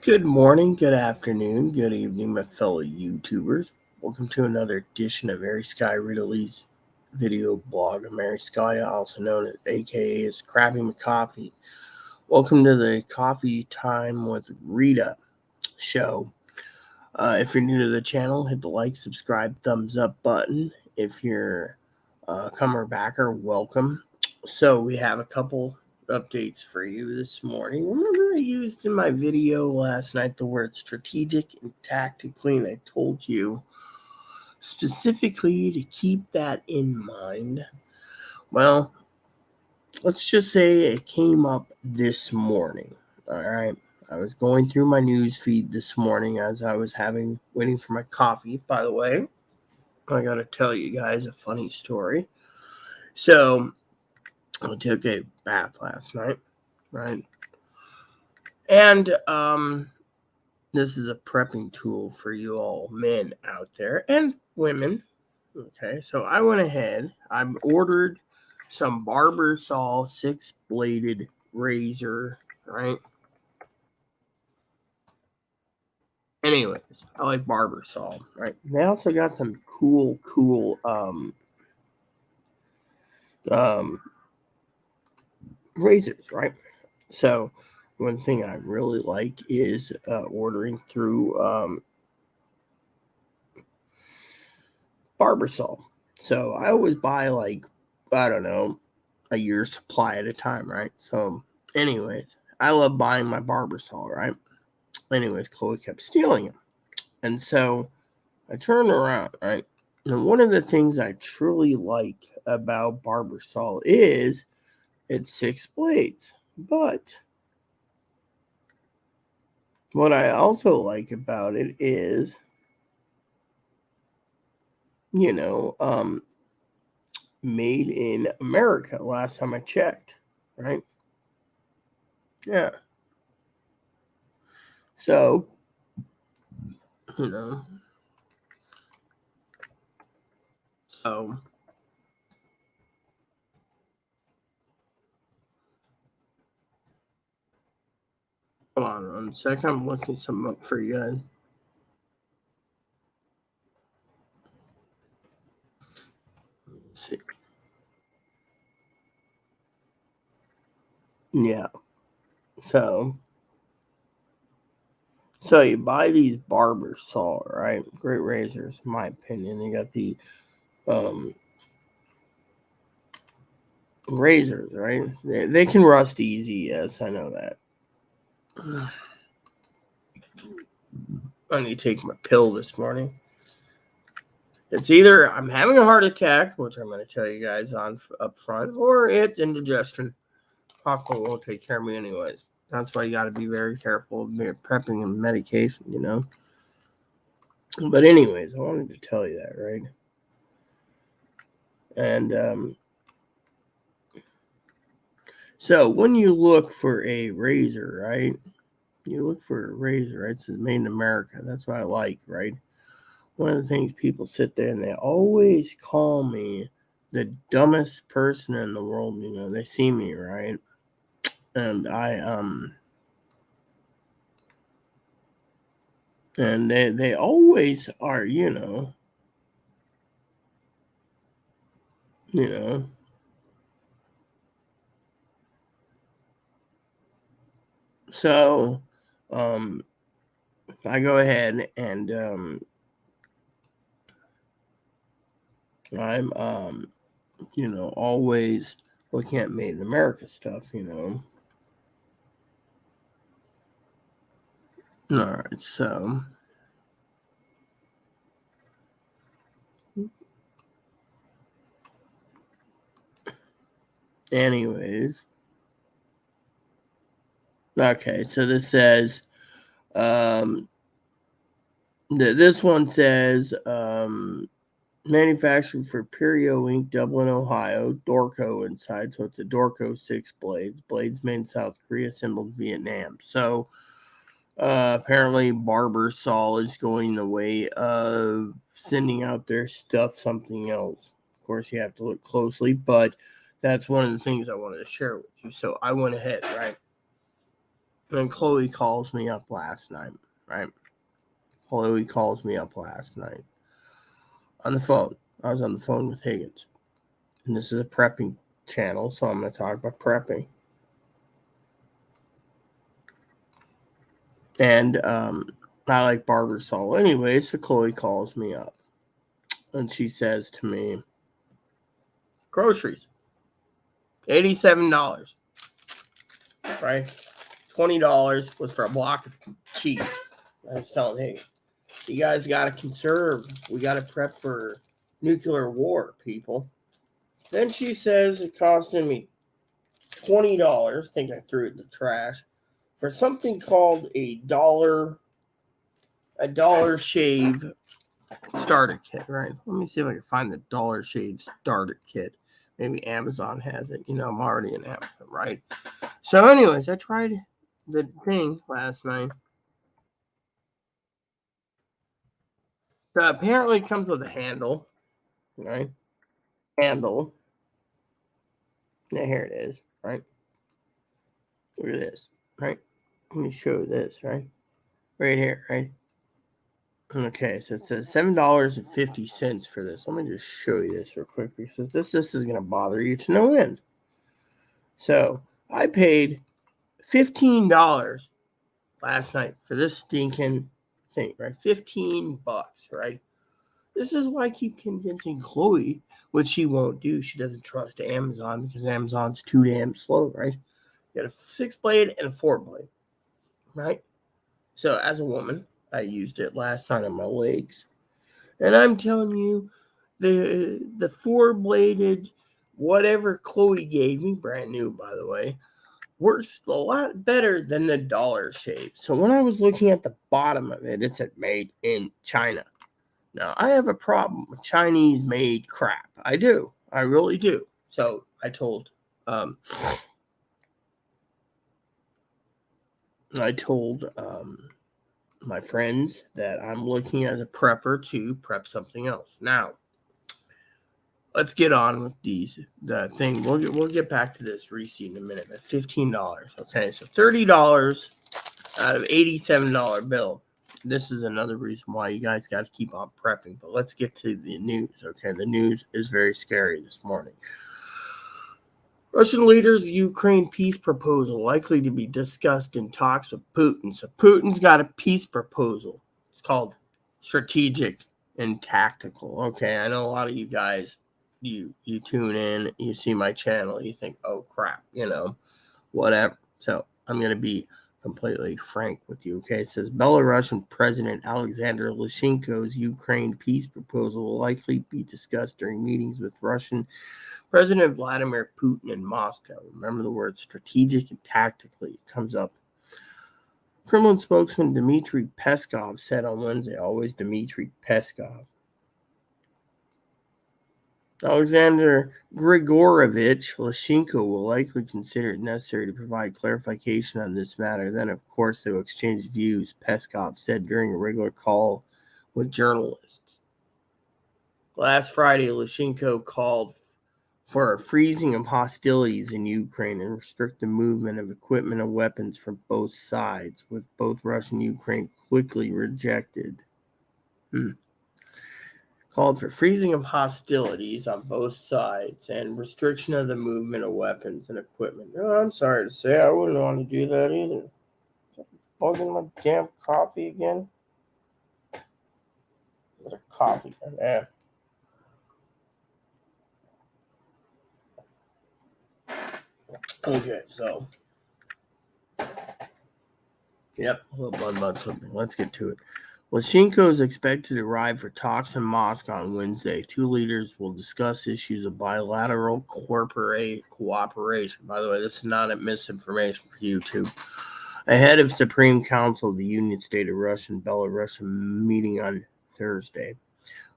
Good morning, good afternoon, good evening, my fellow YouTubers. Welcome to another edition of Mary Sky Rita Lee's video blog. I'm Mary Sky, also known as AKA as Crabbing the Coffee. Welcome to the Coffee Time with Rita Show. If you're new to the channel, hit the like, subscribe, thumbs up button. If you're a comer backer, welcome. So we have a couple updates for you this morning. Remember I used in my video last night the word strategic and tactically, and I told you specifically to keep that in mind. Well, let's just say it came up this morning. All right. I was going through my news feed this morning as I was waiting for my coffee. By the way, I got to tell you guys a funny story. So, I took a bath last night, right? And this is a prepping tool for you all men out there and women. Okay, so I went ahead. I ordered some Barbasol 6-bladed razor, right? Anyways, I like Barbasol, right? They also got some cool razors, right? So one thing I really like is ordering through Barbasol. So I always buy I don't know, a year's supply at a time, right? So anyways, I love buying my Barbasol, right? Anyways, Chloe kept stealing them. And so I turned around, right? And one of the things I truly like about Barbasol is it's 6 blades. But what I also like about it is, made in America last time I checked, right? Yeah. So, you know, so hold on 1 second. I'm looking something up for you guys. Let's see. Yeah. So you buy these Barbasol, right? Great razors, in my opinion. They got the razors, right? They can rust easy. Yes, I know that. I need to take my pill this morning. It's either I'm having a heart attack, which I'm going to tell you guys on up front, or it's indigestion. Coffee won't take care of me anyways. That's why you got to be very careful of prepping and medication, But anyways, I wanted to tell you that, right? And so when you look for a razor, right? You look for a razor, right? It says made in America. That's what I like, right? One of the things people sit there and they always call me the dumbest person in the world. They see me, right? And and they always are, you know. So I go ahead and I'm always looking at made in America stuff, All right, so anyways, okay, so this says this one says manufactured for Perio Inc., Dublin, Ohio, Dorco inside, so it's a Dorco 6 blades made in South Korea, assembled Vietnam. So apparently Barbasol is going the way of sending out their stuff something else. Of course, you have to look closely, but that's one of the things I wanted to share with you. So I went ahead, right? And Chloe calls me up last night, right? Chloe calls me up last night on the phone. I was on the phone with Higgins. And this is a prepping channel, so I'm going to talk about prepping. And I like Barbasol anyway, so Chloe calls me up. And she says to me, groceries, $87, right? $20 was for a block of cheese. I was telling Higgins, you guys got to conserve. We got to prep for nuclear war, people. Then she says it costed me $20. I think I threw it in the trash for something called a dollar shave starter kit, right? Let me see if I can find the Dollar Shave starter kit. Maybe Amazon has it. I'm already in Amazon, right? So anyways, I tried the thing last night. So apparently it comes with a handle, right? Handle. Now here it is, right? Look at this, right? Let me show you this, right? Right here, right? Okay, so it says $7.50 for this. Let me just show you this real quick because this is going to bother you to no end. So I paid $15 last night for this stinking thing, right? $15, right? This is why I keep convincing Chloe, which she won't do. She doesn't trust Amazon because Amazon's too damn slow, right? You got a 6-blade and a 4-blade, right? So as a woman, I used it last night on my legs. And I'm telling you, the 4-bladed, whatever Chloe gave me, brand new, by the way, works a lot better than the Dollar Shave. So when I was looking at the bottom of it, it said made in China. Now, I have a problem with Chinese-made crap. I do. I really do. So I told my friends that I'm looking as a prepper to prep something else. Now, let's get on with the thing. We'll get back to this receipt in a minute. At $15, okay, so $30 out of $87 bill. This is another reason why you guys got to keep on prepping. But let's get to the news. Okay, the news is very scary this morning. Russian leaders' Ukraine peace proposal likely to be discussed in talks with Putin. So Putin's got a peace proposal. It's called strategic and tactical. Okay, I know a lot of you guys, you tune in, you see my channel, you think, oh crap, whatever. So I'm going to be completely frank with you. Okay, it says Belarusian President Alexander Lukashenko's Ukraine peace proposal will likely be discussed during meetings with Russian President Vladimir Putin in Moscow. Remember the word strategic and tactically. It comes up. Kremlin spokesman Dmitry Peskov said on Wednesday, always Dmitry Peskov. Alexander Grigorovich Lukashenko will likely consider it necessary to provide clarification on this matter. Then, of course, they will exchange views, Peskov said during a regular call with journalists. Last Friday, Lukashenko called for a freezing of hostilities in Ukraine and restrict the movement of equipment and weapons from both sides, with both Russia and Ukraine quickly rejected. Called for freezing of hostilities on both sides and restriction of the movement of weapons and equipment. No, I'm sorry to say, I wouldn't want to do that either. Bugging my damn coffee again? What a coffee. Yeah. Okay, so. Yep, a little bun something. Let's get to it. Lukashenko is expected to arrive for talks in Moscow on Wednesday. Two leaders will discuss issues of bilateral cooperation. By the way, this is not a misinformation for YouTube. Ahead of Supreme Council of the Union State of Russia and Belarus meeting on Thursday.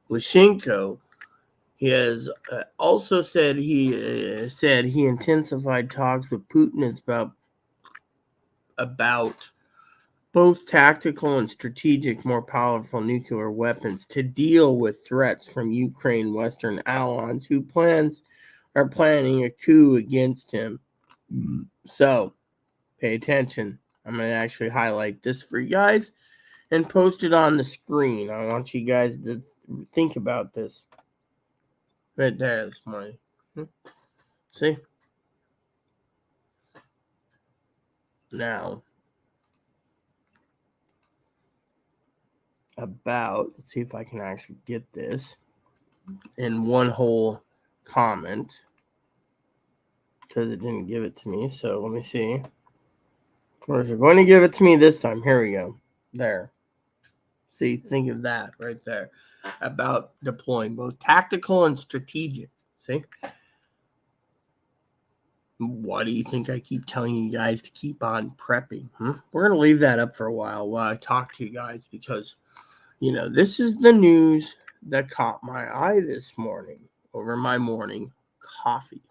Lukashenko has also said he intensified talks with Putin about both tactical and strategic, more powerful nuclear weapons to deal with threats from Ukraine Western allies who are planning a coup against him. So, pay attention. I'm going to actually highlight this for you guys and post it on the screen. I want you guys to think about this right there this morning. See? Now, let's see if I can actually get this in one whole comment, because it didn't give it to me. So let me see. Or is it going to give it to me this time? Here we go. There. See, think of that right there about deploying both tactical and strategic. See? Why do you think I keep telling you guys to keep on prepping? We're going to leave that up for a while I talk to you guys, because, this is the news that caught my eye this morning over my morning coffee.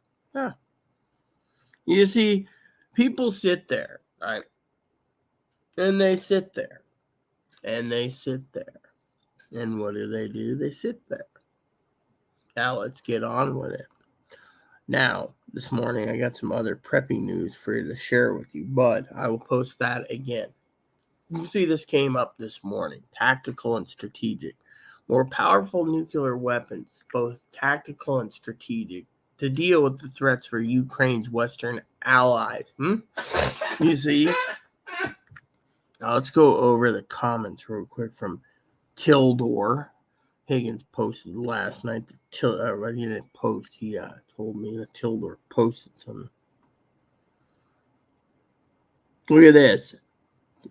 You see, people sit there, right? And they sit there. And they sit there. And what do? They sit there. Now let's get on with it. Now, this morning I got some other prepping news for you to share with you, but I will post that again. You see, this came up this morning. Tactical and strategic. More powerful nuclear weapons, both tactical and strategic, to deal with the threats for Ukraine's Western allies. You see? Now let's go over the comments real quick from Tildor. Higgins posted last night. He didn't post. He told me that Tildor posted something. Look at this.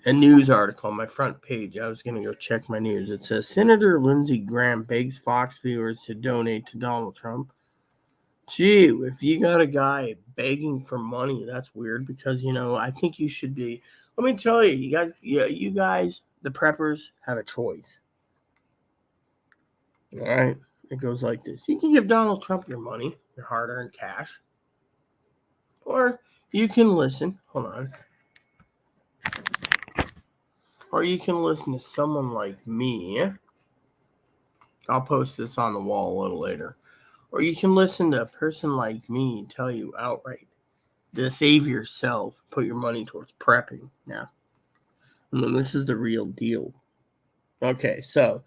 A news article on my front page. I was going to go check my news. It says, Senator Lindsey Graham begs Fox viewers to donate to Donald Trump. Gee, if you got a guy begging for money, that's weird, because, I think you should be. Let me tell you, you guys, the preppers, have a choice. All right? It goes like this. You can give Donald Trump your money, your hard-earned cash. Or you can listen. Hold on. Or you can listen to someone like me. I'll post this on the wall a little later. Or you can listen to a person like me tell you outright to save yourself, put your money towards prepping. Now, this is the real deal. Okay, so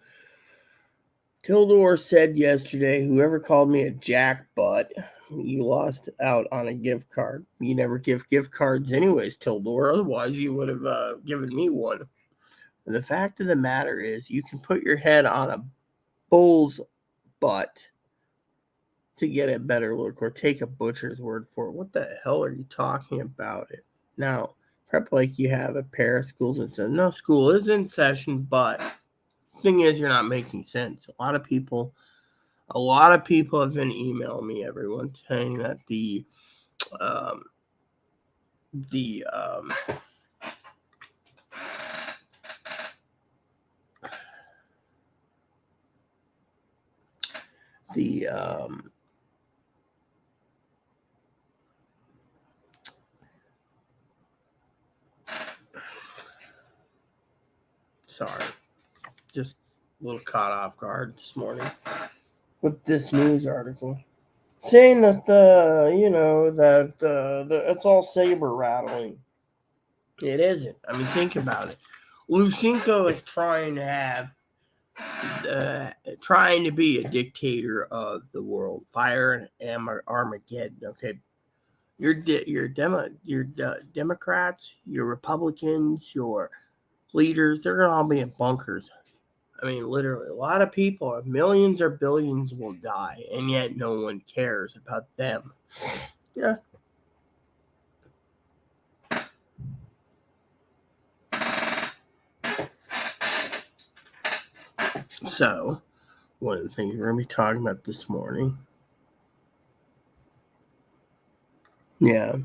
Tildor said yesterday, whoever called me a jackbutt, you lost out on a gift card. You never give gift cards anyways, Tildor. Otherwise, you would have given me one. And the fact of the matter is, you can put your head on a bull's butt to get a better look, or take a butcher's word for it. What the hell are you talking about it? Now, prep like you have a pair of schools and said, no, school is in session, but the thing is, you're not making sense. A lot of people have been emailing me, everyone, saying that the sorry, just a little caught off guard this morning with this news article, saying that it's all saber rattling. It isn't. I mean, think about it. Lushenko is trying to be a dictator of the world. Fire and Armageddon. Okay, your Democrats, your Republicans, your leaders, they're gonna all be in bunkers. I mean, literally, a lot of people, millions or billions, will die, and yet no one cares about them. Yeah. So, one of the things we're going to be talking about this morning. Yeah.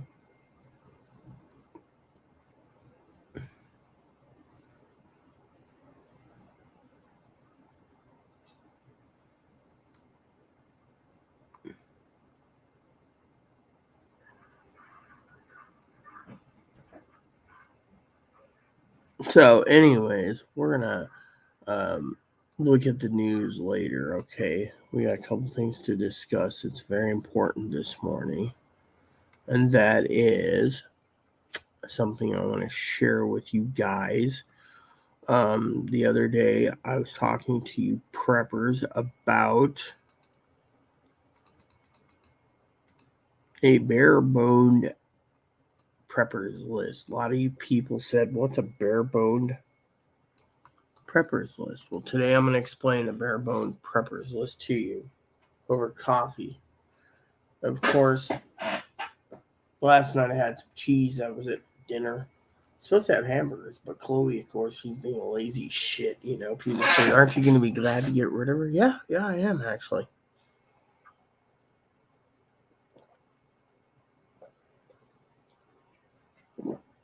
So, anyways, we're going to look at the news later, okay? We got a couple things to discuss. It's very important this morning. And that is something I want to share with you guys. The other day, I was talking to you preppers about a bare-boned preppers list. A lot of you people said, what's a bare-boned preppers list? Well, today I'm going to explain a bare-boned preppers list to you over coffee. Of course, last night I had some cheese. That was it for dinner. Supposed to have hamburgers, but Chloe, of course, she's being a lazy shit. You know, people say, aren't you going to be glad to get rid of her? Yeah, I am, actually.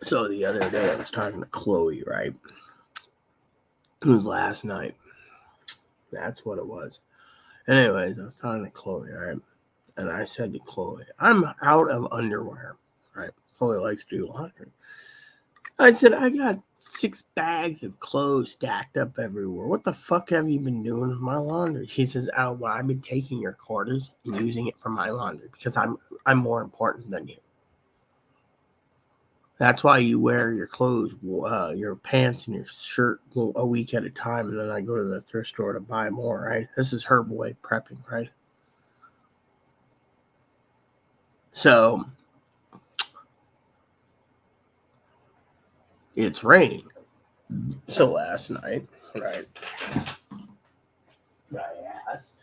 So the other day I was talking to Chloe, right? It was last night. That's what it was. Anyways, I was talking to Chloe, right? And I said to Chloe, I'm out of underwear, right? Chloe likes to do laundry. I said, I got 6 bags of clothes stacked up everywhere. What the fuck have you been doing with my laundry? She says, oh, well, I've been taking your quarters and using it for my laundry because I'm more important than you. That's why you wear your clothes, your pants and your shirt a week at a time, and then I go to the thrift store to buy more, right? This is her way of prepping, right? So, it's raining. So last night, right, I asked,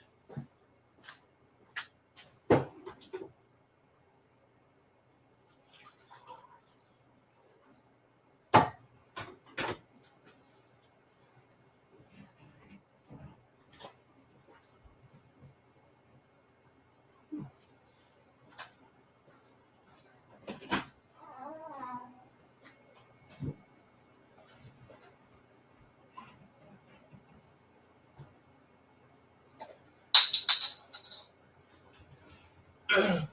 okay.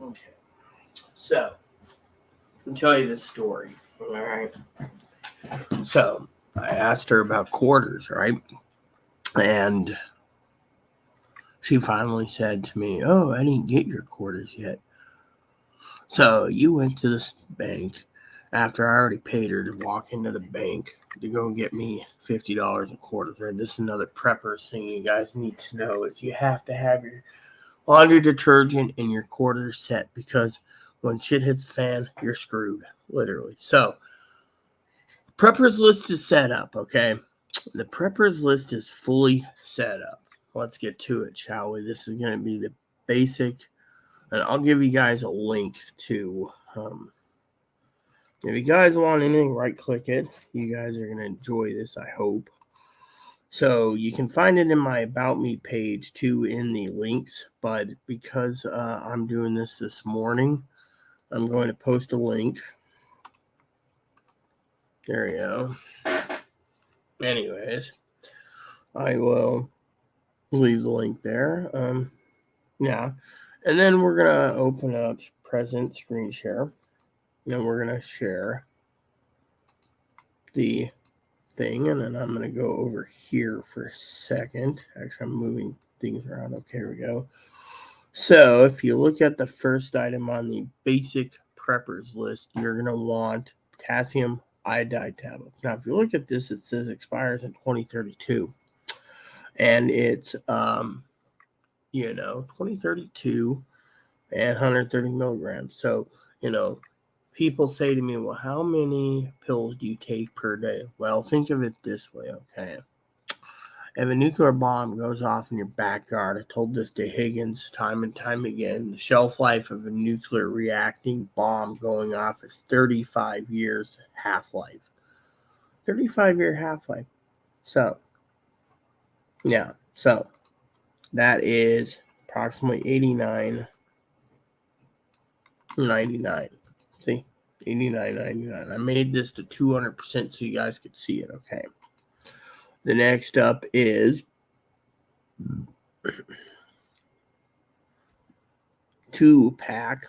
Okay. So, I'll tell you this story. All right. So, I asked her about quarters, right? And she finally said to me, oh, I didn't get your quarters yet. So, you went to this bank after I already paid her to walk into the bank to go get me $50 a quarter. Right? This is another preppers thing you guys need to know is you have to have your laundry detergent and your quarters set because when shit hits the fan, you're screwed, literally. So, preppers list is set up, okay? The preppers list is fully set up. Let's get to it, shall we? This is going to be the basic, and I'll give you guys a link to. If you guys want anything, right click it. You guys are going to enjoy this, I hope. So you can find it in my About Me page too in the links, but because I'm doing this morning, I'm going to post a link. There you go. Anyways, I will leave the link there. Yeah. And then we're going to open up present screen share. And we're going to share the thing. And then I'm going to go over here for a second. Actually, I'm moving things around. Okay, here we go. So if you look at the first item on the basic preppers list, you're going to want potassium iodide tablets. Now, if you look at this, it says expires in 2032. And it's, 2032 and 130 milligrams. So, people say to me, well, how many pills do you take per day? Well, think of it this way, okay? If a nuclear bomb goes off in your backyard, I told this to Higgins time and time again, the shelf life of a nuclear reacting bomb going off is 35 years half-life. 35-year half-life. So, yeah. So, that is approximately 89.99. See? 89.99. I made this to 200% so you guys could see it, okay? The next up is 2-pack,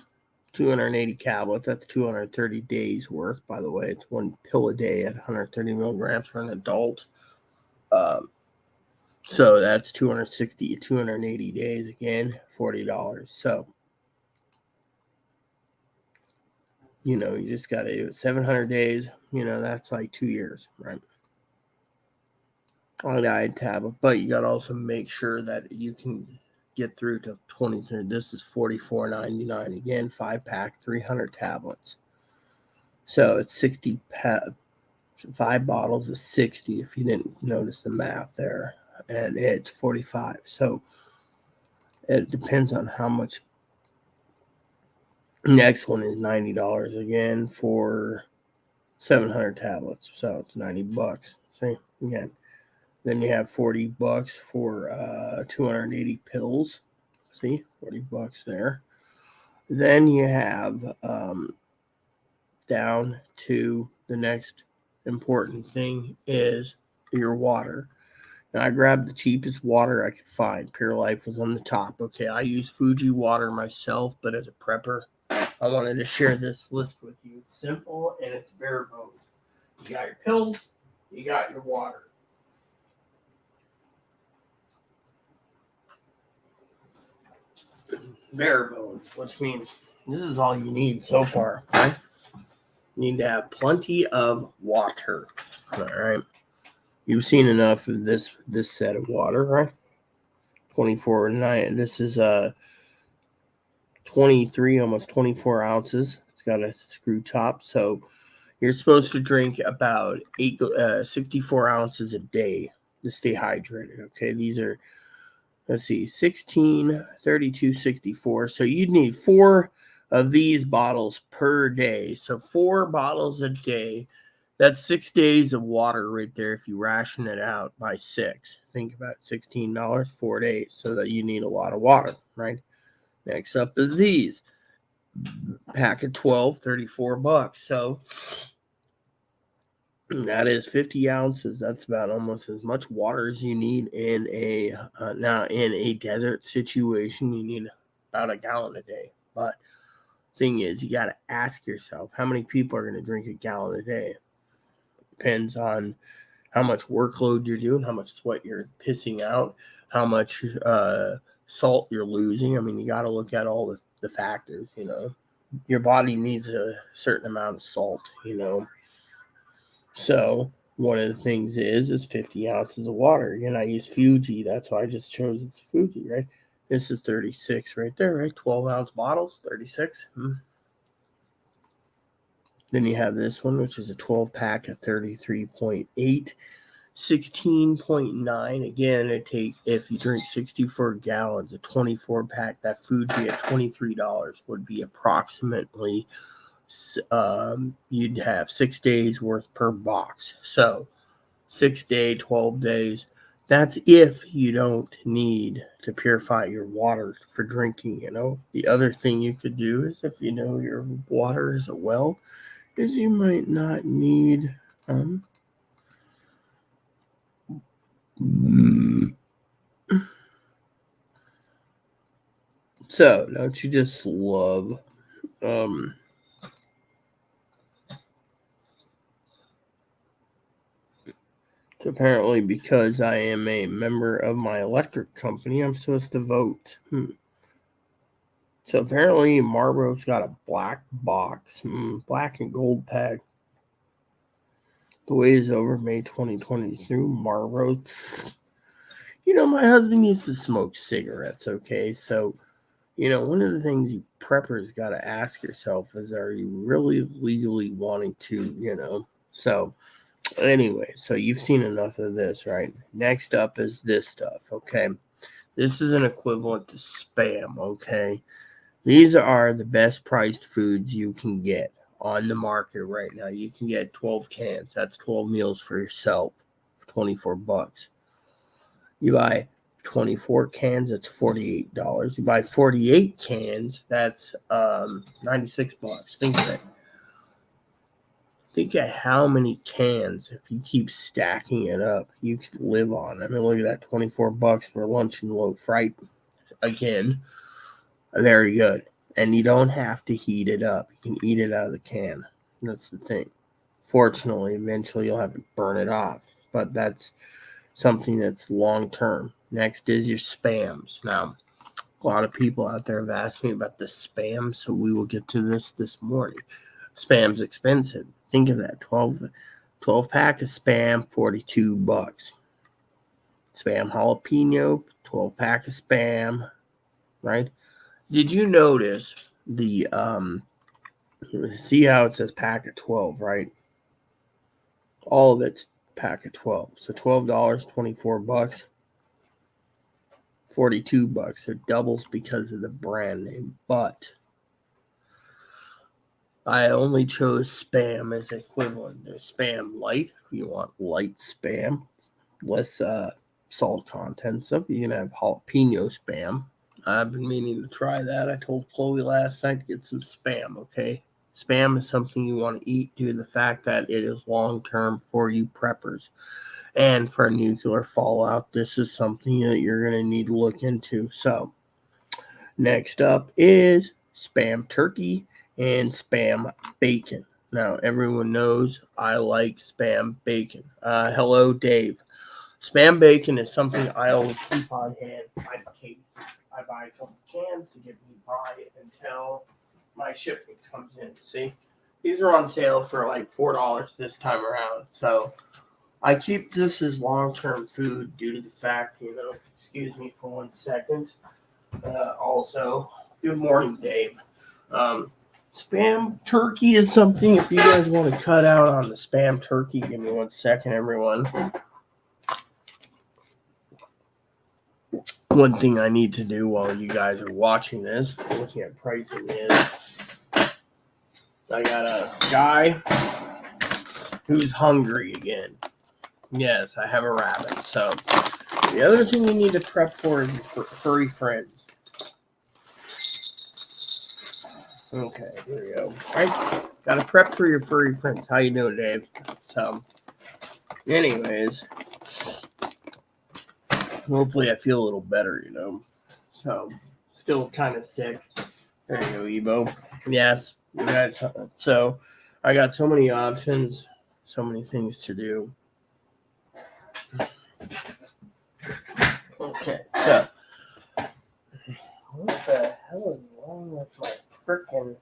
280 tablets. That's 230 days worth, by the way. It's 1 pill a day at 130 milligrams for an adult. So that's 260, 280 days again, $40. So, you just got to do it 700 days. That's like 2 years, right? On the eye tablet, but you got to also make sure that you can get through to 23. This is $44.99 again, 5-pack, 300 tablets. So it's 5 bottles is 60 if you didn't notice the math there, and it's 45. So it depends on how much. Next one is $90 again for 700 tablets. So it's $90. See, again. Then you have $40 for 280 pills. See, $40 there. Then you have down to the next important thing is your water. Now I grabbed the cheapest water I could find. Pure Life was on the top. Okay, I use Fuji water myself, but as a prepper, I wanted to share this list with you. It's simple and it's bare bones. You got your pills, you got your water. Bare bones, which means this is all you need so far, right? You need to have plenty of water. All right. You've seen enough of this set of water, right? 24.9. This is 23, almost 24 ounces. It's got a screw top, so you're supposed to drink about 64 ounces a day to stay hydrated. Okay, these are, let's see, 16, 32, 64. So you'd need 4 of these bottles per day. So 4 bottles a day. That's 6 days of water right there if you ration it out by 6. Think about $16, 4 days. So that you need a lot of water, right? Next up is these. Pack of 12, $34. So that is 50 ounces. That's about almost as much water as you need in a now in a desert situation. You need about a gallon a day. But thing is, you got to ask yourself, how many people are going to drink a gallon a day? Depends on how much workload you're doing, how much sweat you're pissing out, how much salt you're losing. I mean, you got to look at all the factors. Your body needs a certain amount of salt. So one of the things is 50 ounces of water. I use Fuji. That's why I just chose Fuji, right? This is 36 right there, right? 12-ounce bottles, 36. Then you have this one, which is a 12-pack at 33.8. 16.9. Again, if you drink 64 gallons, a 24-pack, that Fuji at $23 would be approximately you'd have 6 days worth per box. So 6 day, 12 days. That's if you don't need to purify your water for drinking. The other thing you could do is, if your water is a well, is you might not need so don't you just love so apparently, because I am a member of my electric company, I'm supposed to vote. So apparently Marlboro's got a black box, black and gold pack. The wait is over, May 2023. Marlboro. My husband used to smoke cigarettes, okay? So, one of the things you preppers got to ask yourself is, are you really legally wanting to, So, anyway, so you've seen enough of this, right? Next up is this stuff, okay? This is an equivalent to Spam, okay? These are the best priced foods you can get on the market right now. You can get 12 cans. That's 12 meals for yourself for $24. You buy 24 cans, that's $48. You buy 48 cans, that's $96. Think of it. Think of how many cans, if you keep stacking it up, you could live on. I mean, look at that, $24 for lunch and loaf, right? Again, very good. And you don't have to heat it up. You can eat it out of the can. That's the thing. Fortunately, eventually you'll have to burn it off. But that's something that's long term. Next is your spams. Now, a lot of people out there have asked me about the spam, so we will get to this morning. Spam's expensive. Think of that, 12 pack of spam, $42. Spam jalapeno, 12 pack of spam, right? Did you notice the see how it says pack of 12, right? All of it's pack of 12. So $12, $24, $42. It doubles because of the brand name. But I only chose spam as equivalent. There's spam light if you want light spam, less salt content stuff. You can have jalapeno spam. I've been meaning to try that. I told Chloe last night to get some spam, okay? Spam is something you want to eat due to the fact that it is long term for you preppers. And for nuclear fallout, this is something that you're going to need to look into. So, next up is spam turkey and spam bacon. Now, everyone knows I like spam bacon. Hello, Dave. Spam bacon is something I always keep on hand by the case. I buy a couple cans to get me by until my shipment comes in. See, these are on sale for like $4 this time around. So I keep this as long-term food due to the fact, excuse me for 1 second. Also, good morning, Dave. Spam turkey is something, if you guys want to cut out on the spam turkey, give me 1 second, everyone. One thing I need to do while you guys are watching this, looking at pricing, is I got a guy who's hungry again. Yes, I have a rabbit. So the other thing you need to prep for is your furry friends. Okay, here we go. All right, got to prep for your furry friends. How you doing, Dave? So, anyways, hopefully I feel a little better, So, still kind of sick. There you go, Ebo. Yes, you guys. So, I got so many options, so many things to do. Okay, so what the hell is wrong with my freaking?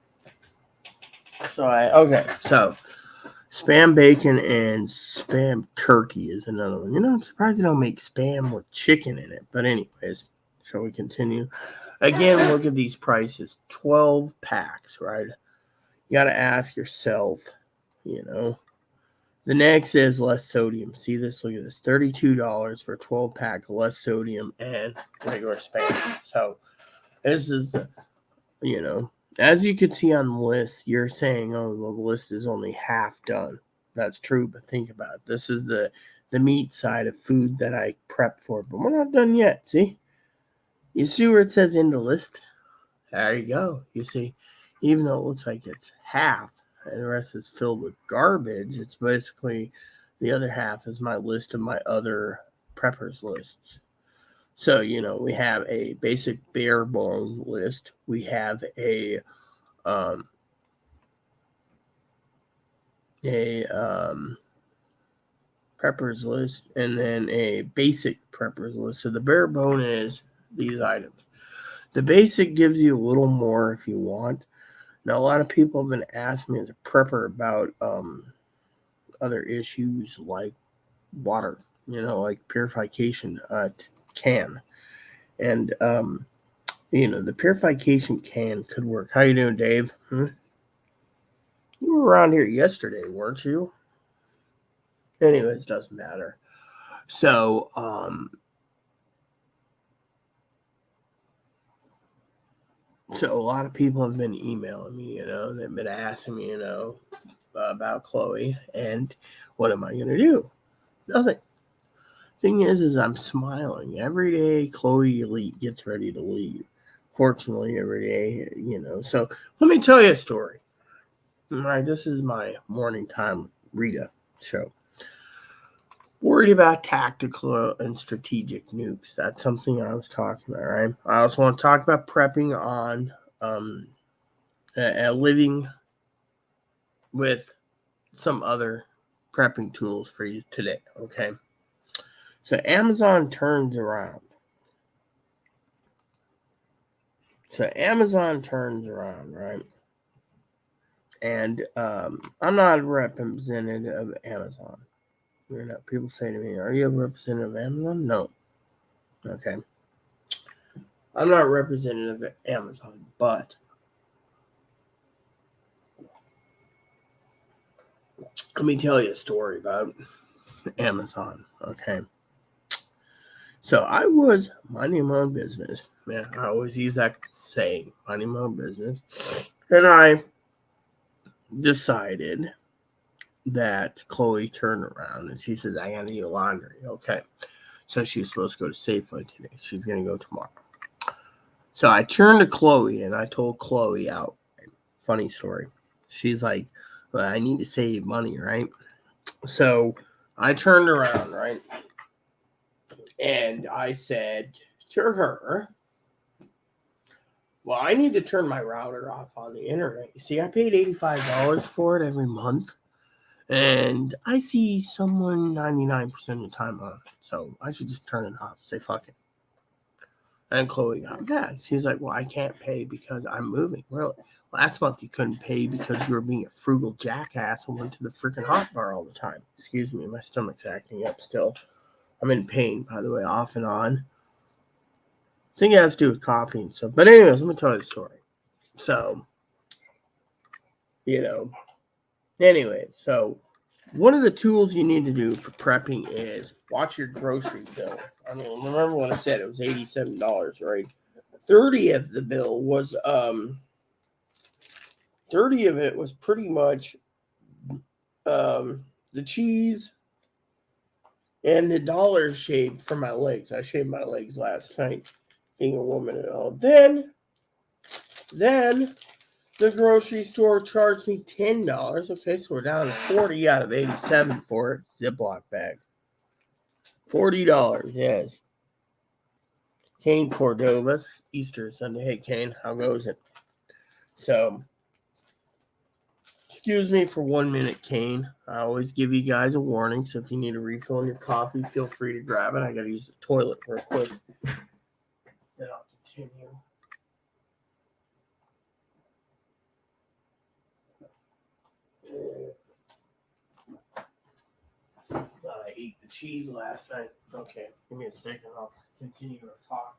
So spam bacon and spam turkey is another one. I'm surprised they don't make spam with chicken in it. But anyways, shall we continue? Again, look at these prices. 12 packs, right? You got to ask yourself, The next is less sodium. See this? Look at this. $32 for a 12 pack, less sodium and regular spam. So this is as you can see on the list, you're saying, oh, well, the list is only half done. That's true, but think about it. This is the meat side of food that I prep for, but we're not done yet. See? You see where it says in the list? There you go. You see, even though it looks like it's half and the rest is filled with garbage, it's basically the other half is my list of my other preppers lists. So, we have a basic bare bone list. We have a preppers list and then a basic preppers list. So the bare bone is these items. The basic gives you a little more if you want. Now, a lot of people have been asking me as a prepper about other issues like water, like purification can. And, the purification can could work. How you doing, Dave? You were around here yesterday, weren't you? Anyways, doesn't matter. So, so a lot of people have been emailing me, they've been asking me, about Chloe, and what am I going to do? Nothing. Thing is I'm smiling. Every day Chloe gets ready to leave. Fortunately, every day, So let me tell you a story. All right, this is my morning time Rita show. Worried about tactical and strategic nukes. That's something I was talking about, right? I also want to talk about prepping on living with some other prepping tools for you today, okay? So Amazon turns around. Right? And I'm not a representative of Amazon. People say to me, "Are you a representative of Amazon?" No. Okay. I'm not a representative of Amazon, but let me tell you a story about Amazon. Okay. So I was minding my own business. Man, I always use that saying, minding my own business. And I decided that Chloe turned around and she says, I gotta do laundry. Okay. So she was supposed to go to Safeway today. She's gonna go tomorrow. So I turned to Chloe and I told Chloe out. Funny story. She's like, well, I need to save money, right? So I turned around, right? And I said to her, well, I need to turn my router off on the internet. You see, I paid $85 for it every month. And I see someone 99% of the time on it. So I should just turn it off. Say, fuck it. And Chloe got mad. She's like, well, I can't pay because I'm moving. Really? Last month you couldn't pay because you were being a frugal jackass and went to the freaking hot bar all the time. Excuse me, my stomach's acting up still. I'm in pain, by the way, off and on. I think it has to do with coffee and stuff. But anyways, let me tell you the story. So, so one of the tools you need to do for prepping is watch your grocery bill. I mean, remember what I said, it was $87, right? 30 of the bill was 30 of it was pretty much the cheese and the dollar shaved for my legs. I shaved my legs last night, being a woman and all. Then the grocery store charged me $10. Okay, so we're down to 40 out of 87 for it. Ziploc bag. $40, yes. Kane Cordova, Easter Sunday. Hey, Kane, how goes it? So, excuse me for 1 minute, Kane. I always give you guys a warning, so if you need a refill on your coffee, feel free to grab it. I got to use the toilet real quick. Then I'll continue. I ate the cheese last night. Okay, give me a second. I'll continue to talk.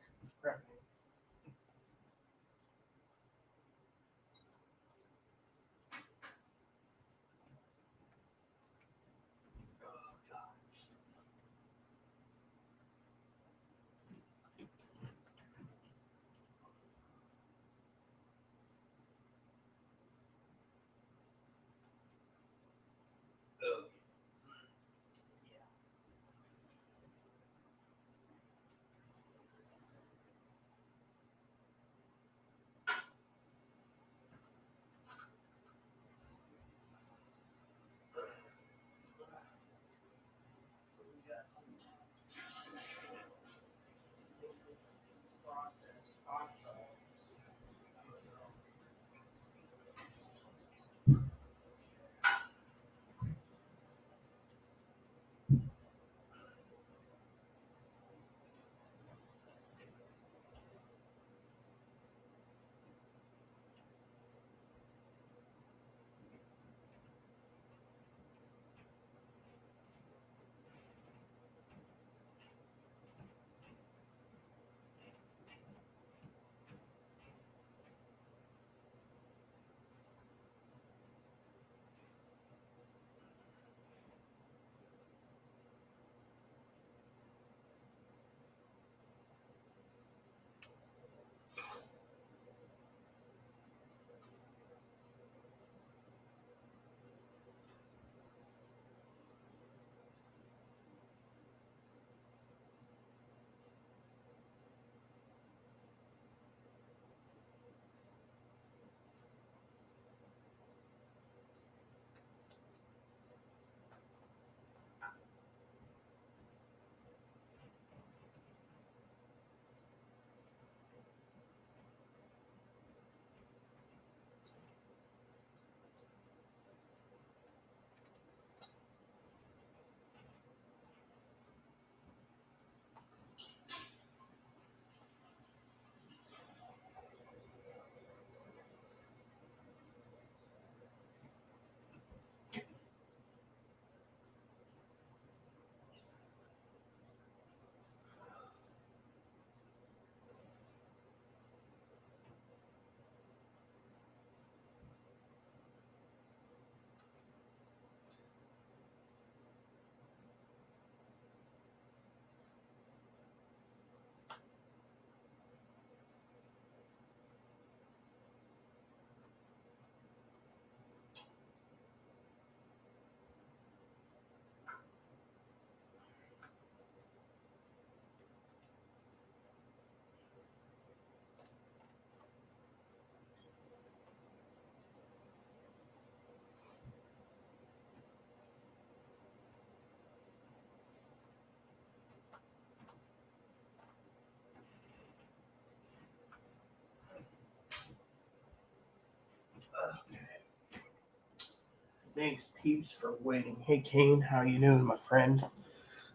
Thanks, peeps, for waiting. Hey, Kane, how you doing, my friend?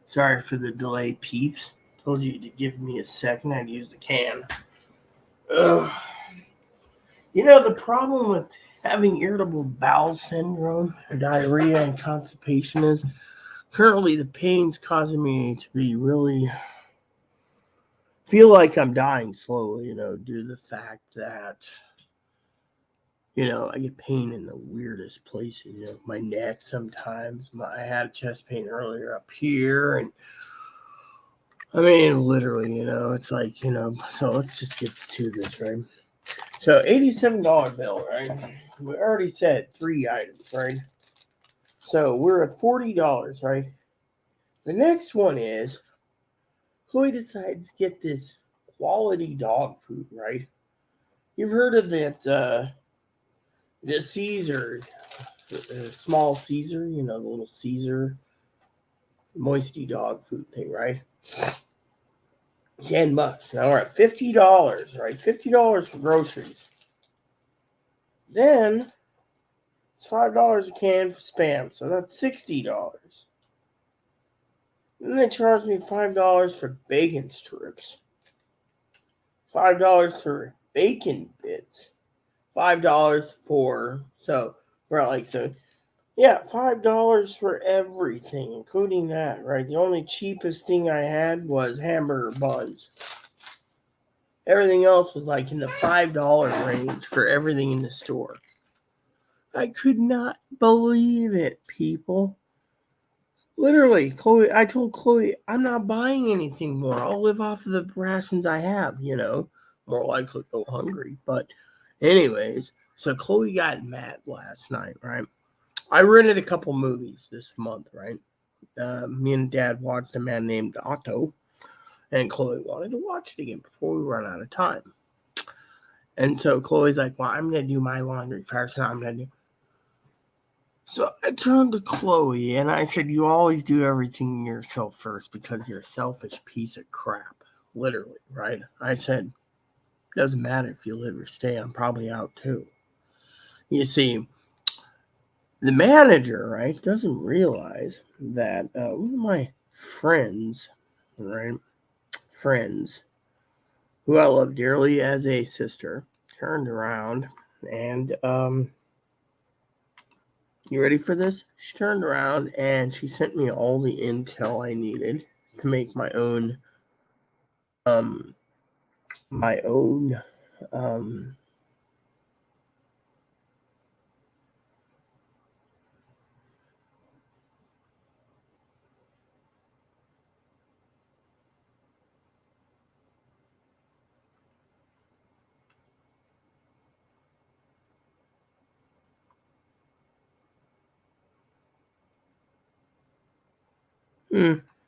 Sorry for the delay, peeps. Told you to give me a second. I'd use the can. Ugh. The problem with having irritable bowel syndrome, diarrhea, and constipation is currently the pain's causing me to be really feel like I'm dying slowly, due to the fact that I get pain in the weirdest places, my neck sometimes. I had chest pain earlier up here. And I mean, literally, it's like, so let's just get to this, right? So $87 bill, right? We already said 3 items, right? So we're at $40, right? The next one is Chloe decides to get this quality dog food, right? You've heard of that, the Caesar, small Caesar, the little Caesar moisty dog food thing, right? $10. Now we're at $50, right? $50 for groceries. Then it's $5 a can for spam, so that's $60. Then they charge me $5 for bacon strips, $5 for bacon bits, $5 for yeah, $5 for everything, including that, right? The only cheapest thing I had was hamburger buns. Everything else was like in the $5 range for everything in the store. I could not believe it, people. Literally, I told Chloe, I'm not buying anything more. I'll live off of the rations I have, More likely to go hungry. But anyways, so Chloe got mad last night, right? I rented a couple movies this month, right? Me and Dad watched A Man Named Otto, and Chloe wanted to watch it again before we run out of time. And so Chloe's like, well, I'm going to do my laundry first, and I'm going to do... So I turned to Chloe, and I said, you always do everything yourself first because you're a selfish piece of crap. Literally, right? I said, doesn't matter if you live or stay, I'm probably out too. You see, the manager, right, doesn't realize that one of my friends, right, friends, who I love dearly as a sister, turned around and, you ready for this? She turned around and she sent me all the intel I needed to make my own, um, my own, um,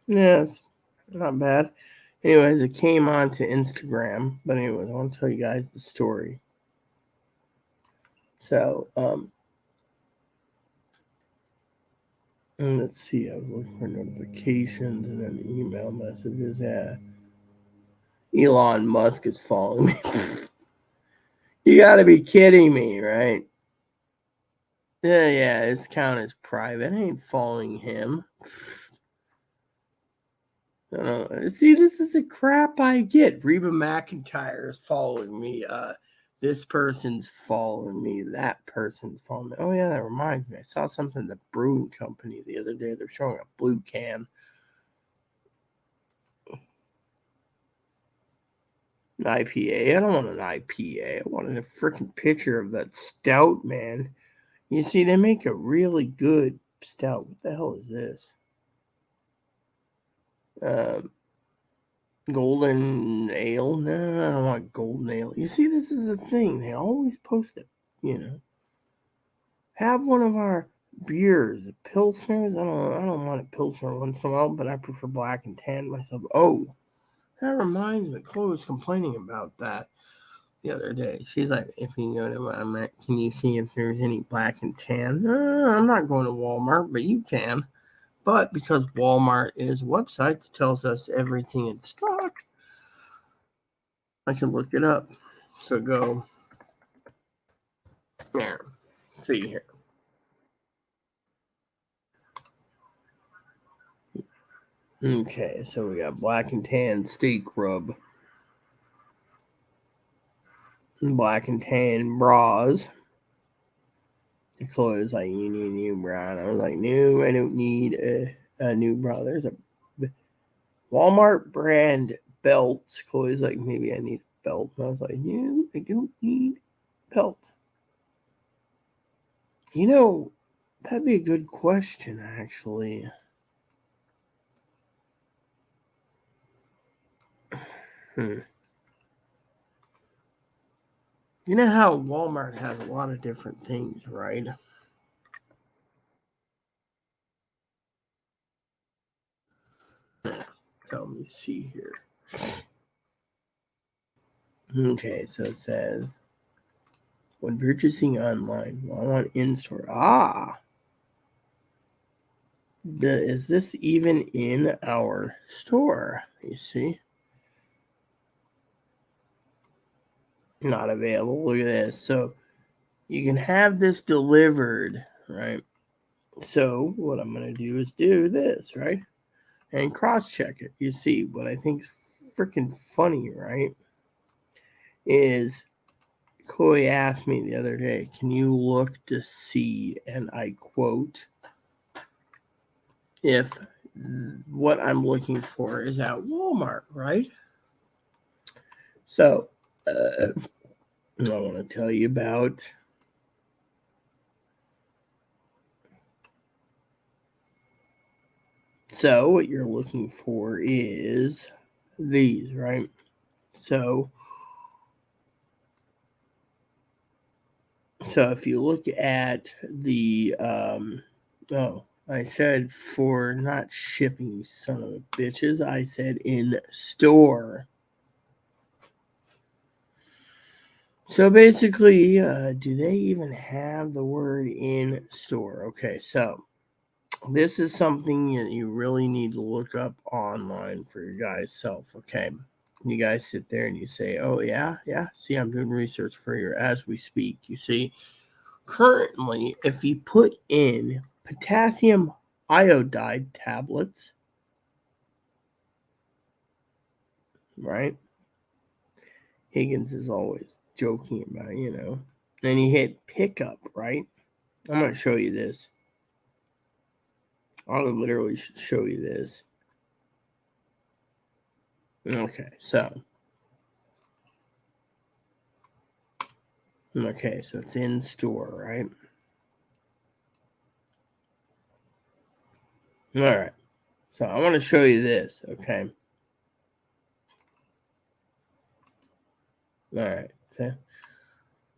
yes, not bad. Anyways, it came onto Instagram, but anyways, I want to tell you guys the story. So, and let's see, I was looking for notifications and then email messages. Yeah. Elon Musk is following me. You gotta be kidding me, right? Yeah, his account is private. I ain't following him. See, this is the crap I get. Reba McEntire is following me. This person's following me. That person's following me. Oh, yeah, that reminds me. I saw something at the brewing company the other day. They're showing a blue can. An IPA? I don't want an IPA. I wanted a freaking picture of that stout, man. You see, they make a really good stout. What the hell is this? Golden ale? No, I don't want golden ale. You see, this is the thing. They always post it, Have one of our beers, pilsners. I don't want a pilsner once in a while, but I prefer black and tan myself. Oh, that reminds me. Chloe was complaining about that the other day. She's like, if you go to Walmart, can you see if there's any black and tan? I'm not going to Walmart, but you can. But because Walmart is a website that tells us everything in stock, I can look it up. So go there. See here. Okay, so we got black and tan steak rub, black and tan bras. Chloe was like, "You need a new bra." And I was like, "No, I don't need a new bra." There's a Walmart brand belts. Chloe's like, "Maybe I need a belt." And I was like, "No, I don't need a belt." You know, that'd be a good question, actually. Hmm. You know how Walmart has a lot of different things, right? So let me see here. Okay, so it says when purchasing online, Walmart in store. Is this even in our store? You see, not available. Look at this. So you can have this delivered, right? So what I'm gonna do is do this, right? And cross-check it. You see, what I think is freaking funny, right? Is Chloe asked me the other day, can you look to see, and I quote, if what I'm looking for is at Walmart, right? So, I want to tell you about. So, what you're looking for is these, right? So if you look at the, I said for not shipping, you son of a bitches. I said in store. So basically, do they even have the word in store? Okay, so this is something that you really need to look up online for your guys' self. Okay, you guys sit there and you say, "Oh yeah, yeah." See, I'm doing research for you as we speak. You see, currently, if you put in potassium iodide tablets, right? Higgins is always joking about, Then you hit pickup, right? I'm going to show you this. I'll literally show you this. Okay, so it's in store, right? All right. So I want to show you this, okay? All right. So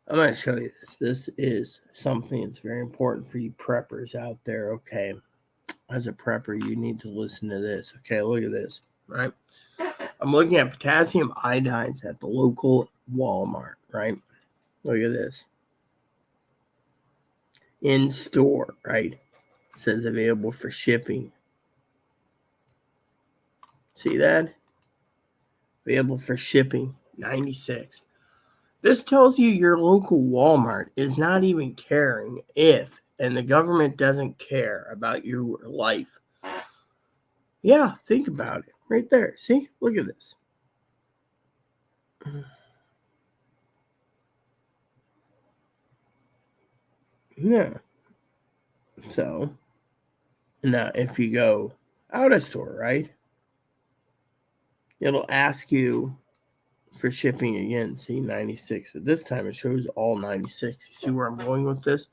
I'm going to show you this. This is something that's very important for you preppers out there, okay? As a prepper, you need to listen to this. Okay, look at this, right? I'm looking at potassium iodides at the local Walmart, right? Look at this. In store, right? It says available for shipping. See that? Available for shipping, 96. This tells you your local Walmart is not even caring if, and the government doesn't care about your life. Yeah, think about it. Right there. See? Look at this. Yeah. So, now if you go out of store, right? It'll ask you for shipping again. See, 96. But this time it shows all 96. You see where I'm going with this?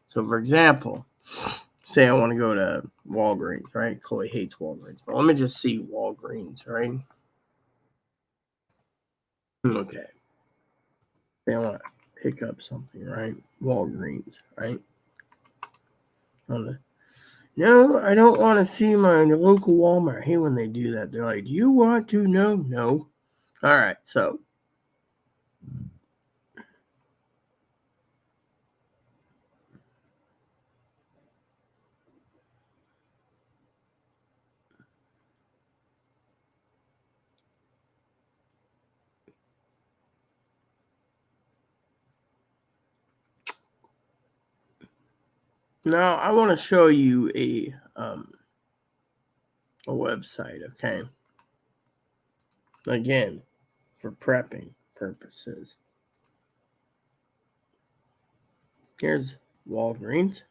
So, for example, say I want to go to Walgreens, right? Chloe hates Walgreens. But let me just see Walgreens, right? Okay. They want to pick up something, right? Walgreens, right? No, I don't want to see my local Walmart. I hate when they do that. They're like, do you want to know? No. All right. So now I want to show you a a website, okay? Again, for prepping purposes. Here's Walgreens.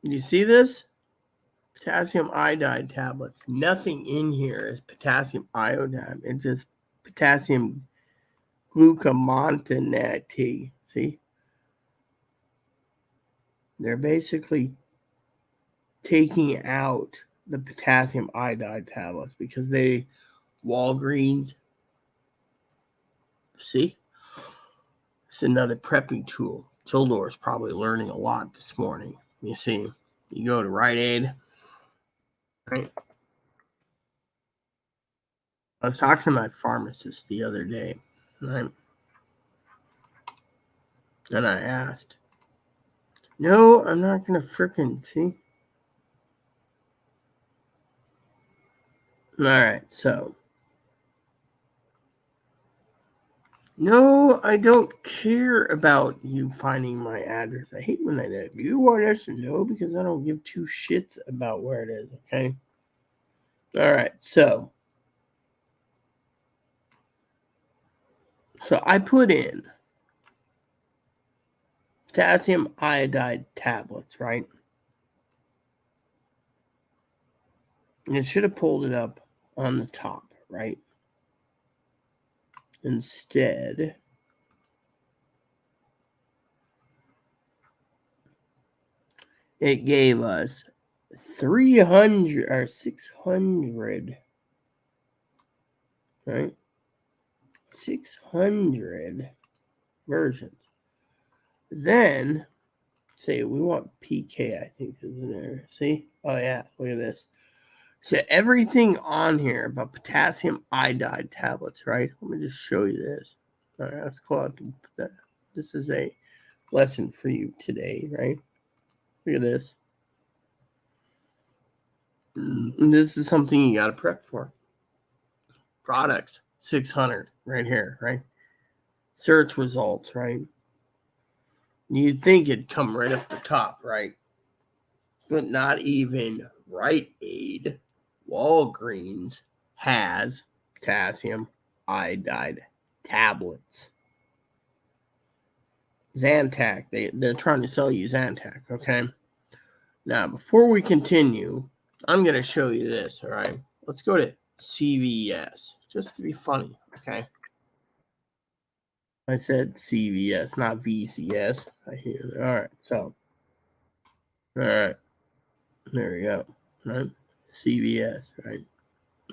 You see this? Potassium iodide tablets. Nothing in here is potassium iodide. It's just potassium glucomontanate. See? They're basically taking out the potassium iodide tablets because Walgreens, see? It's another prepping tool. Tildor is probably learning a lot this morning. You see, you go to Rite Aid, right? I was talking to my pharmacist the other day, right? And I asked, no, I'm not going to frickin' see. All right, so. No, I don't care about you finding my address. I hate when I do. You want us to know because I don't give two shits about where it is, okay? All right, so I put in potassium iodide tablets, right? And it should have pulled it up on the top, right? Instead, it gave us 300 or 600, right? 600 versions. Then, say we want PK, I think is in there. See? Oh yeah, look at this. So everything on here about potassium iodide tablets, right? Let me just show you this. All right, let's call it. This is a lesson for you today, right? Look at this. And this is something you got to prep for. Products, 600 right here, right? Search results, right? You'd think it'd come right up the top, right? But not even Rite Aid, Walgreens has potassium iodide tablets. Zantac, they're trying to sell you Zantac, okay? Now, before we continue, I'm going to show you this, all right? Let's go to CVS, just to be funny, okay? I said CVS, not VCS. I hear it. All right, so, all right, there we go, right? CVS, right?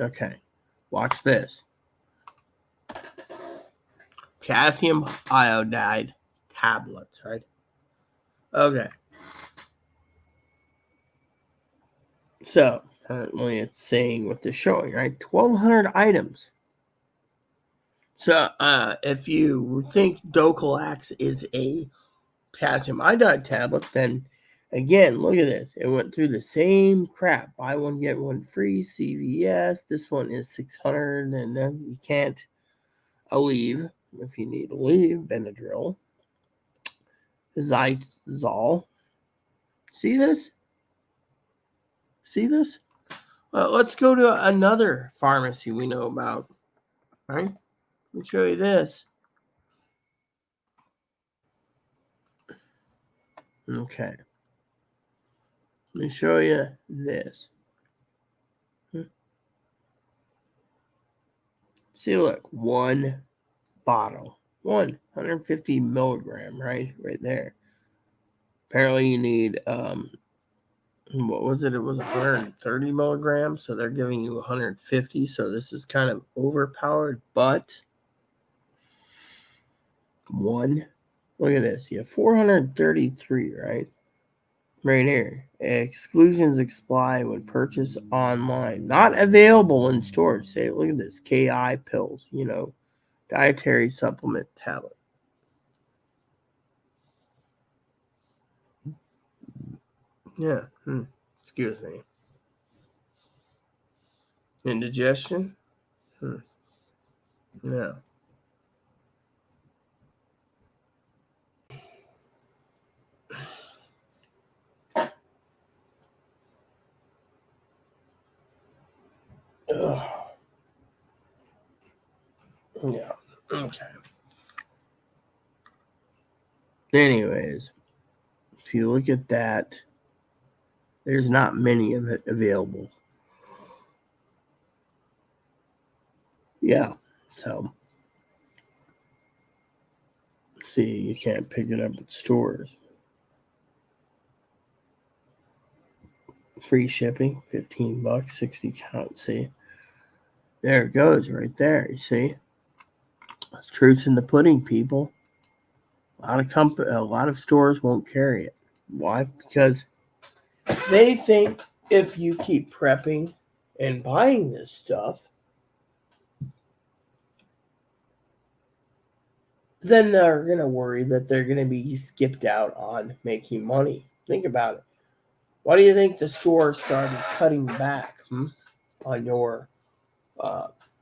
Okay, watch this. Potassium iodide tablets, right? Okay. So, currently it's saying what they're showing, right? 1,200 items. So, if you think Docalax is a potassium iodide tablet, then again, look at this. It went through the same crap. Buy one, get one free, CVS. This one is 600, and then you can't leave if you need to leave. Benadryl. Zyzol. See this? See this? Let's go to another pharmacy we know about. All right? Let me show you this. Okay. Let me show you this. See, look, one bottle. 150 milligram, right there. Apparently you need, what was it? It was 130 milligrams, so they're giving you 150, so this is kind of overpowered, but look at this. You have 433, right? Right here. Exclusions apply when purchased online. Not available in stores. Say, look at this. KI pills, dietary supplement tablet. Yeah. Excuse me. Indigestion? Yeah. Ugh. Yeah. Okay. Anyways, if you look at that, there's not many of it available. Yeah. So, see, you can't pick it up at stores. Free shipping, $15, 60 count. See, there it goes right there. You see, truth's in the pudding, people. A lot of stores won't carry it. Why? Because they think if you keep prepping and buying this stuff, then they're going to worry that they're going to be skipped out on making money. Think about it. Why do you think the store started cutting back on your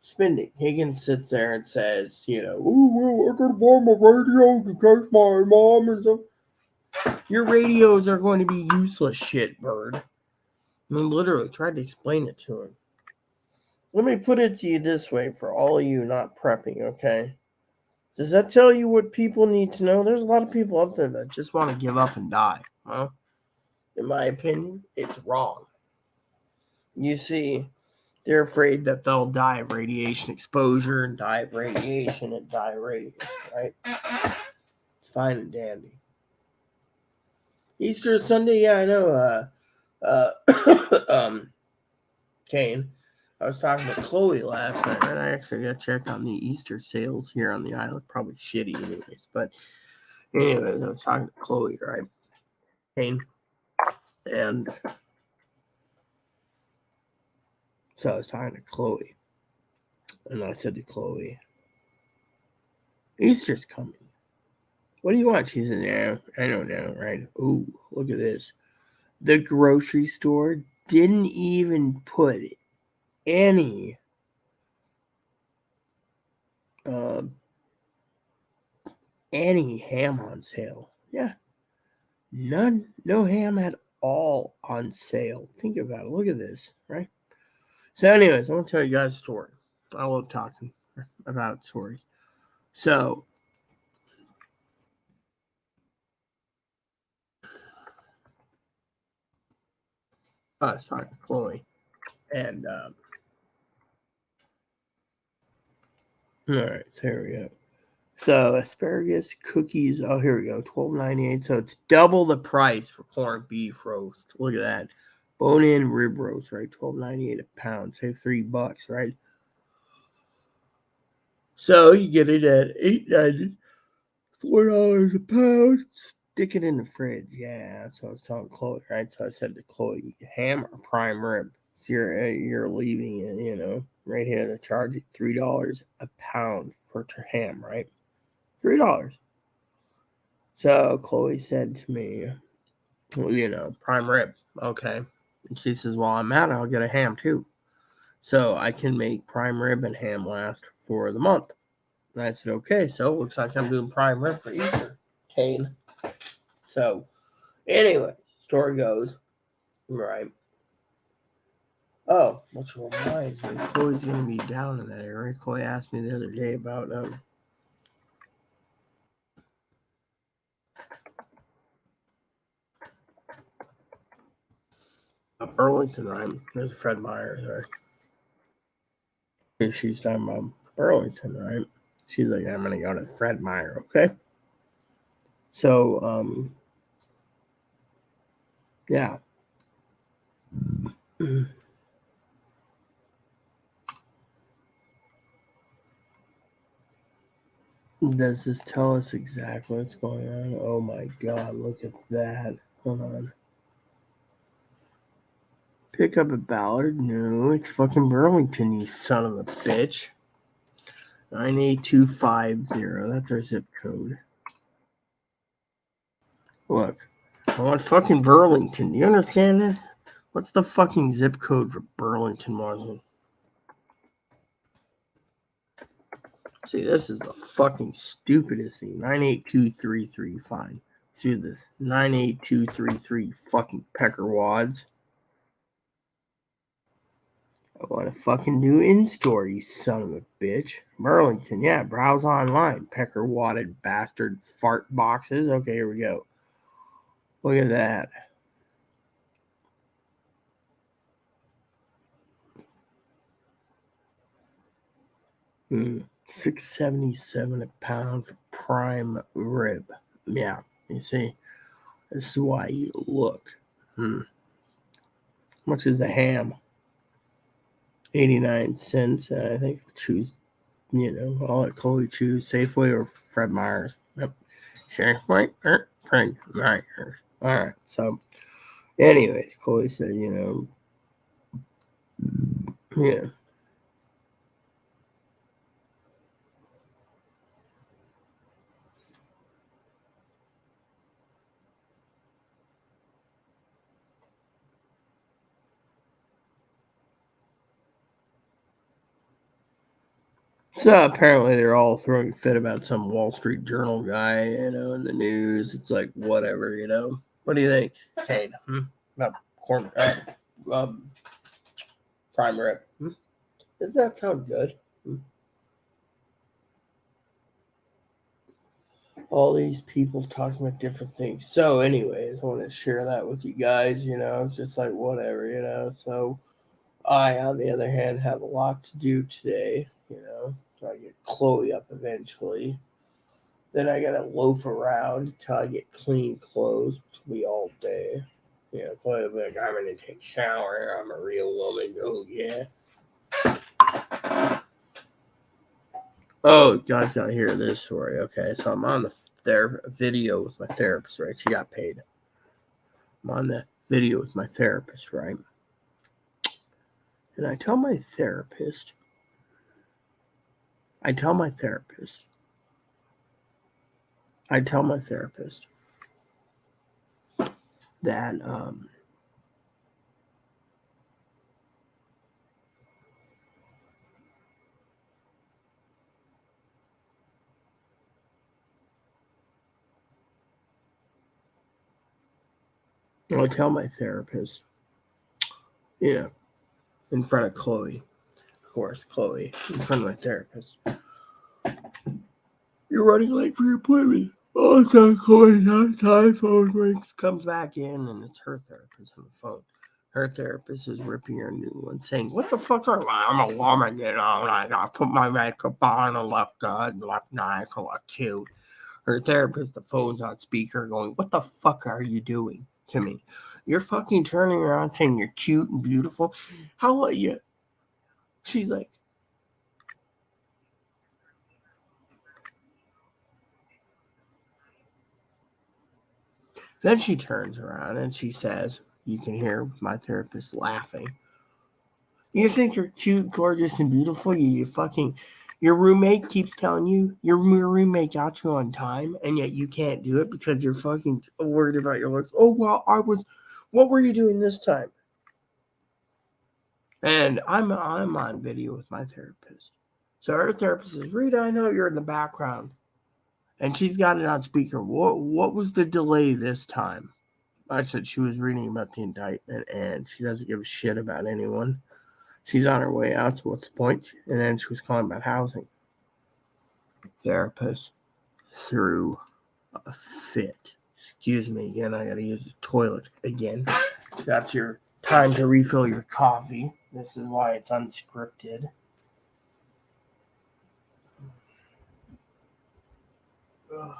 spending? Higgins sits there and says, oh, well, I gotta buy my radio in case my mom and stuff. Your radios are going to be useless shit, Bird. I mean, literally, tried to explain it to him. Let me put it to you this way for all of you not prepping, okay? Does that tell you what people need to know? There's a lot of people out there that just want to give up and die. Well, in my opinion, it's wrong. You see, they're afraid that they'll die of radiation exposure and die of radiation and die of radiation, right? It's fine and dandy. Easter Sunday, yeah, I know. Kane, I was talking to Chloe last night, and I actually got checked on the Easter sales here on the island. Probably shitty, anyways. But anyways, I was talking to Chloe, right? Kane, and so I was talking to Chloe, and I said to Chloe, Easter's coming. What do you want? She said, yeah, I don't know, right? Ooh, look at this. The grocery store didn't even put any ham on sale. Yeah. None. No ham at all on sale. Think about it. Look at this, right? So anyways, I want to tell you guys a story. I love talking about stories. So I was talking to Chloe, and all right, so here we go. So asparagus cookies. Oh, here we go. $12.98. So it's double the price for corned beef roast. Look at that. Bone-in rib roast, right? $12.98 a pound. Save $3, right? So you get it at $8.90. $4 a pound. Stick it in the fridge. Yeah, that's what I was telling Chloe, right? So I said to Chloe, ham or prime rib? So you're leaving it, right here. They charge you $3 a pound for ham, right? $3. So Chloe said to me, well, prime rib. Okay. And she says, well, I'm out. I'll get a ham too. So I can make prime rib and ham last for the month. And I said, okay. So it looks like I'm doing prime rib for Easter. Kane. So anyway, story goes, right. Oh, which reminds me, Chloe's going to be down in that area. Chloe asked me the other day about Burlington, right? There's Fred Meyer's, right? And she's talking about Burlington, right? She's like, I'm going to go to Fred Meyer, okay? So, yeah. Does this tell us exactly what's going on? Oh my god, look at that. Hold on. Pick up at Ballard? No, it's fucking Burlington, you son of a bitch. 98250. That's our zip code. Look, I want fucking Burlington. Do you understand it? What's the fucking zip code for Burlington, Marlon? See, this is the fucking stupidest thing. 98233. Fine. See this. 98233 fucking peckerwads. I want to fucking do in-store, you son of a bitch. Burlington, yeah, browse online. Pecker-wadded bastard fart boxes. Okay, here we go. Look at that. $6.77 a pound for prime rib. Yeah, you see, this is why you look. How much is the ham? 89 cents. I think choose, I'll let Chloe choose Safeway or Fred Meyer's. Yep. Safeway or Fred Meyer's. All right. So, anyways, Chloe said, yeah. So apparently they're all throwing a fit about some Wall Street Journal guy, in the news. It's like whatever. What do you think, Kate? About corn, prime rib? Does that sound good? All these people talking about different things. So, anyways, I want to share that with you guys. It's just like whatever. So, I, on the other hand, have a lot to do today. So I get Chloe up eventually. Then I gotta loaf around until I get clean clothes, which will be all day. Chloe will be like, I'm gonna take a shower. I'm a real woman. Oh yeah. Oh, you guys gotta hear this story. Okay, so I'm on the video with my therapist, right? She got paid. I'm on the video with my therapist, right? And I tell my therapist I tell my therapist that I tell my therapist, in front of Chloe, of course, Chloe, in front of my therapist, you're running late for your appointment. Also, Chloe's time phone rings, comes back in, and it's her therapist on the phone. Her therapist is ripping her new one, saying, "What the fuck? I'm a woman, I put my makeup on, I look good, look nice, I look cute." Her therapist, the phone's on speaker, going, "What the fuck are you doing to me? You're fucking turning around saying you're cute and beautiful. How are you?" She's like, then she turns around and she says, you can hear my therapist laughing. "You think you're cute, gorgeous, and beautiful? You fucking, your roommate keeps telling you your roommate got you on time, and yet you can't do it because you're fucking worried about your looks. Oh, well, what were you doing this time?" And I'm on video with my therapist. So her therapist says, "Rita, I know you're in the background." And she's got it on speaker. What was the delay this time? I said she was reading about the indictment and she doesn't give a shit about anyone. She's on her way out, so what's the point? And then she was calling about housing. Therapist threw a fit. Excuse me again, I gotta use the toilet again. That's your time to refill your coffee. This is why it's unscripted. Ugh.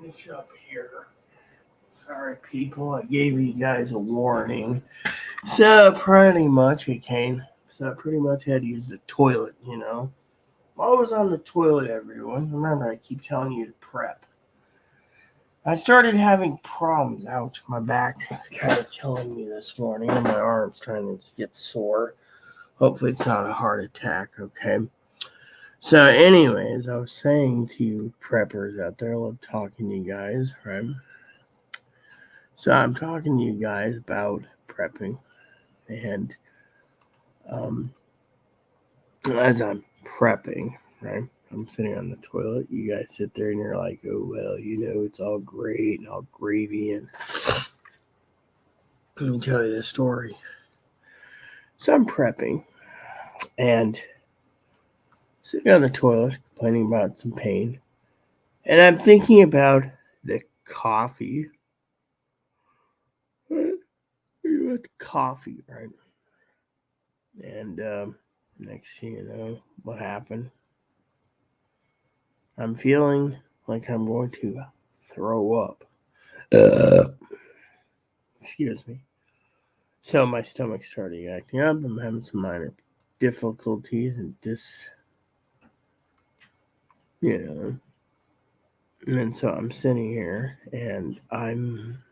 finish up here. Sorry, people, I gave you guys a warning. So pretty much it came. So I pretty much had to use the toilet, While I was on the toilet, everyone, remember I keep telling you to prep. I started having problems. Ouch, my back's kind of killing me this morning, and my arm's trying to get sore. Hopefully, it's not a heart attack, okay? So, anyways, I was saying to you preppers out there, I love talking to you guys, right? So, I'm talking to you guys about prepping, and as I'm prepping, right? I'm sitting on the toilet. You guys sit there and you're like, oh, well, it's all great and all gravy. And let me tell you the story. So I'm prepping and sitting on the toilet, complaining about some pain. And I'm thinking about the coffee. Coffee, right? And next thing you know, what happened? I'm feeling like I'm going to throw up. Excuse me. So my stomach started acting up. I'm having some minor difficulties and you know. And then so I'm sitting here and I'm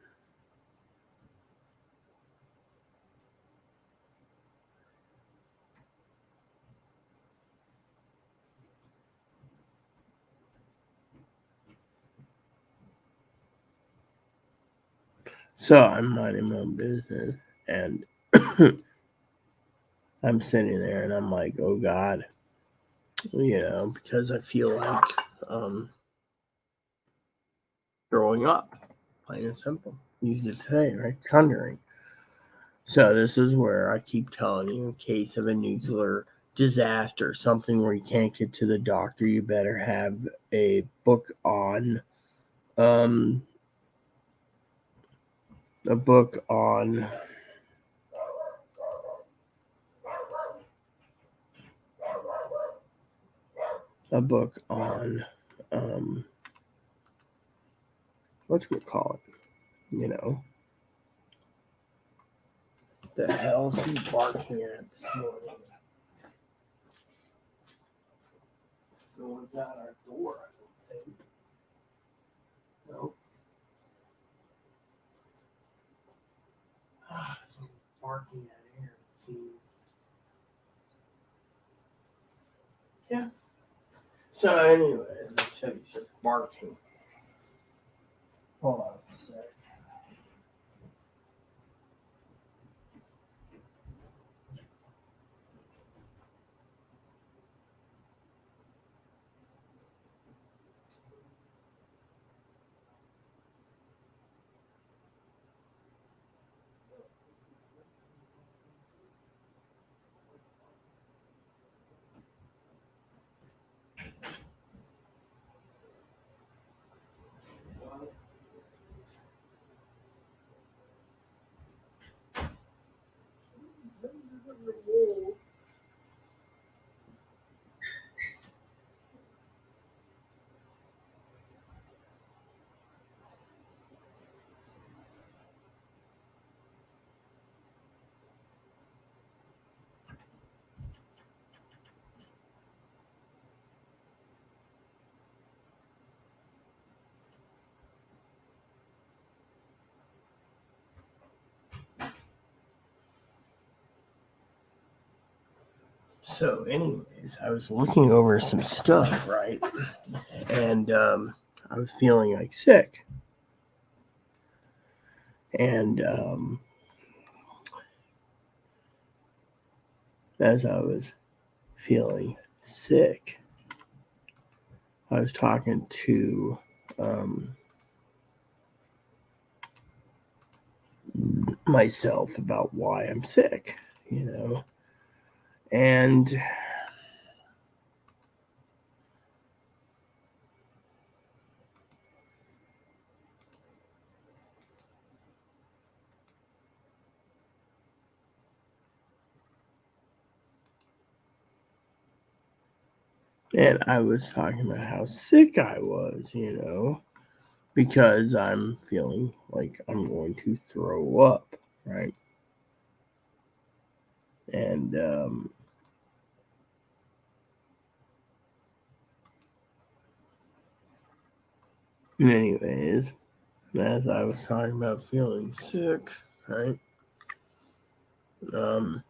minding my own business and I'm sitting there and I'm like, oh God, because I feel like throwing up, plain and simple. Used it today, right? Thundering. So this is where I keep telling you, in case of a nuclear disaster, something where you can't get to the doctor, you better have a book on um a book on a book on um what you call it, the hell is he barking at this morning? No one's at our door, I don't think. Nope. Someone's barking at air, it seems. Yeah. So anyway, as I said, he's just barking. Hold on a sec. So, anyways, I was looking over some stuff, right? And I was feeling like sick. And as I was feeling sick, I was talking to myself about why I'm sick, and I was talking about how sick I was, because I'm feeling like I'm going to throw up, right? And anyways, as I was talking about feeling sick, right? Um,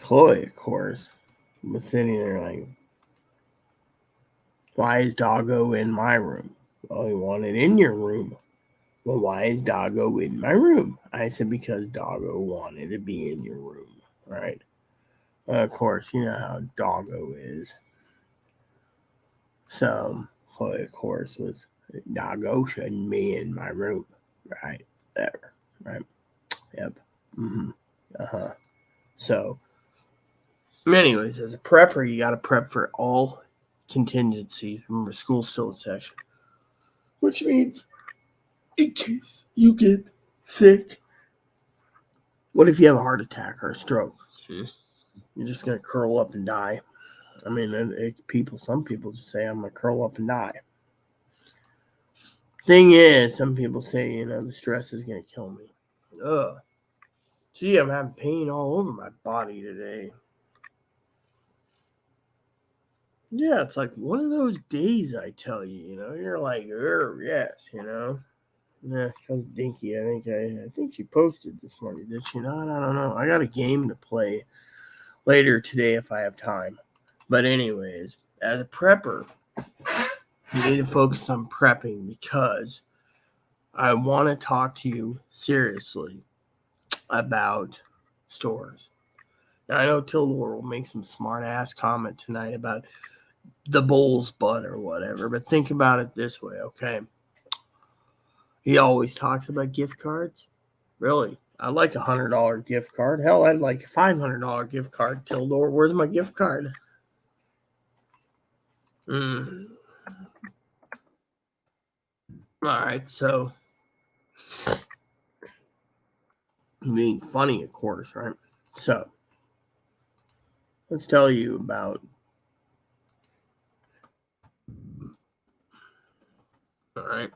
Chloe, of course, was sitting there like, why is Doggo in my room? Well, he wanted in your room. Well, why is Doggo in my room? I said, because Doggo wanted to be in your room, right? Of course, you know how Doggo is. So, Chloe, of course, was, Doggo shouldn't be in my room, right? There, right? Yep. Mm-hmm. Uh-huh. So, anyways, as a prepper, you got to prep for all contingencies. Remember, school's still in session, which means in case you get sick, what if you have a heart attack or a stroke? You're just gonna curl up and die. I mean, some people just say I'm gonna curl up and die. Thing is, some people say, the stress is gonna kill me. Ugh. Gee, I'm having pain all over my body today. Yeah, it's like one of those days, I tell you, you're like, yes, Yeah, because Dinky, I think she posted this morning, did she not? I don't know. I got a game to play later today if I have time. But anyways, as a prepper, you need to focus on prepping because I want to talk to you seriously about stores. Now, I know Tildor will make some smart ass comment tonight about the bull's butt or whatever, but think about it this way, okay? He always talks about gift cards. Really, I'd like $100 gift card. Hell, I'd like a $500 gift card. Tildor, where's my gift card? All right, so being funny, of course, right? So let's tell you about. All right.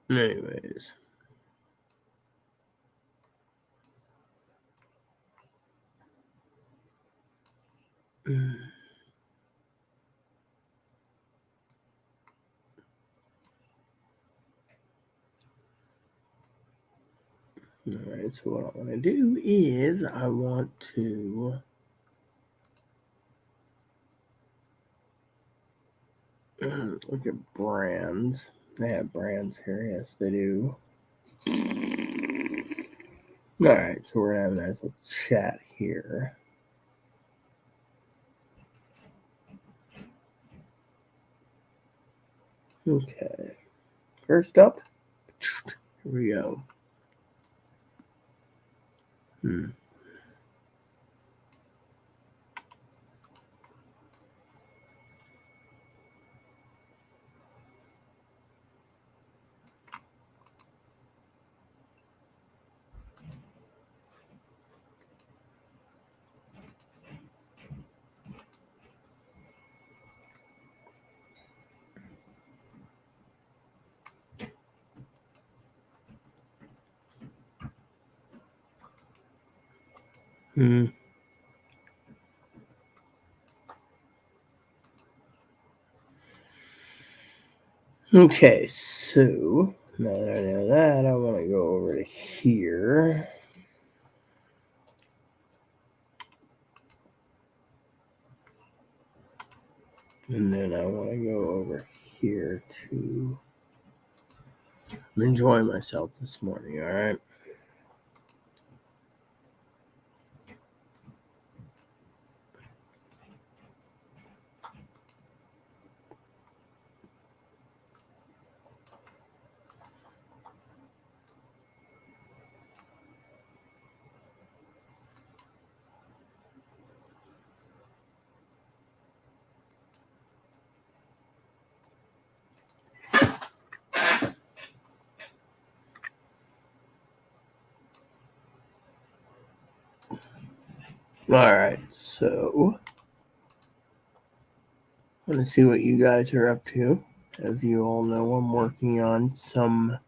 Anyways. All right, so what I want to do is I want to look at brands. They have brands here. Yes, they do. All right, so we're going to have a nice little chat here. Okay. First up, here we go. Okay, so now that I know that, I want to go over to here. And then I want to go over here to enjoy myself this morning, all right? Alright, so I'm going to see what you guys are up to. As you all know, I'm working on some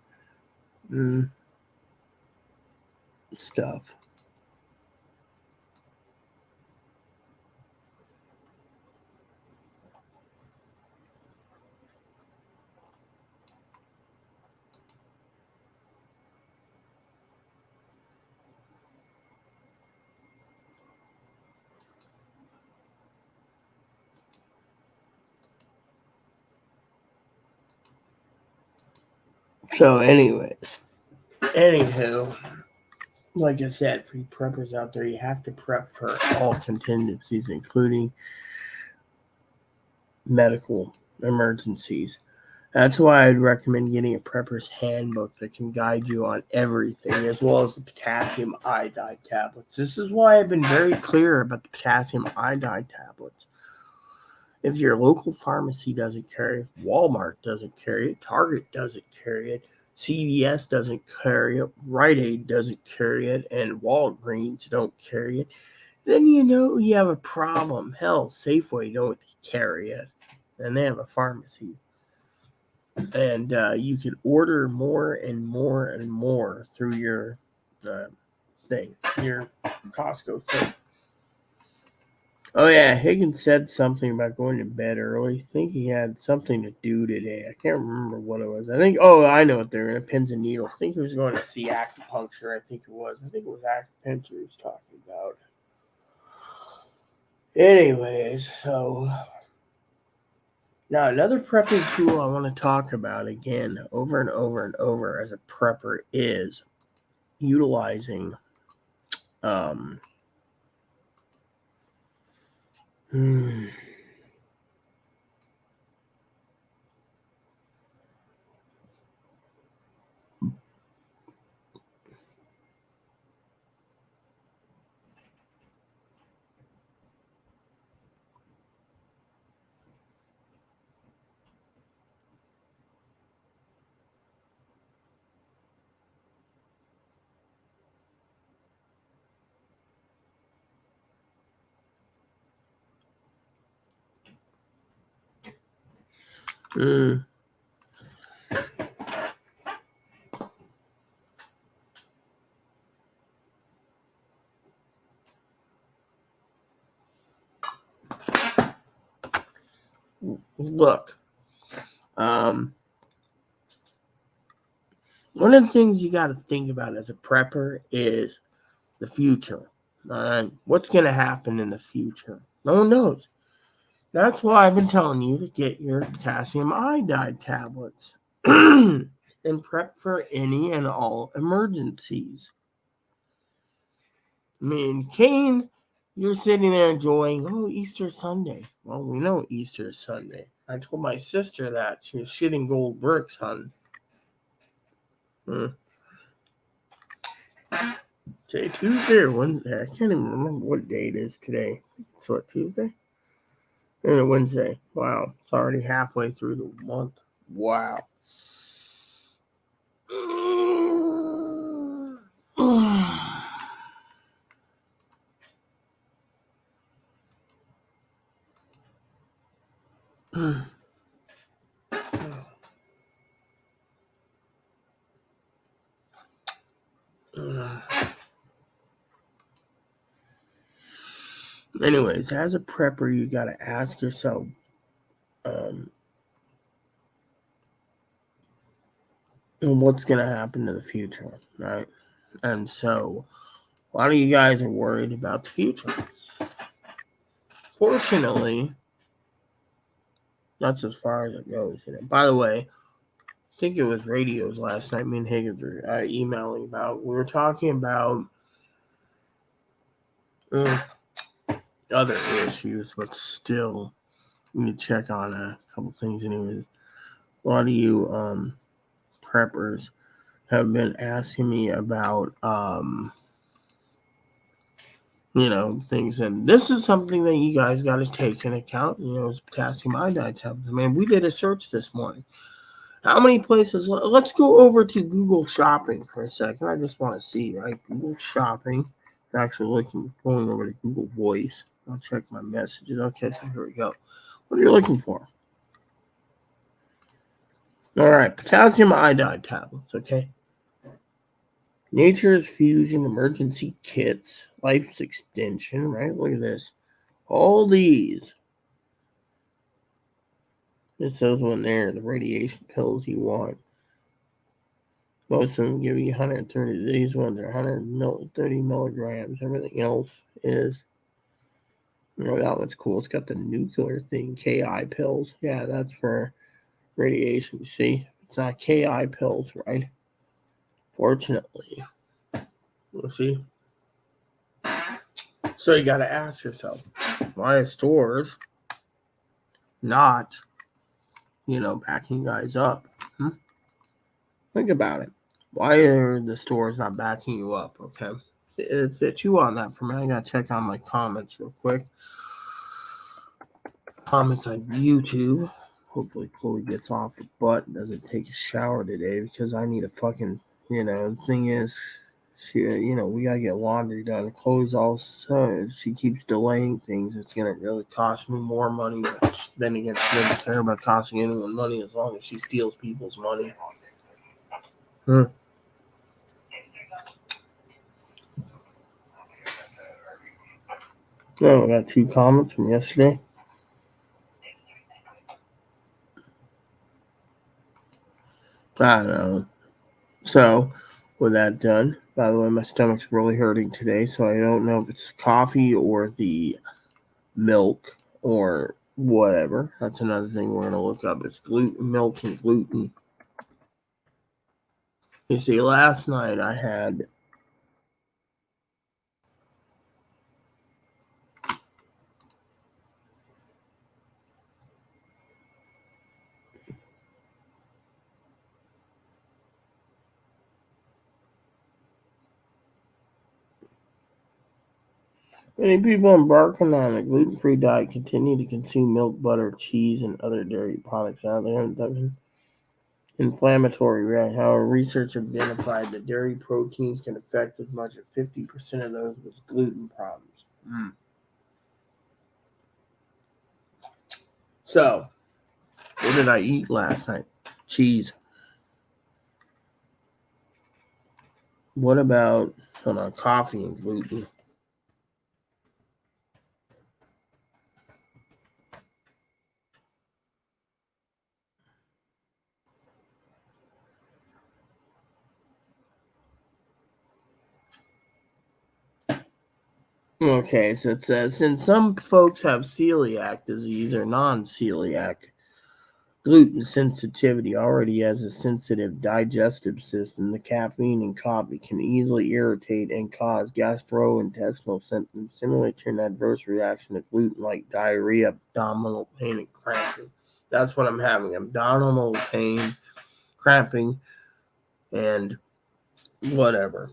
stuff. So, anywho, like I said, for you preppers out there, you have to prep for all contingencies, including medical emergencies. That's why I'd recommend getting a prepper's handbook that can guide you on everything, as well as the potassium iodide tablets. This is why I've been very clear about the potassium iodide tablets. If your local pharmacy doesn't carry it, Walmart doesn't carry it, Target doesn't carry it, CVS doesn't carry it, Rite Aid doesn't carry it, and Walgreens don't carry it, then you know you have a problem. Hell, Safeway don't carry it, and they have a pharmacy. And you can order more and more and more through your your Costco thing. Oh yeah, Higgins said something about going to bed early. I think he had something to do today. I can't remember what it was. I know what they're in, pins and needles. I think he was going to see acupuncture. I think it was acupuncture he was talking about. Anyways, so now another prepping tool I want to talk about again over and over and over as a prepper is utilizing look. One of the things you got to think about as a prepper is the future. What's going to happen in the future? No one knows. That's why I've been telling you to get your potassium iodide tablets and prep for any and all emergencies. I mean, Kane, you're sitting there enjoying, Easter Sunday. Well, we know Easter is Sunday. I told my sister that. She was shitting gold bricks, hon. Today, Tuesday or Wednesday? I can't even remember what day it is today. It's what, Tuesday? And Wednesday. Wow. It's already halfway through the month. Wow. Anyways, as a prepper, you got to ask yourself, what's going to happen in the future, right? And so, a lot of you guys are worried about the future. Fortunately, that's as far as it goes. By the way, I think it was radios last night. Me and Higgins were emailing about. We were talking about other issues, but still, we need to check on a couple things. Anyways, a lot of you preppers have been asking me about things, and this is something that you guys got to take into account. Is potassium iodide tablets. I mean, we did a search this morning. How many places? Let's go over to Google Shopping for a second. I just want to see, right? Google Shopping. Actually looking, going over to Google Voice. I'll check my messages. Okay, so here we go. What are you looking for? All right, potassium iodide tablets. Okay. Nature's Fusion emergency kits, life's extension. Right. Look at this. All these. It's those one there. The radiation pills you want. Most of them give you 130. These ones are 130 milligrams. Everything else is. That one's cool. It's got the nuclear thing. KI pills. Yeah, that's for radiation. You see, it's not KI pills, right? Fortunately, you see. So you got to ask yourself, why are stores not, backing guys up? Think about it. Why are the stores not backing you up? Okay, it's you on that for me. I gotta check on my comments real quick. Comments on YouTube. Hopefully Chloe gets off her butt and doesn't take a shower today because I need a fucking, the thing is, she, we gotta get laundry done. Chloe's also, she keeps delaying things. It's gonna really cost me more money. But then again, she doesn't care about costing anyone money as long as she steals people's money. Oh, I got 2 comments from yesterday. I don't know. So, with that done, by the way, my stomach's really hurting today, so I don't know if it's coffee or the milk or whatever. That's another thing we're going to look up. It's gluten, milk, and gluten. You see, last night I had many people embarking on a gluten-free diet continue to consume milk, butter, cheese, and other dairy products out there. Inflammatory reaction. However, research identified that dairy proteins can affect as much as 50% of those with gluten problems. So, what did I eat last night? Cheese. What about coffee and gluten? Okay, so it says since some folks have celiac disease or non-celiac, gluten sensitivity already has a sensitive digestive system. The caffeine in coffee can easily irritate and cause gastrointestinal symptoms similar to an adverse reaction to gluten, like diarrhea, abdominal pain, and cramping. That's what I'm having: abdominal pain, cramping, and whatever.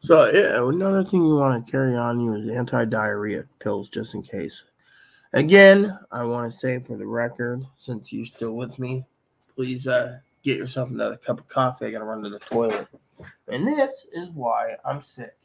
So another thing you want to carry on you is anti-diarrhea pills, just in case. Again, I want to say for the record, since you're still with me, please get yourself another cup of coffee. I gotta run to the toilet, and this is why I'm sick.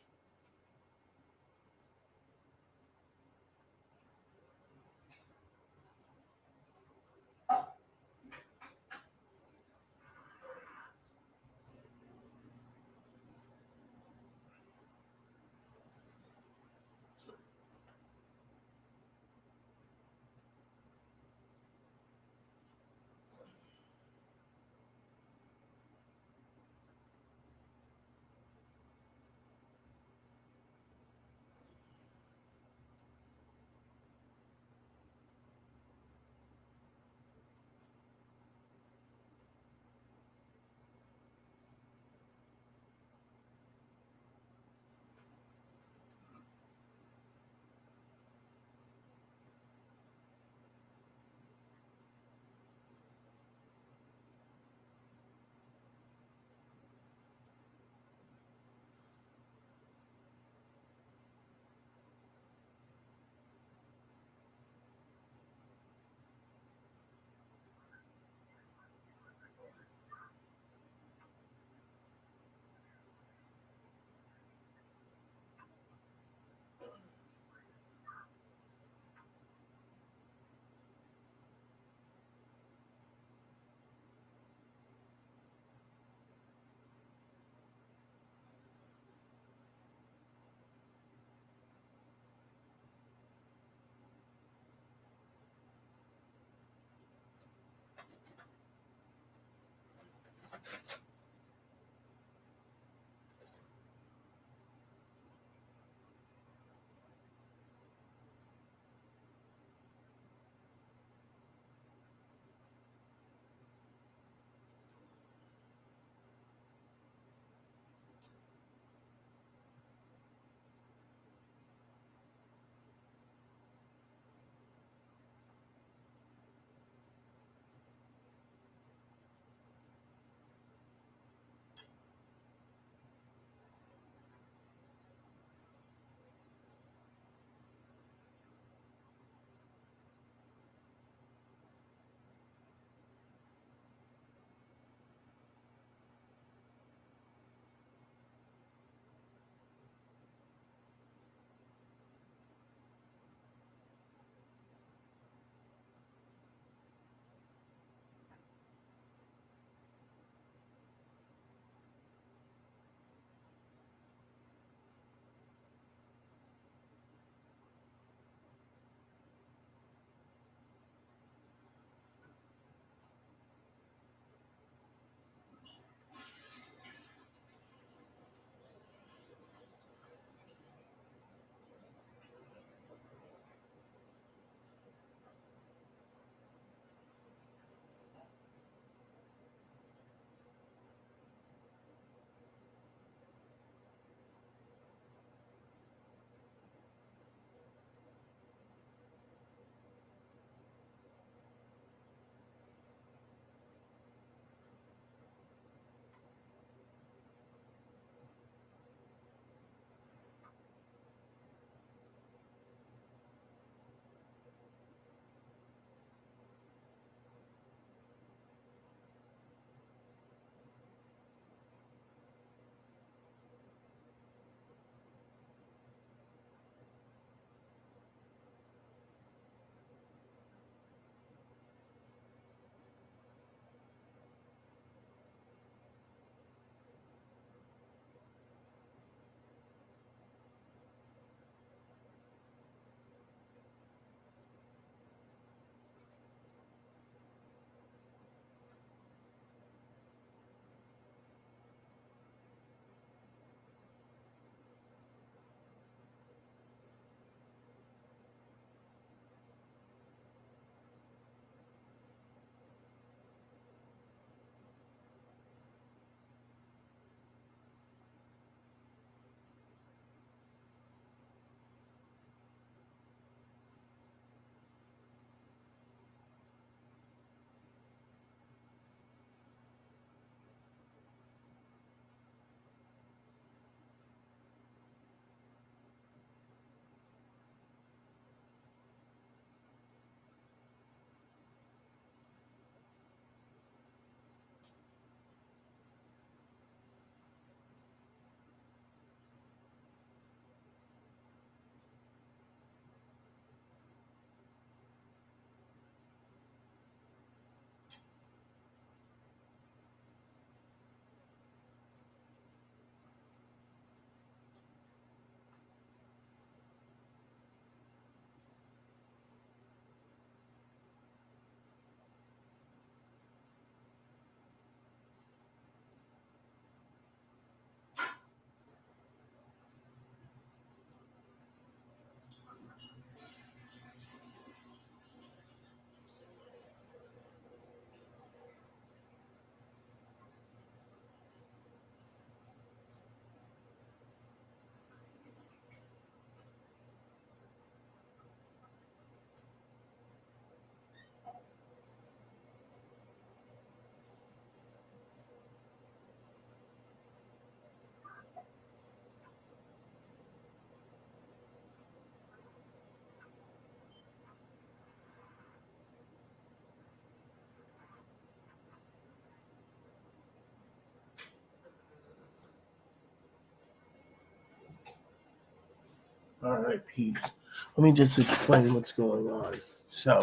All right, peeps. Let me just explain what's going on. So,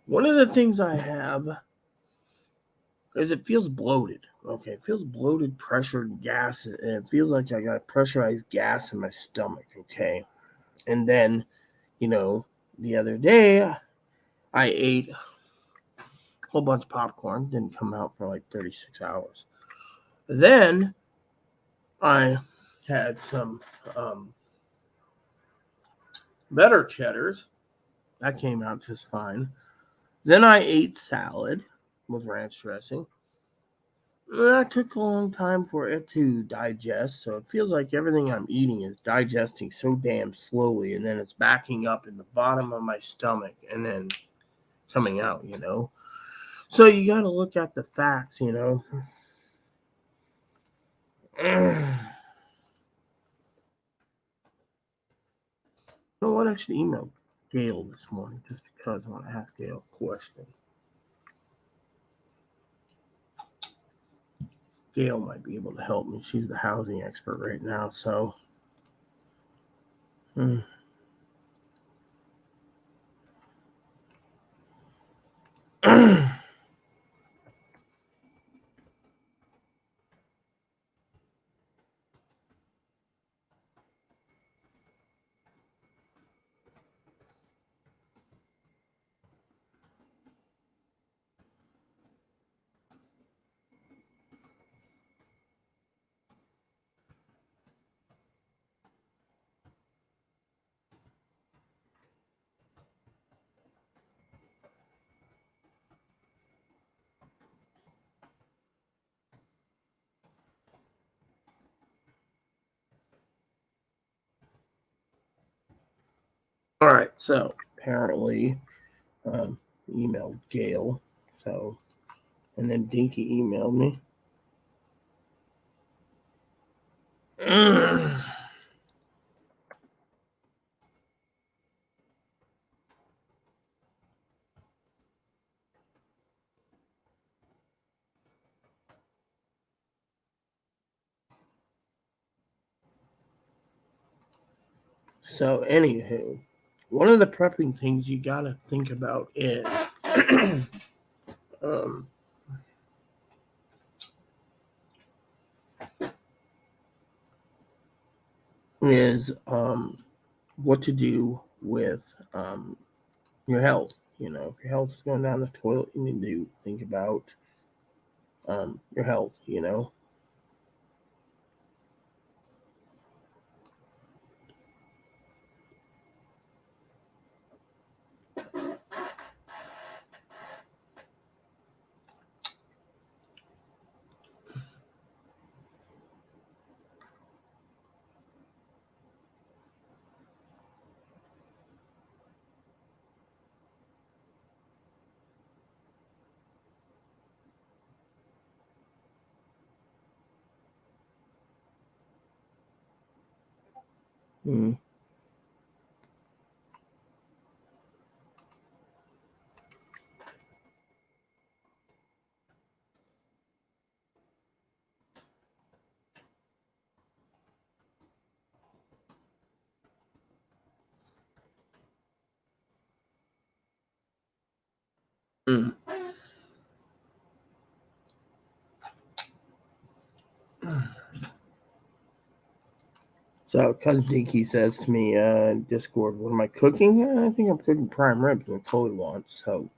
one of the things I have is it feels bloated. Okay, it feels bloated, pressured gas, and it feels like I got pressurized gas in my stomach. Okay, and then, the other day I ate a whole bunch of popcorn. Didn't come out for like 36 hours. Then I had some better cheddars. That came out just fine. Then I ate salad with ranch dressing. That took a long time for it to digest, so it feels like everything I'm eating is digesting so damn slowly, and then it's backing up in the bottom of my stomach and then coming out. So you got to look at the facts. You know what? I should email Gail this morning just because I want to ask Gail a question. Gail might be able to help me. She's the housing expert right now, so. All right, so apparently, emailed Gail, so, and then Dinky emailed me. So, anywho, one of the prepping things you gotta think about is, um, what to do with your health. If your health is going down the toilet, you need to think about your health. Mm. Mm. So, Cousin Dinky says to me, Discord, what am I cooking? I think I'm cooking prime ribs that Chloe wants. So,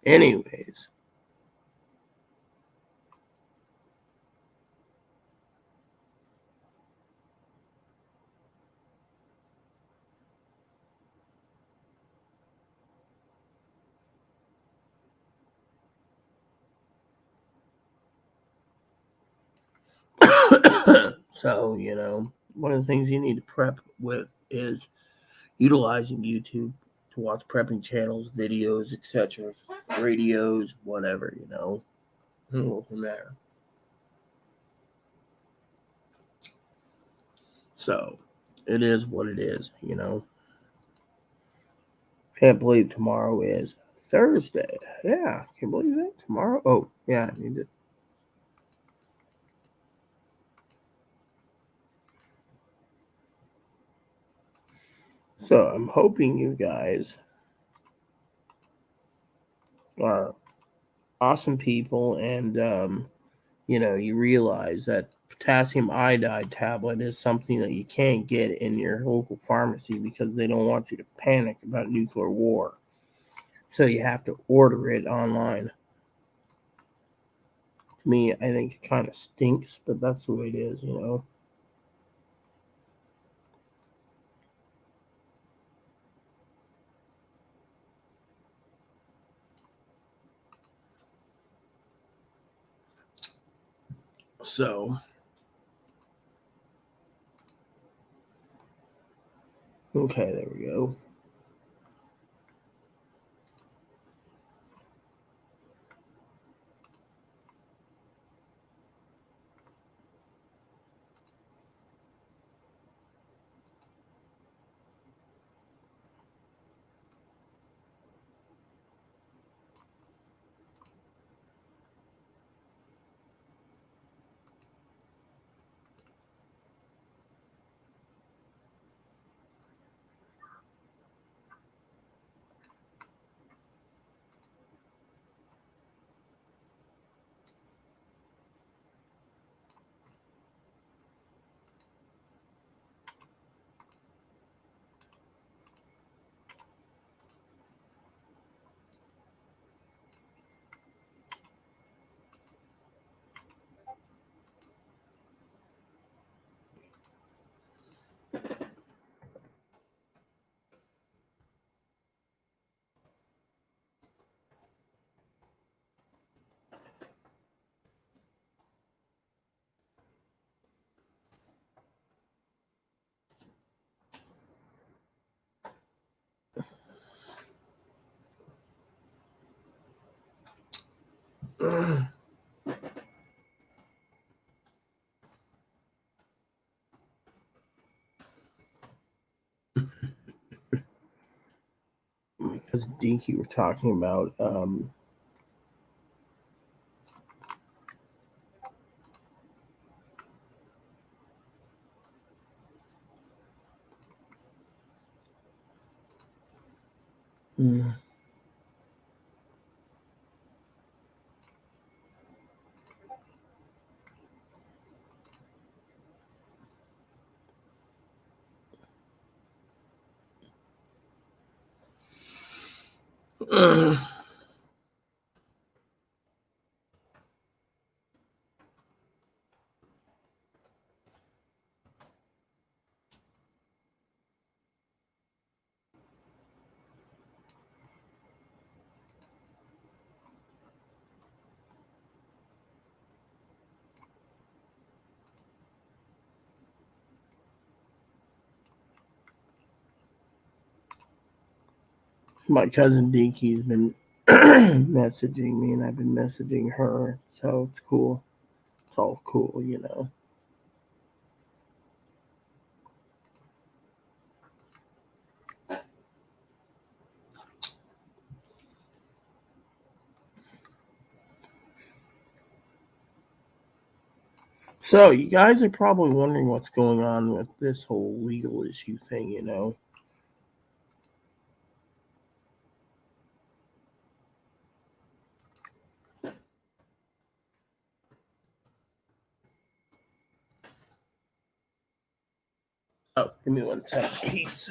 anyways. So, one of the things you need to prep with is utilizing YouTube to watch prepping channels, videos, etc., radios, whatever. And go from there. So, it is what it is. Can't believe tomorrow is Thursday. Yeah, can't believe that. Tomorrow? Oh, yeah, I need to. So I'm hoping you guys are awesome people, and you realize that potassium iodide tablet is something that you can't get in your local pharmacy because they don't want you to panic about nuclear war. So you have to order it online. To me, I think it kind of stinks, but that's the way it is. So, okay, there we go. Because Dinky were talking about my cousin Dinky's been messaging me, and I've been messaging her, so it's cool. It's all cool. So you guys are probably wondering what's going on with this whole legal issue thing. Oh, give me 1 second, please.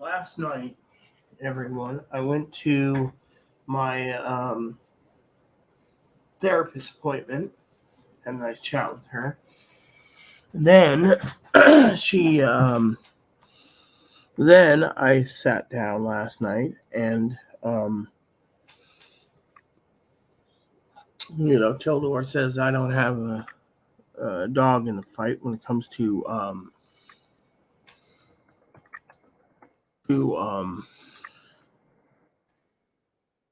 last night, everyone, I went to my therapist appointment. Had a nice chat with her. Then she then I sat down last night and Tildor says I don't have a dog in the fight when it comes to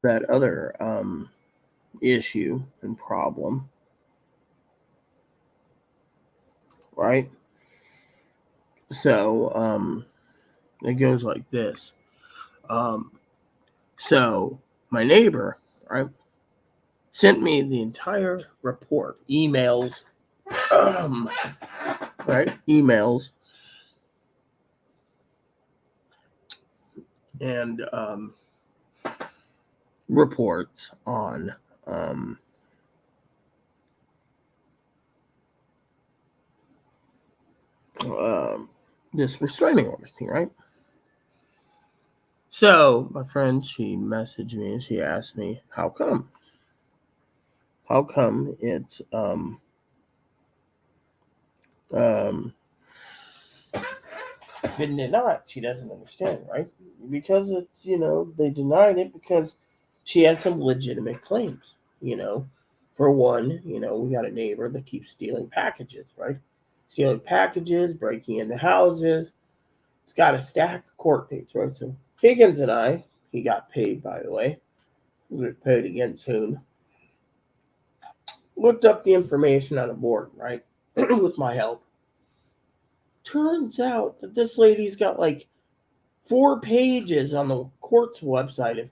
that other issue and problem, right? So it goes like this. Um, so my neighbor, right, sent me the entire report, emails, um, right, emails, and reports on um, this restraining order thing, right? So my friend, she messaged me and she asked me, "How come? How come it's um been denied?" She doesn't understand, right? Because it's they denied it because she has some legitimate claims. For one, we got a neighbor that keeps stealing packages, right? Stealing packages, breaking into houses. It's got a stack of court dates, right? So Higgins and I, he got paid, by the way. We'll get paid again soon. Looked up the information on a board, right? With my help. Turns out that this lady's got like 4 pages on the court's website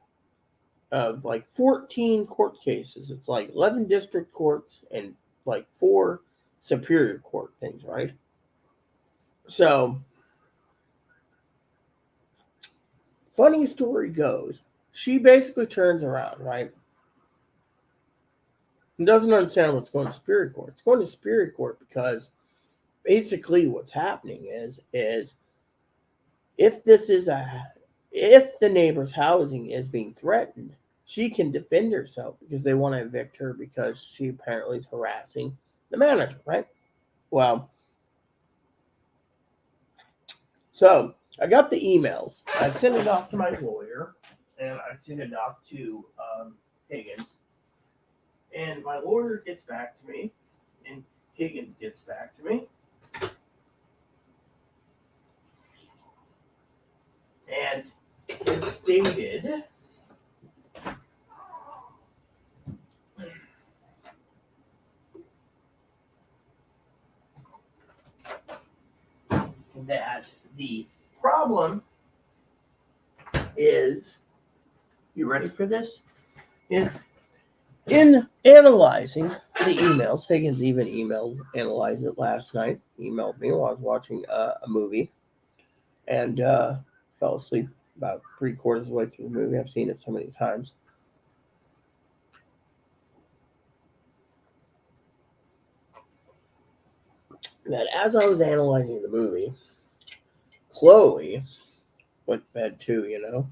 of like 14 court cases. It's like 11 district courts and like 4 superior court things, right? So, funny story goes, she basically turns around, right? And doesn't understand what's going to superior court. It's going to superior court because basically what's happening is if this is a if the neighbor's housing is being threatened, she can defend herself because they want to evict her because she apparently is harassing the manager, right? Well, so I got the emails. I sent it off to my lawyer, and I sent it off to Higgins. And my lawyer gets back to me, and Higgins gets back to me. And it stated that the problem is, you ready for this? Is in analyzing the emails, Higgins even analyzed it last night. He emailed me while I was watching a movie and fell asleep about 3/4 of the way through the movie. I've seen it so many times. That as I was analyzing the movie, Chloe went to bed too,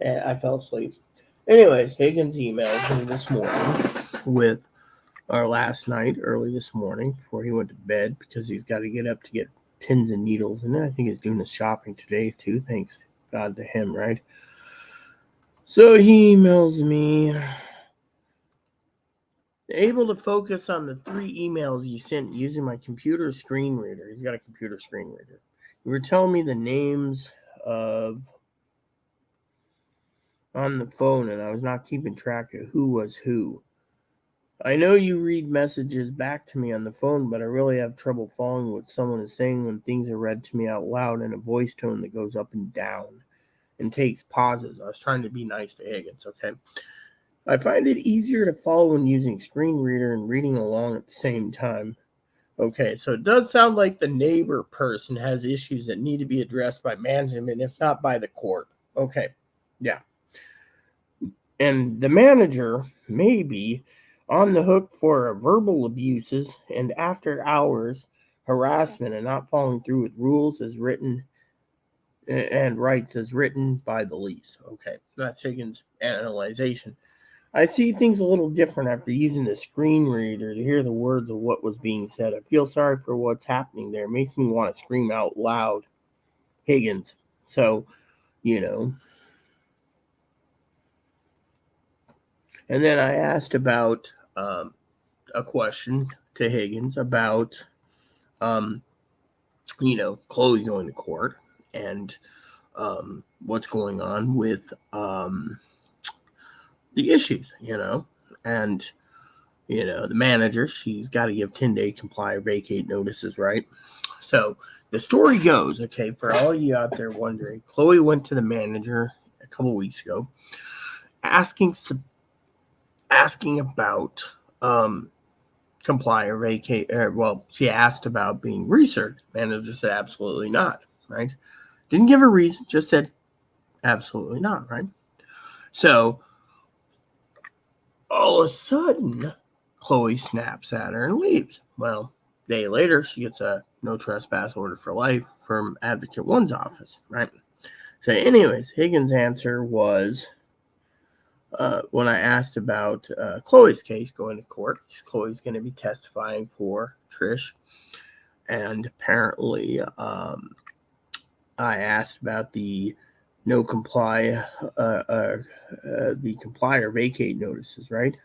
and I fell asleep. Anyways, Higgins emails me this morning with our last night, early this morning, before he went to bed, because he's got to get up to get pins and needles. And I think he's doing his shopping today, too. Thanks God to him, right? So he emails me, able to focus on the 3 emails you sent using my computer screen reader. He's got a computer screen reader. You were telling me the names of on the phone, and I was not keeping track of who was who. I know you read messages back to me on the phone, but I really have trouble following what someone is saying when things are read to me out loud in a voice tone that goes up and down and takes pauses. I was trying to be nice to Higgins, okay? I find it easier to follow when using screen reader and reading along at the same time. Okay, so it does sound like the neighbor person has issues that need to be addressed by management, if not by the court. Okay, yeah. And the manager may be on the hook for verbal abuses and after hours harassment and not following through with rules as written and writes as written by the lease. Okay, that's Higgins' analyzation. I see things a little different after using the screen reader to hear the words of what was being said. I feel sorry for what's happening there. It makes me want to scream out loud. Higgins. So, you know. And then I asked about a question to Higgins about, um, Chloe going to court and what's going on with the issues, and the manager, she's got to give 10-day comply or vacate notices, right? So the story goes, okay, for all you out there wondering, Chloe went to the manager a couple weeks ago asking about comply or vacate. She asked about being researched. Manager said absolutely not, right? Didn't give a reason, just said absolutely not, right? So all of a sudden, Chloe snaps at her and leaves. Well, a day later, she gets a no trespass order for life from Advocate One's office, right? So, anyways, Higgins' answer was when I asked about Chloe's case going to court, Chloe's going to be testifying for Trish, and apparently, I asked about the no comply, the comply or vacate notices, right?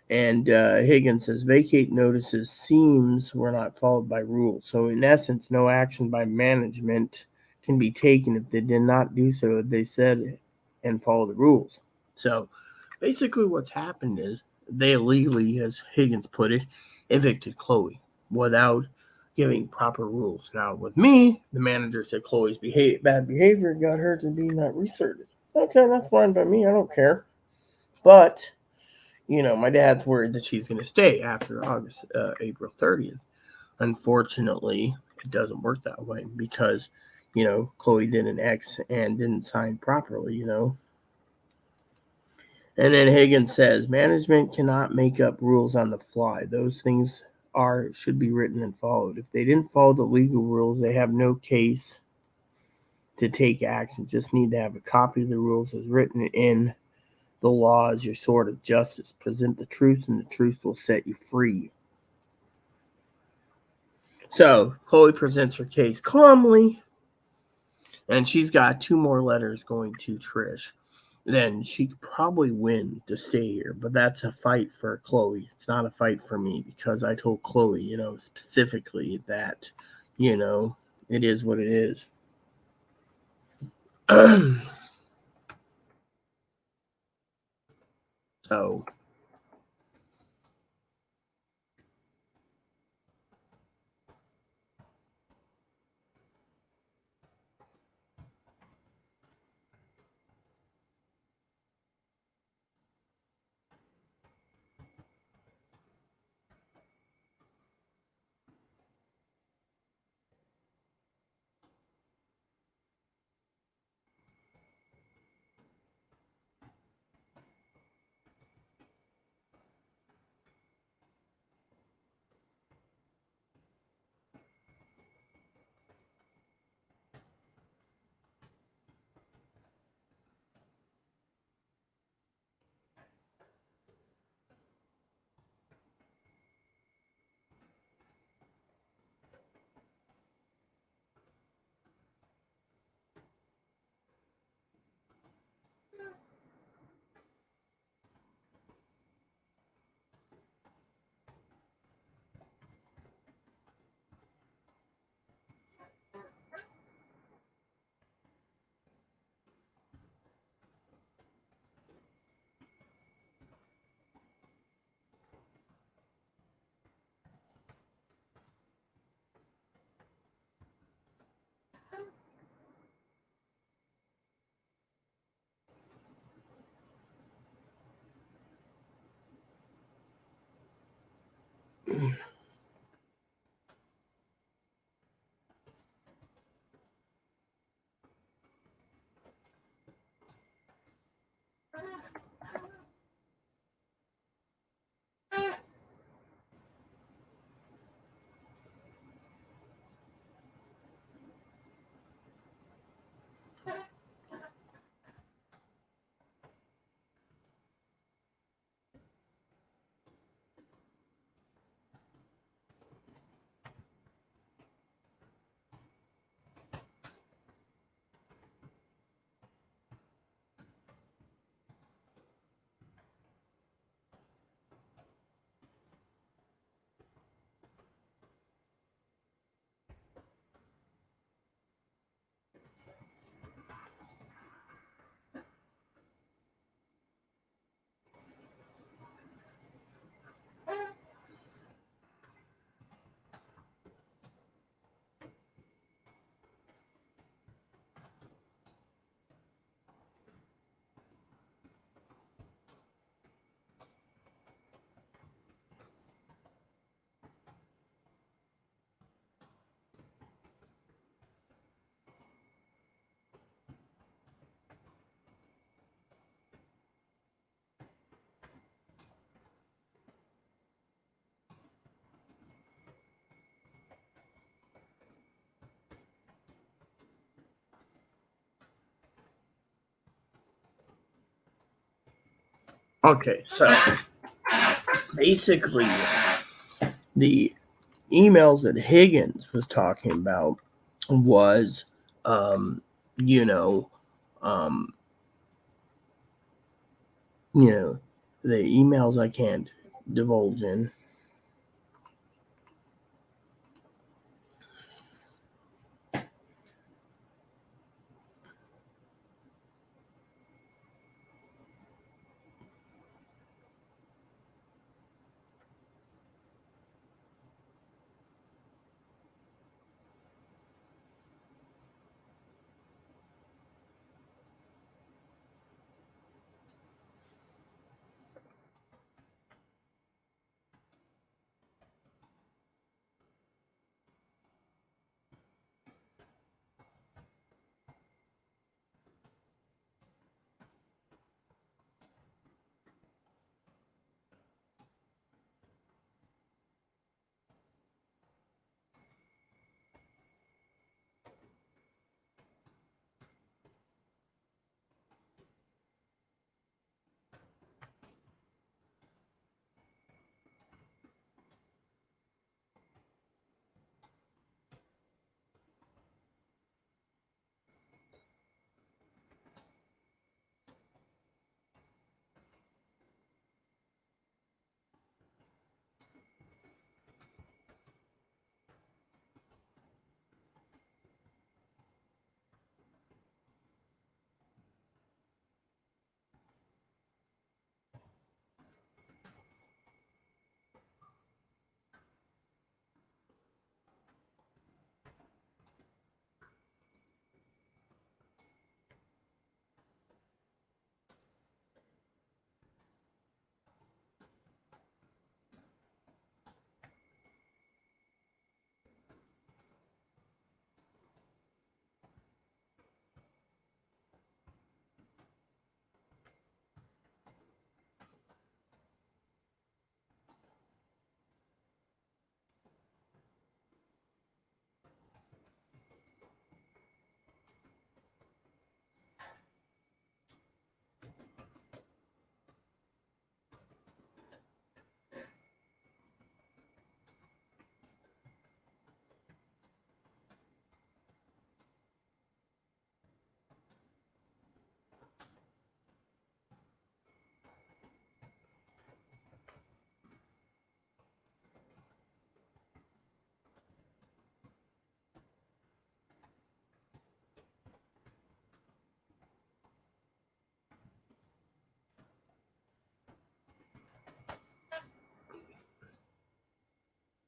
And Higgins says vacate notices seems were not followed by rules. So in essence, no action by management can be taken if they did not do so. They said and follow the rules. So basically, what's happened is they illegally, as Higgins put it, evicted Chloe without giving proper rules. Now, with me, the manager said Chloe's bad behavior got her to be not recerted. Okay, that's fine by me. I don't care. But my dad's worried that she's going to stay after April 30th. Unfortunately, it doesn't work that way because, Chloe did an X and didn't sign properly. And then Higgins says management cannot make up rules on the fly. Those things should be written and followed. If they didn't follow the legal rules, they have no case to take action. Just need to have a copy of the rules as written in the law as your sword of justice. Present the truth, and the truth will set you free. So Chloe presents her case calmly, and she's got 2 more letters going to Trish. Then she could probably win to stay here, but that's a fight for Chloe. It's not a fight for me because I told Chloe, specifically that, it is what it is. So Okay, so basically, the emails that Higgins was talking about was, um, you know, um, the emails I can't divulge in.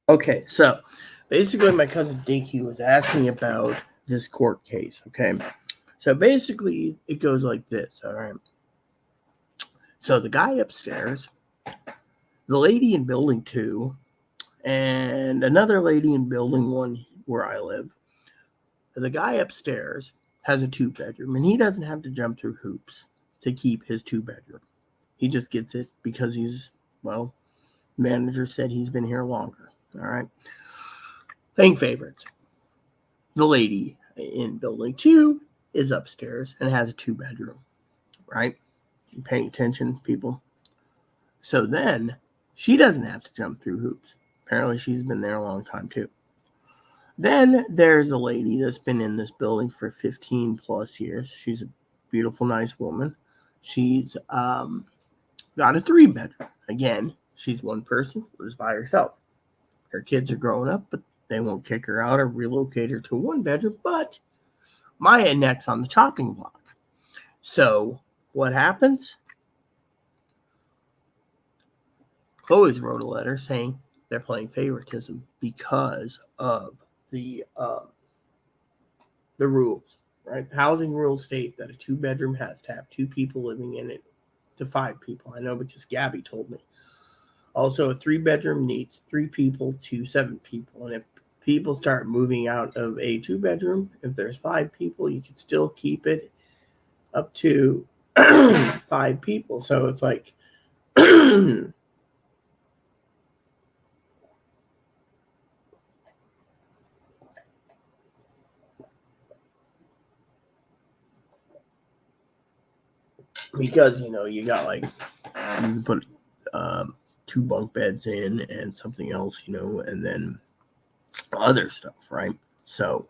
Okay, so basically, my cousin Dinky was asking about this court case. Okay, so basically, it goes like this. All right. So the guy upstairs, the lady in building 2, and another lady in building 1 where I live. The guy upstairs has a 2-bedroom, and he doesn't have to jump through hoops to keep his 2-bedroom. He just gets it because well, manager said he's been here longer. All right. Playing favorites. The lady in building 2 is upstairs and has a 2-bedroom, right? You paying attention, people? So then she doesn't have to jump through hoops. Apparently, she's been there a long time too. Then there's a lady that's been in this building for 15 plus years. She's a beautiful, nice woman. She's got a 3-bedroom. Again, she's one person, lives by herself. Her kids are growing up, but they won't kick her out or relocate her to a 1-bedroom. But Maya next on the chopping block. So what happens? Chloe's wrote a letter saying they're playing favoritism because of the rules, right? Housing rules state that a 2-bedroom has to have 2 people living in it to 5 people. I know because Gabby told me. Also, a 3-bedroom needs 3 people to 7 people. And if people start moving out of a 2-bedroom, if there's 5 people, you can still keep it up to 5 people. So it's like because you got like you can put 2 bunk beds in and something else, and then other stuff, right? So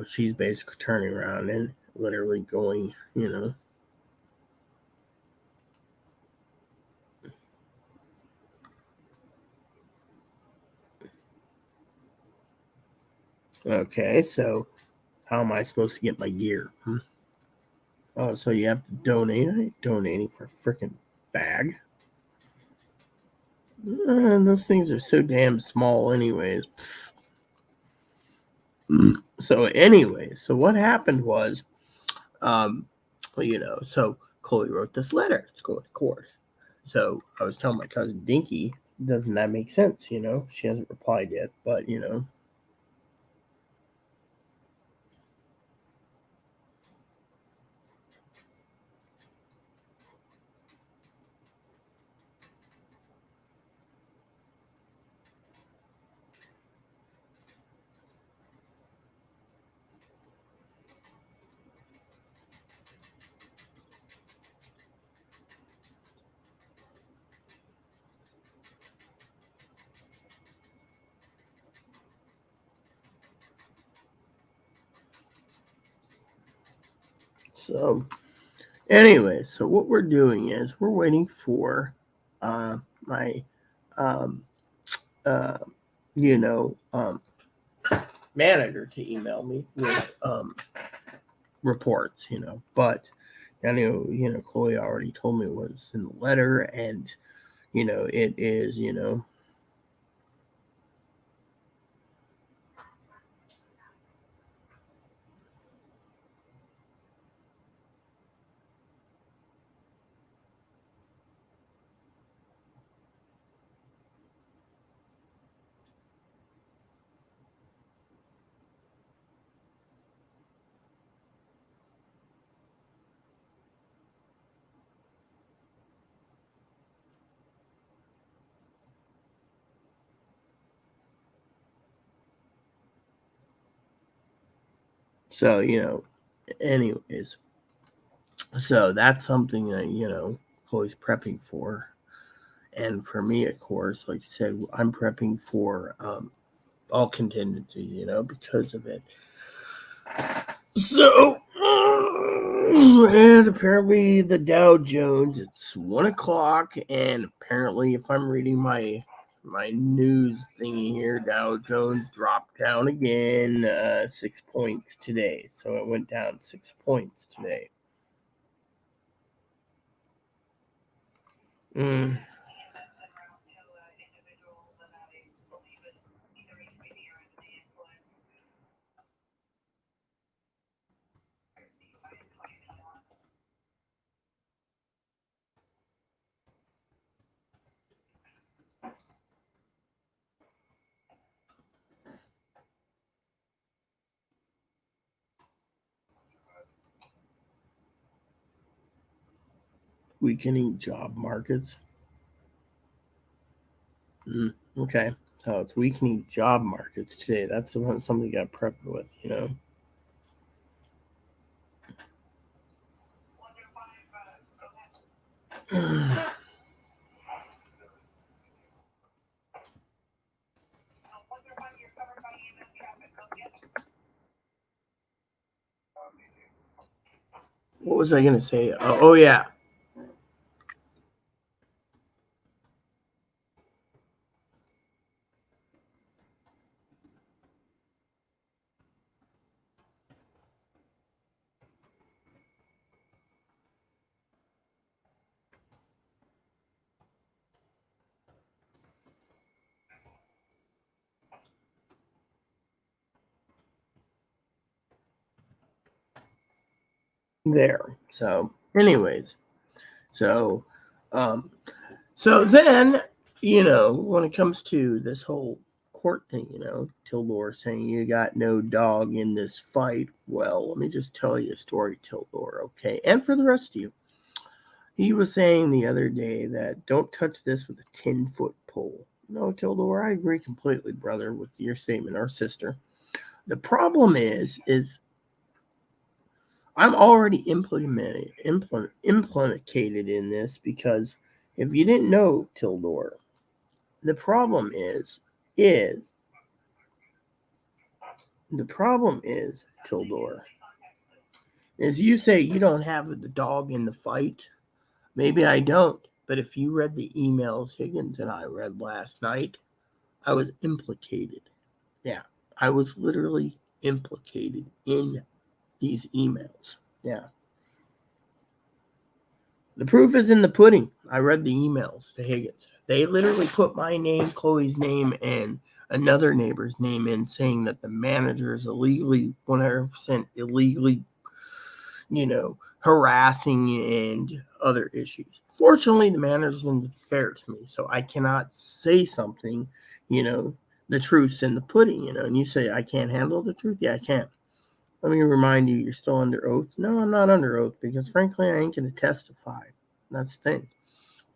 she's basically turning around and literally going, okay, so how am I supposed to get my gear? Oh, so you have to donate? I ain't donating for a freaking bag. Those things are so damn small, anyways. So, anyway, so what happened was, um, so Chloe wrote this letter. It's going to court. So I was telling my cousin Dinky, doesn't that make sense? She hasn't replied yet, but so anyway, so what we're doing is we're waiting for my um, uh, you know manager to email me with reports, but I know Chloe already told me it was in the letter, and it is, so anyways, so that's something that Chloe's prepping for. And for me, of course, like you said, I'm prepping for all contingencies, because of it. So, and apparently the Dow Jones, it's 1 o'clock, and apparently, if I'm reading my news thingy here, Dow Jones dropped down again 6 points today. So it went down 6 points today. Mm. Weakening job markets. Okay, so it's weakening job markets today. That's the one somebody got prepped with. What was I gonna say? Oh yeah, there. So, anyways, so, um, so then, when it comes to this whole court thing, Tildor saying you got no dog in this fight. Well, let me just tell you a story, Tildor, okay? And for the rest of you, he was saying the other day that don't touch this with a 10-foot pole. No, Tildor, I agree completely, brother, with your statement, our sister. The problem is I'm already implicated in this because if you didn't know, Tildor, the problem is Tildor, is you say you don't have the dog in the fight. Maybe I don't, but if you read the emails Higgins and I read last night, I was implicated. Yeah, I was literally implicated in these emails. Yeah. The proof is in the pudding. I read the emails to Higgins. They literally put my name, Chloe's name, and another neighbor's name in, saying that the manager is illegally, 100% illegally, harassing and other issues. Fortunately, the manager's been fair to me, so I cannot say something, the truth's in the pudding, and you say, I can't handle the truth? Yeah, I can. Let me remind you, you're still under oath. No, I'm not under oath because, frankly, I ain't going to testify. That's the thing.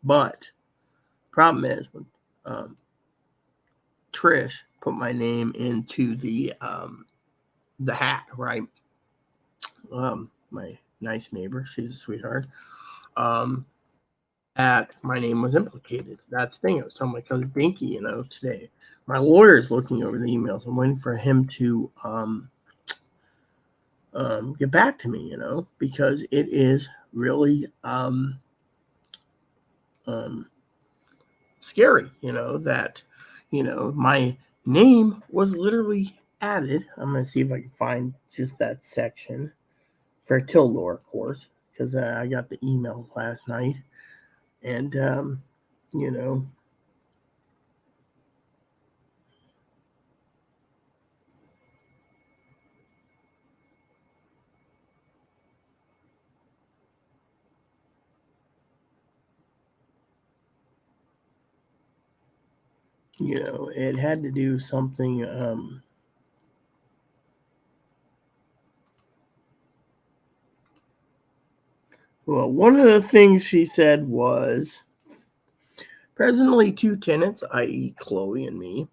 But problem is, when Trish put my name into the hat, right? My nice neighbor, she's a sweetheart. That my name was implicated. That's the thing. I was telling my cousin Binky, today. My lawyer is looking over the emails. I'm waiting for him to get back to me, because it is really scary, that, my name was literally added. I'm going to see if I can find just that section for Tildor, of course, because I got the email last night. And, you know, it had to do something. Well, one of the things she said was presently 2 tenants, i.e., Chloe and me,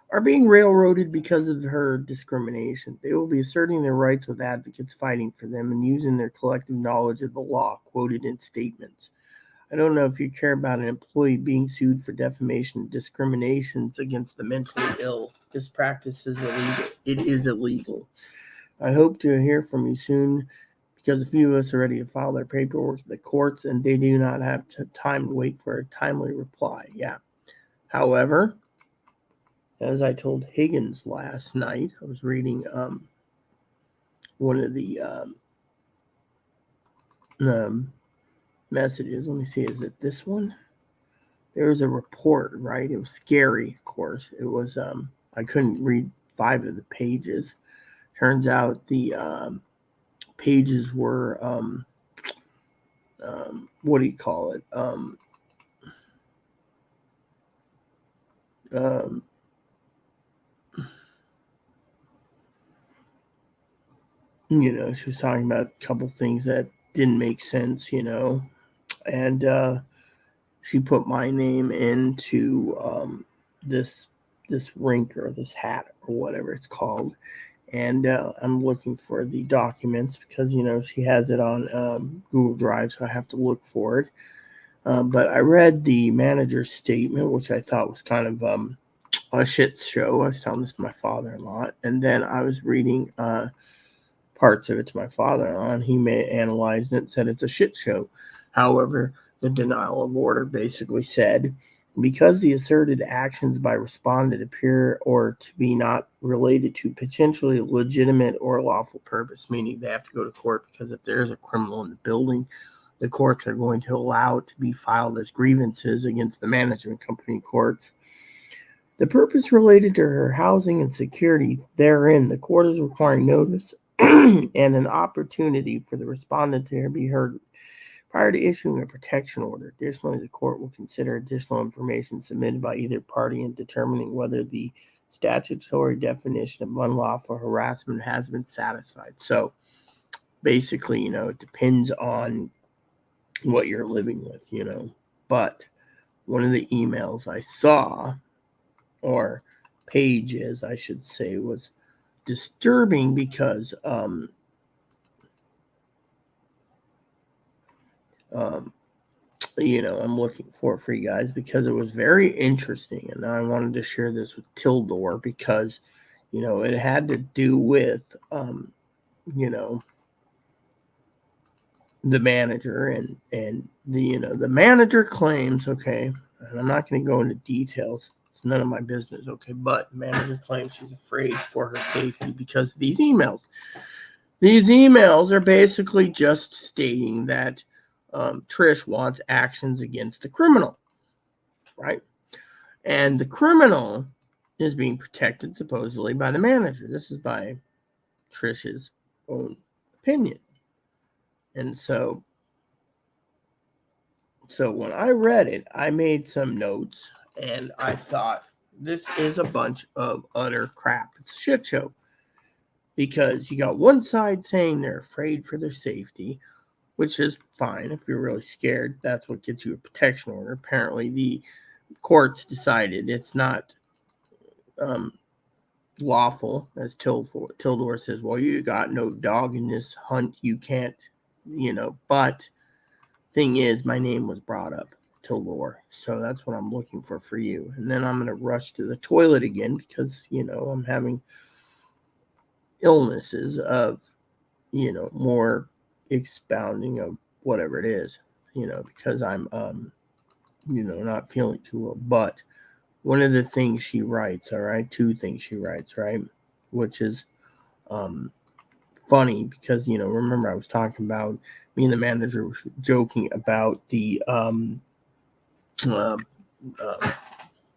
are being railroaded because of her discrimination. They will be asserting their rights with advocates fighting for them and using their collective knowledge of the law quoted in statements. I don't know if you care about an employee being sued for defamation and discriminations against the mentally ill. This practice is illegal. It is illegal. I hope to hear from you soon because a few of us are ready to file their paperwork at the courts and they do not have time to wait for a timely reply. Yeah. However, as I told Higgins last night, I was reading one of the messages. Let me see, is it this one? There was a report, right? It was scary, of course. It was, I couldn't read 5 of the pages. Turns out the pages were, what do you call it? She was talking about a couple things that didn't make sense, and she put my name into this rink or this hat or whatever it's called, and I'm looking for the documents because she has it on Google Drive, so I have to look for it. But I read the manager's statement, which I thought was kind of a shit show. I was telling this to my father-in-law, and then I was reading parts of it to my father-in-law, and he analyzed it and said it's a shit show. However, the denial of order basically said, because the asserted actions by respondent appear or to be not related to potentially legitimate or lawful purpose, meaning they have to go to court because if there's a criminal in the building, the courts are going to allow it to be filed as grievances against the management company courts. The purpose related to her housing and security therein, the court is requiring notice and an opportunity for the respondent to be heard prior to issuing a protection order. Additionally, the court will consider additional information submitted by either party in determining whether the statutory definition of unlawful harassment has been satisfied. So basically, it depends on what you're living with, But one of the emails I saw, or pages, I should say, was disturbing because um, I'm looking for you guys because it was very interesting, and I wanted to share this with Tildor because, it had to do with, you know, the manager and the manager claims, okay, and I'm not going to go into details. It's none of my business, okay, but the manager claims she's afraid for her safety because of these emails. These emails are basically just stating that Trish wants actions against the criminal, right? And the criminal is being protected supposedly by the manager. This is by Trish's own opinion. And so when I read it, I made some notes and I thought this is a bunch of utter crap. It's a shit show because you got one side saying they're afraid for their safety, which is fine if you're really scared. That's what gets you a protection order. Apparently, the courts decided it's not lawful, as Tildor says. Well, you got no dog in this hunt. You can't, But thing is, my name was brought up, Tildor, so that's what I'm looking for you. And then I'm gonna rush to the toilet again because I'm having illnesses of more expounding of whatever it is, because I'm not feeling too well. But one of the things she writes, all right, two things she writes, right, which is funny because remember I was talking about me and the manager was joking about the uh,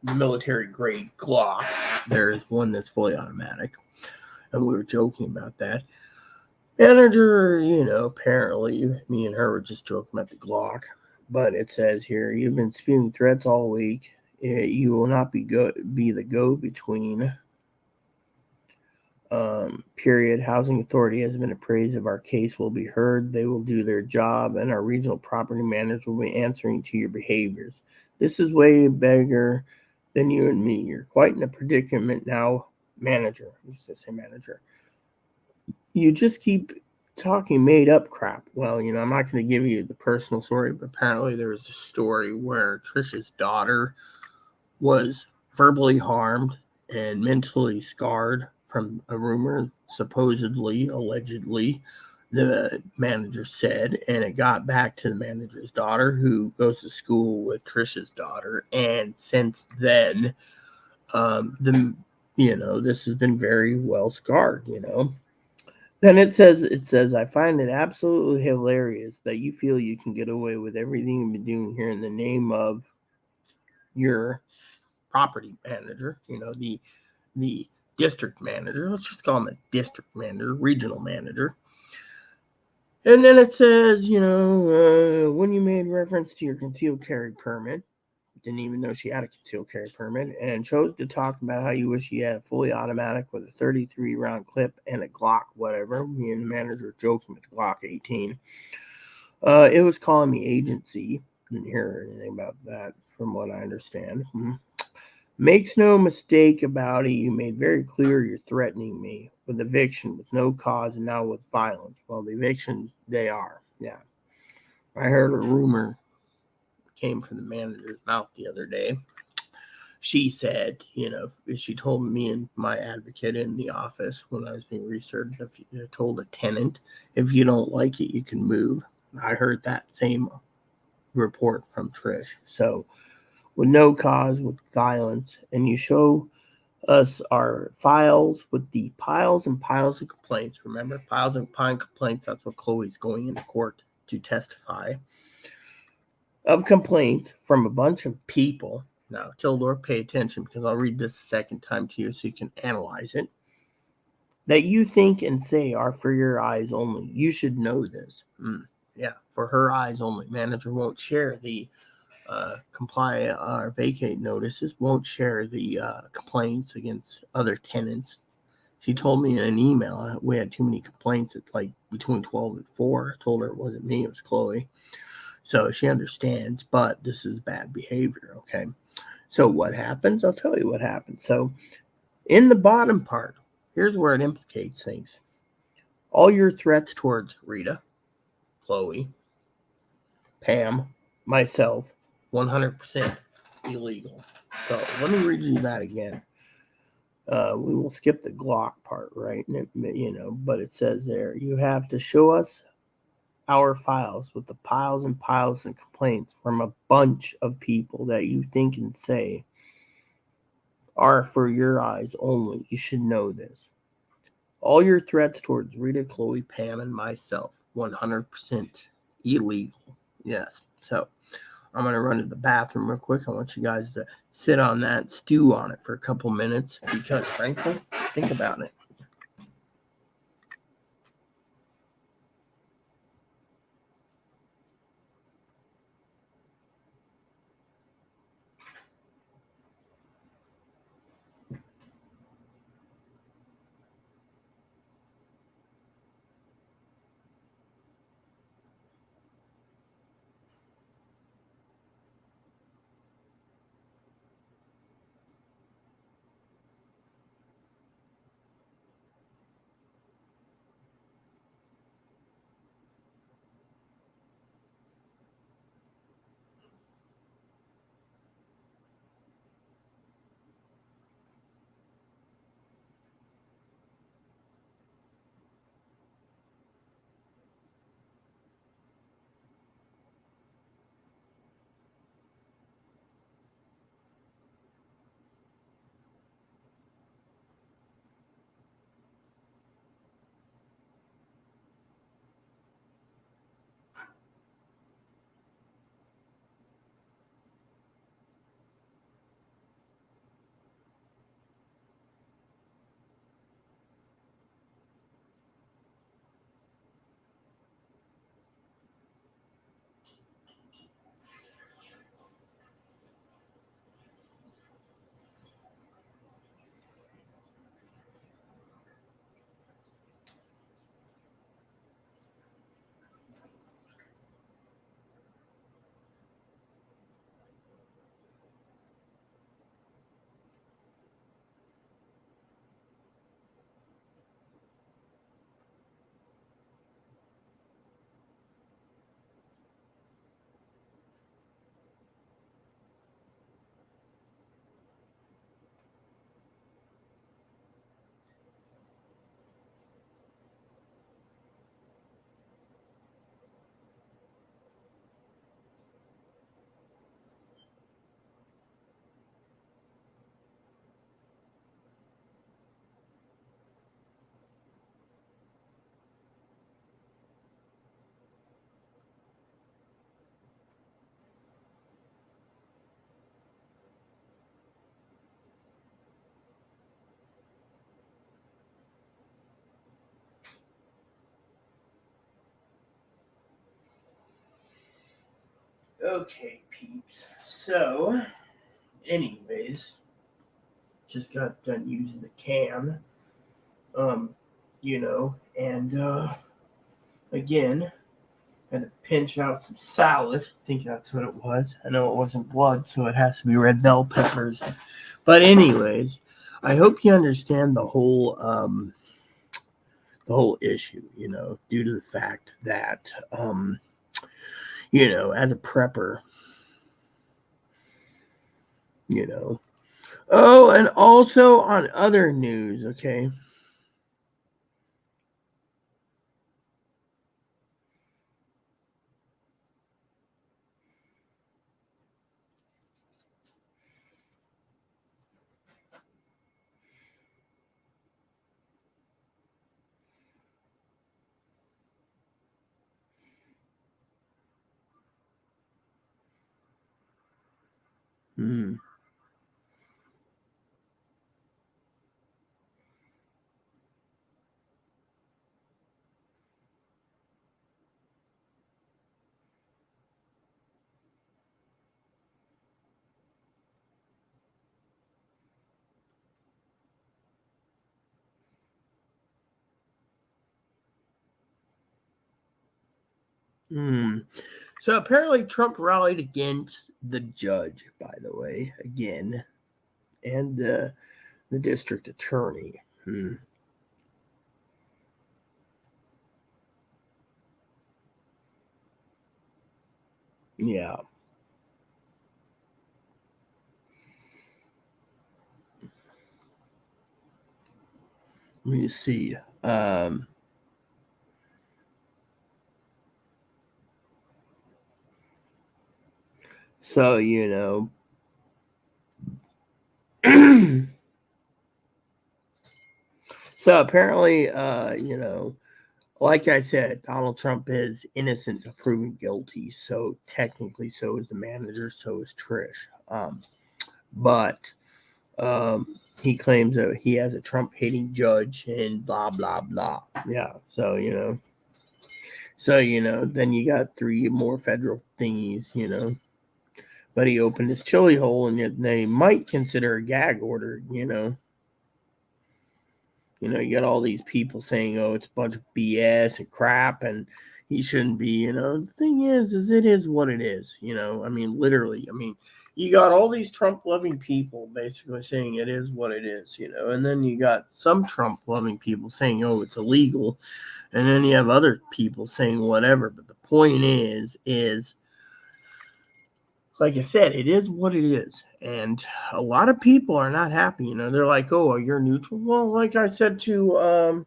military grade Glocks. There's one that's fully automatic, and we were joking about that. Manager, apparently me and her were just joking about the Glock, but it says here you've been spewing threats all week. You will not be the go-between. Period. Housing Authority has been appraised of our case will be heard. They will do their job, and our regional property manager will be answering to your behaviors. This is way bigger than you and me. You're quite in a predicament now, manager. I used to say manager. You just keep talking made up crap. Well, I'm not going to give you the personal story, but apparently there was a story where Trish's daughter was verbally harmed and mentally scarred from a rumor, supposedly, allegedly, the manager said, and it got back to the manager's daughter, who goes to school with Trish's daughter, and since then, this has been very well scarred. Then it says, I find it absolutely hilarious that you feel you can get away with everything you've been doing here in the name of your property manager, the district manager. Let's just call him a district manager, regional manager. And then it says, when you made reference to your concealed carry permit, didn't even know she had a concealed carry permit, and chose to talk about how you wish you had a fully automatic with a 33 round clip and a Glock, whatever. Me and the manager were joking with the Glock 18. It was calling me agency. Didn't hear anything about that from what I understand. Makes no mistake about it, you made very clear you're threatening me with eviction with no cause and now with violence. Well, the eviction, they are. Yeah. I heard a rumor came from the manager's mouth the other day. She said, she told me and my advocate in the office when I was being researched, if you told a tenant, if you don't like it, you can move. I heard that same report from Trish. So, with no cause, with violence, and you show us our files with the piles and piles of complaints. Remember, piles and piles of complaints. That's what Chloe's going into court to testify of complaints from a bunch of people. Now, Tildor, pay attention because I'll read this a second time to you so you can analyze it. That you think and say are for your eyes only. You should know this. Yeah, for her eyes only. Manager won't share the comply or vacate notices, won't share the complaints against other tenants. She told me in an email we had too many complaints at like between 12 and 4. I told her it wasn't me, it was Chloe. So she understands, but this is bad behavior, okay? So what happens? I'll tell you what happens. So in the bottom part, here's where it implicates things. All your threats towards Rita, Chloe, Pam, myself, 100% illegal. So let me read you that again. We will skip the Glock part, right? But it says there, you have to show us our files with the piles and piles of complaints from a bunch of people that you think and say are for your eyes only. You should know this. All your threats towards Rita, Chloe, Pam, and myself, 100% illegal. Yes. So I'm going to run to the bathroom real quick. I want you guys to sit on that, stew on it for a couple minutes because, frankly, think about it. Okay, peeps. So, anyways, just got done using the can. Um, and again, had to pinch out some salad. I think that's what it was. I know it wasn't blood, so it has to be red bell peppers. But anyways, I hope you understand the whole issue. Due to the fact that as a prepper, you know. Oh, and also on other news, okay. Hmm. Hmm. So apparently Trump rallied against the judge, by the way, again, and the district attorney. Hmm. Yeah. Let me see. So, so apparently, like I said, Donald Trump is innocent of proven guilty. So technically, so is the manager, so is Trish. But he claims that he has a Trump hating judge and blah blah blah. Yeah. So then you got three more federal thingies. But he opened his chili hole, and yet they might consider a gag order. You got all these people saying, "Oh, it's a bunch of BS and crap," and he shouldn't be. The thing is it is what it is. I mean, literally. I mean, you got all these Trump-loving people basically saying it is what it is. And then you got some Trump-loving people saying, "Oh, it's illegal," and then you have other people saying whatever. But the point is like I said, it is what it is. And a lot of people are not happy. They're like, "Oh, you're neutral." Well, like I said to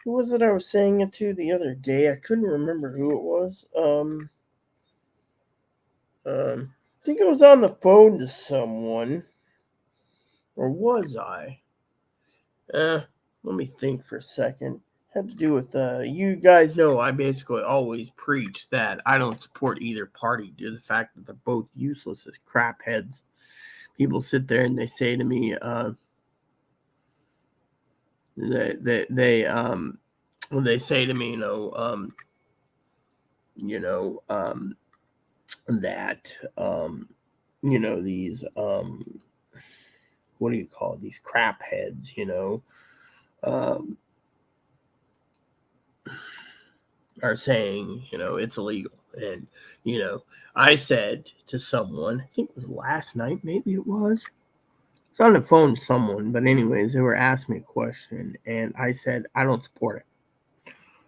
who was it I was saying it to the other day? I couldn't remember who it was. I think I was on the phone to someone. Or was I? Let me think for a second. Had to do with you guys know I basically always preach that I don't support either party due to the fact that they're both useless as crap heads. People sit there and they say to me, they say to me, you know, that these what do you call it? These crap heads, um, are saying, it's illegal. And, you know, I said to someone, I think it was last night, maybe it was. It's on the phone to someone, but anyways, they were asking me a question, and I said I don't support it,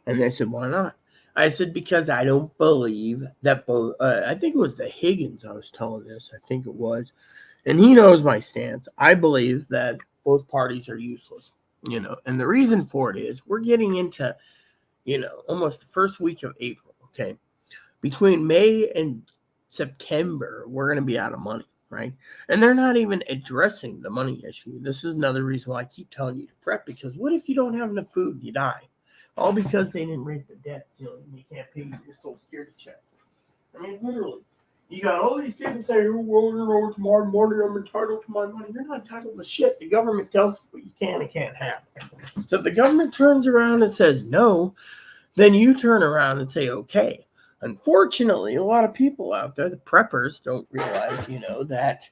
and they said why not? I said because I don't believe that both. I think it was the Higgins I was telling this. I think it was, and he knows my stance. I believe that both parties are useless, and the reason for it is we're getting into almost the first week of April. Okay, between May and September, we're going to be out of money, right? And they're not even addressing the money issue. This is another reason why I keep telling you to prep, because what if you don't have enough food? You die. All because they didn't raise the debt ceiling and you can't pay your social security check. I mean, literally. You got all these people saying, "Oh, well, tomorrow morning I'm entitled to my money." You're not entitled to shit. The government tells you what you can and can't have. So if the government turns around and says no, then you turn around and say, okay. Unfortunately, a lot of people out there, the preppers, don't realize, that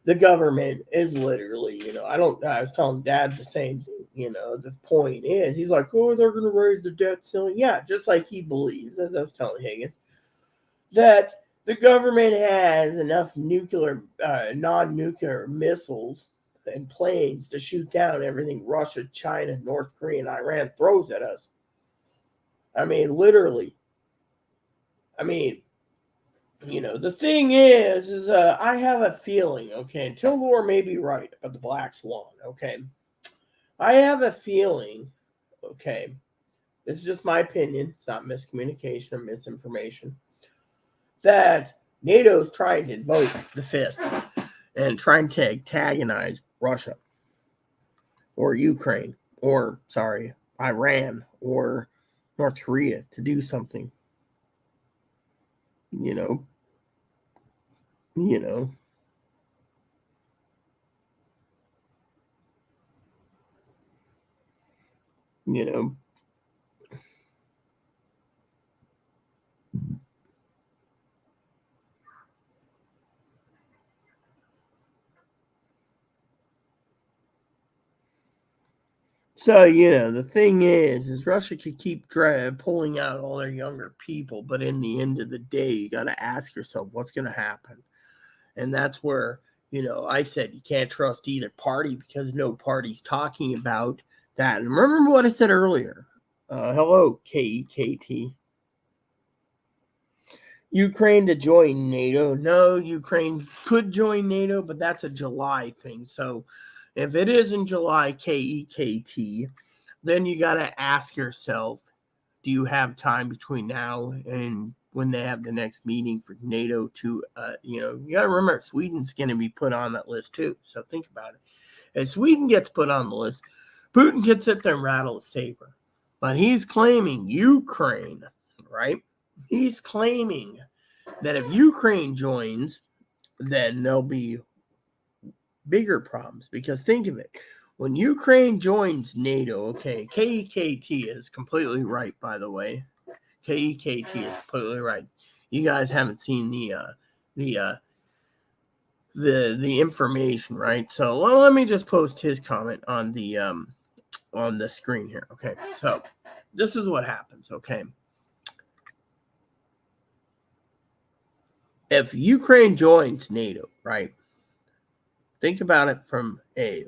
the government is literally, I was telling Dad the same thing, the point is, he's like, "Oh, they're going to raise the debt ceiling." Yeah, just like he believes, as I was telling Higgins, that the government has enough non-nuclear missiles and planes to shoot down everything Russia, China, North Korea, and Iran throws at us. I mean, literally. I mean, the thing is I have a feeling, okay, until Laura may be right about the Black Swan, okay, I have a feeling, okay, this is just my opinion, it's not miscommunication or misinformation, that NATO's trying to invoke the fifth and trying to antagonize Russia or Ukraine or, sorry, Iran or North Korea to do something, you know, you know, you know, So, the thing is Russia could keep pulling out all their younger people, but in the end of the day, you got to ask yourself what's going to happen. And that's where, I said you can't trust either party because no party's talking about that. And remember what I said earlier. Hello, KEKT. Ukraine to join NATO. No, Ukraine could join NATO, but that's a July thing. So if it is in July, KEKT, then you got to ask yourself, do you have time between now and when they have the next meeting for NATO to, you got to remember, Sweden's going to be put on that list too. So think about it. If Sweden gets put on the list, Putin can sit there and rattle a saber. But he's claiming Ukraine, right? He's claiming that if Ukraine joins, then there'll be bigger problems. Because think of it. When Ukraine joins NATO, okay, KEKT is completely right, by the way. KEKT is completely right. You guys haven't seen the information, right? So let me just post his comment on the screen here. Okay, so this is what happens. Okay, if Ukraine joins NATO, right? Think about it from a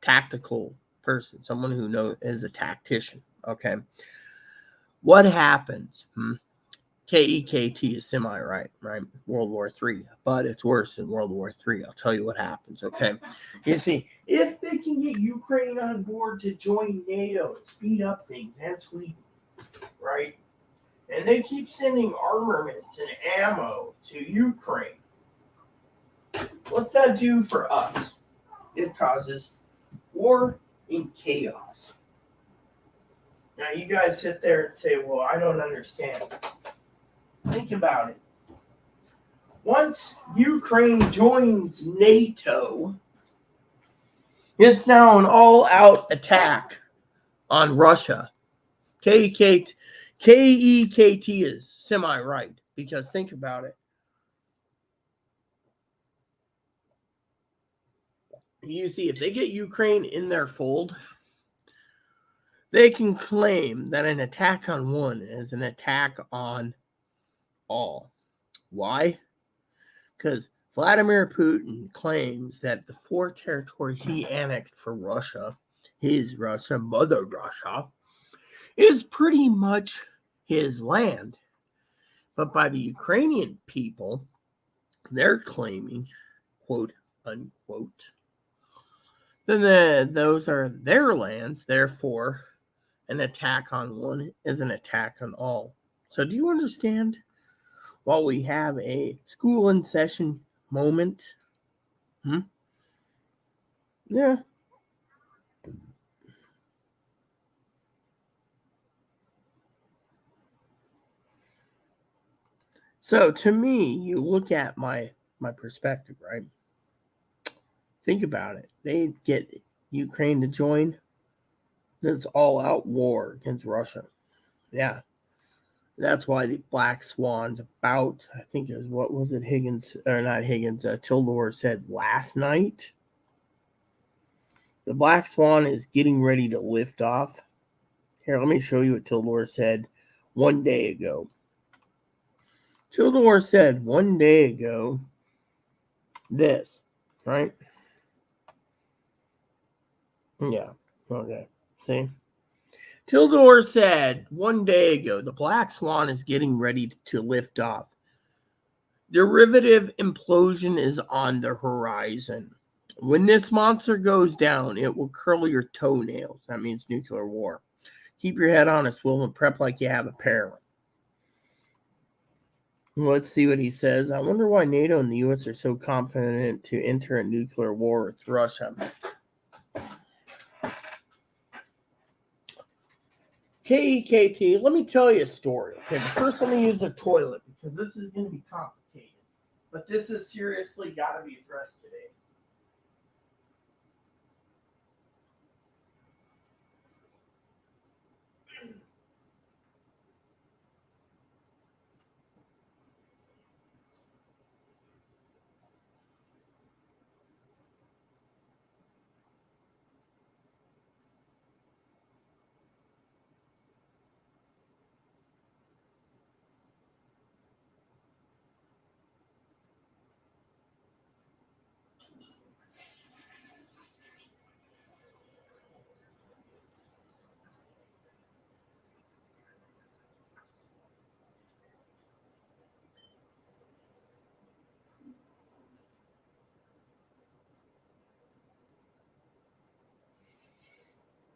tactical person, someone who is a tactician. Okay, what happens? KEKT is semi-right, right? World War III, but it's worse than World War III. I'll tell you what happens, okay? You see, if they can get Ukraine on board to join NATO and speed up things, and Sweden, right? And they keep sending armaments and ammo to Ukraine. What's that do for us? It causes war and chaos. Now, you guys sit there and say, well, I don't understand. Think about it. Once Ukraine joins NATO, it's now an all-out attack on Russia. KEKT is semi-right, because think about it. You see, if they get Ukraine in their fold, they can claim that an attack on one is an attack on all. Why? Because Vladimir Putin claims that the 4 territories he annexed for Russia, his Russia, Mother Russia, is pretty much his land. But by the Ukrainian people, they're claiming, quote unquote, then those are their lands. Therefore, an attack on one is an attack on all. So do you understand? While we have a school in session moment, yeah. So to me, you look at my perspective, right? Think about it. They get Ukraine to join. That's all out war against Russia. Yeah. That's why the Black Swan's about, I think it was, what was it, Higgins, or not Higgins, Tildor said last night. The Black Swan is getting ready to lift off. Here, let me show you what Tildor said one day ago. Tildor said one day ago this, right? Yeah, okay. See? Tildor said one day ago the Black Swan is getting ready to lift off. Derivative implosion is on the horizon. When this monster goes down, it will curl your toenails. That means nuclear war. Keep your head on a swivel and prep like you have a pair. Let's see what he says. I wonder why NATO and the U.S. are so confident to enter a nuclear war with Russia. KEKT, let me tell you a story. Okay, but first let me use the toilet because this is going to be complicated. But this has seriously got to be addressed today.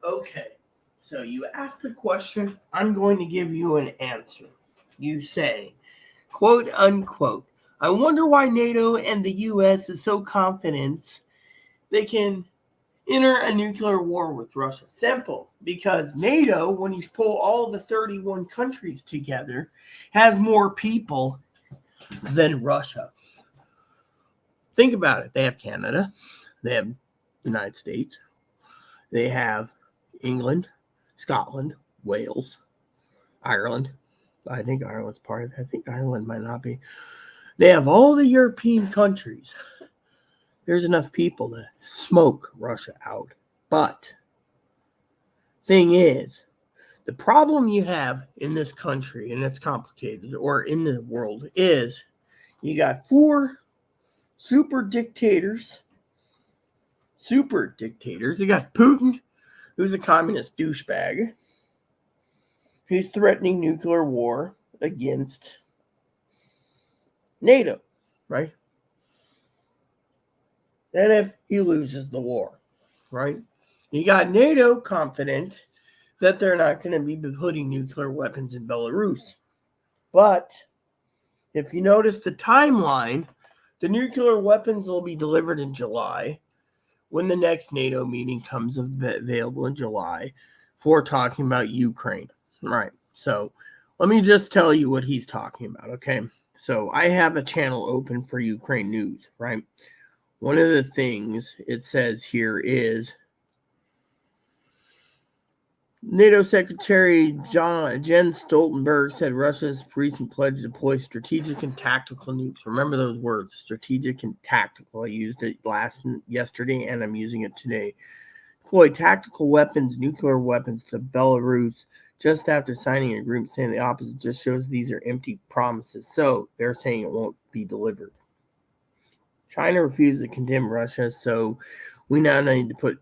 Okay, so you ask the question, I'm going to give you an answer. You say, quote unquote, I wonder why NATO and the U.S. is so confident they can enter a nuclear war with Russia. Simple, because NATO, when you pull all the 31 countries together, has more people than Russia. Think about it. They have Canada, they have the United States, they have England, Scotland, Wales, Ireland. I think Ireland's part of it. I think Ireland might not be. They have all the European countries. There's enough people to smoke Russia out. But thing is, the problem you have in this country, and it's complicated, or in the world, is you got 4 super dictators. You got Putin, who's a communist douchebag. He's threatening nuclear war against NATO, right? And if he loses the war, right? You got NATO confident that they're not going to be putting nuclear weapons in Belarus. But if you notice the timeline, the nuclear weapons will be delivered in July when the next NATO meeting comes available in July for talking about Ukraine. Right. So let me just tell you what he's talking about, okay? So I have a channel open for Ukraine news, right? One of the things it says here is NATO Secretary Jens Stoltenberg said Russia's recent pledge to deploy strategic and tactical nukes. Remember those words, strategic and tactical. I used it yesterday, and I'm using it today. Deploy tactical weapons, nuclear weapons to Belarus just after signing an agreement saying the opposite just shows these are empty promises. So they're saying it won't be delivered. China refused to condemn Russia, so we now need to put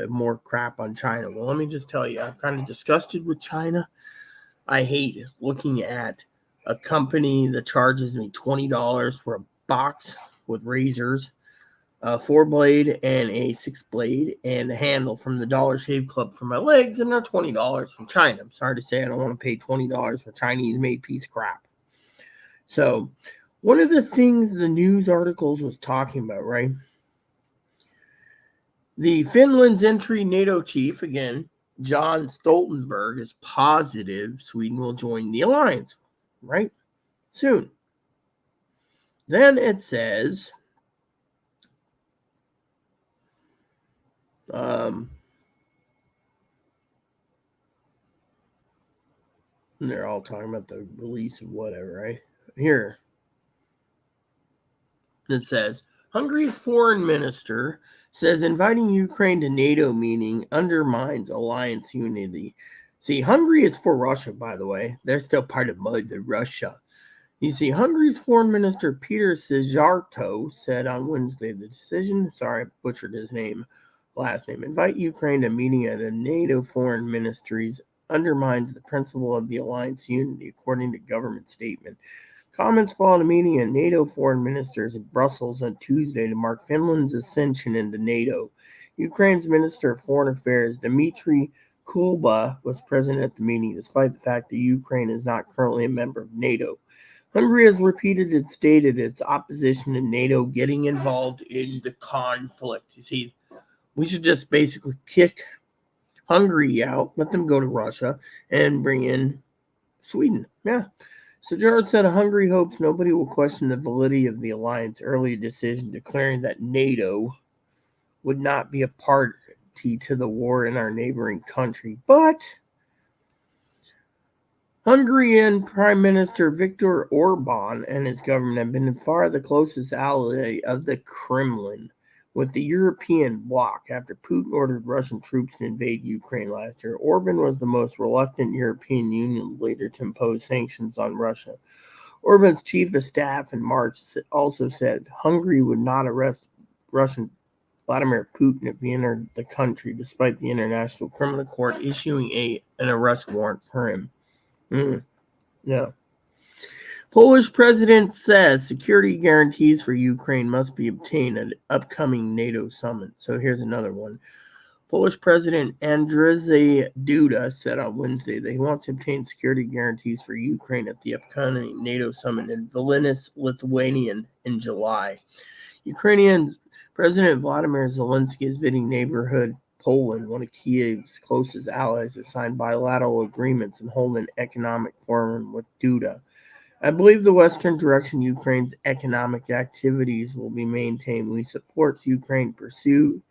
more crap on China. Well, let me just tell you, I'm kind of disgusted with China. I hate looking at a company that charges me $20 for a box with razors, a 4-blade and a 6-blade, and a handle from the Dollar Shave Club for my legs, and they're $20 from China. I'm sorry to say I don't want to pay $20 for Chinese-made piece of crap. So one of the things the news articles was talking about, right? The Finland's entry NATO chief, again, John Stoltenberg, is positive Sweden will join the alliance, right? Soon. Then it says, they're all talking about the release of whatever, right? Here, it says, Hungary's foreign minister says inviting Ukraine to NATO meeting undermines alliance unity. See, Hungary is for Russia, by the way. They're still part of Russia. You see, Hungary's foreign minister Peter Szijjártó said on Wednesday the decision, sorry, I butchered his last name, invite Ukraine to a meeting at a NATO foreign ministries undermines the principle of the alliance unity, according to government statement. Comments followed a meeting at NATO foreign ministers in Brussels on Tuesday to mark Finland's ascension into NATO. Ukraine's Minister of Foreign Affairs, Dmitry Kuleba, was present at the meeting, despite the fact that Ukraine is not currently a member of NATO. Hungary has repeatedly stated its opposition to NATO getting involved in the conflict. You see, we should just basically kick Hungary out, let them go to Russia, and bring in Sweden. Yeah. So George said Hungary hopes nobody will question the validity of the alliance's earlier decision declaring that NATO would not be a party to the war in our neighboring country. But Hungarian Prime Minister Viktor Orban and his government have been far the closest ally of the Kremlin with the European bloc after Putin ordered Russian troops to invade Ukraine last year. Orban was the most reluctant European Union leader to impose sanctions on Russia. Orban's chief of staff in March also said Hungary would not arrest Russian Vladimir Putin if he entered the country, despite the International Criminal Court issuing an arrest warrant for him. Yeah. Polish president says security guarantees for Ukraine must be obtained at upcoming NATO summit. So here's another one. Polish President Andrzej Duda said on Wednesday that he wants to obtain security guarantees for Ukraine at the upcoming NATO summit in Vilnius, Lithuania in July. Ukrainian President Vladimir Zelensky is visiting neighborhood Poland, one of Kiev's closest allies, to sign bilateral agreements and hold an economic forum with Duda. I believe the Western direction Ukraine's economic activities will be maintained. We support Ukraine's pursuit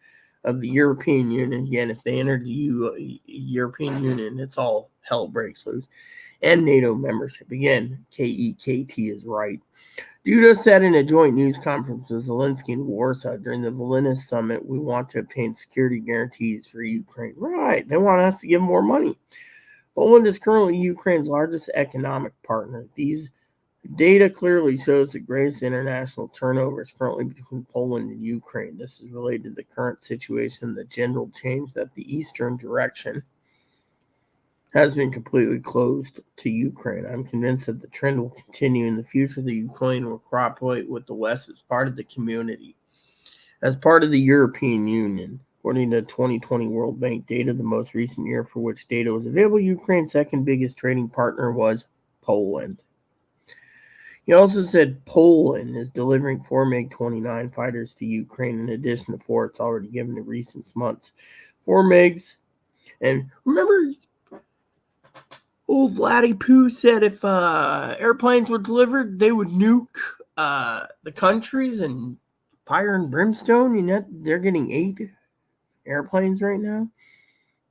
of the European Union. Again, if they enter the European Union, it's all hell breaks loose. And NATO membership. Again, KEKT is right. Duda said in a joint news conference with Zelensky in Warsaw during the Vilnius summit, we want to obtain security guarantees for Ukraine. Right. They want us to give more money. Poland is currently Ukraine's largest economic partner. These data clearly shows the greatest international turnover is currently between Poland and Ukraine. This is related to the current situation, the general change that the eastern direction has been completely closed to Ukraine. I'm convinced that the trend will continue in the future. The Ukraine will cooperate with the West as part of the community, as part of the European Union. According to 2020 World Bank data, the most recent year for which data was available, Ukraine's second biggest trading partner was Poland. He also said Poland is delivering 4 MiG-29 fighters to Ukraine in addition to 4 it's already given in recent months. 4 MiGs. And remember, old Vladdy Pooh said if airplanes were delivered, they would nuke the countries and fire and brimstone. You know, they're getting 8 airplanes right now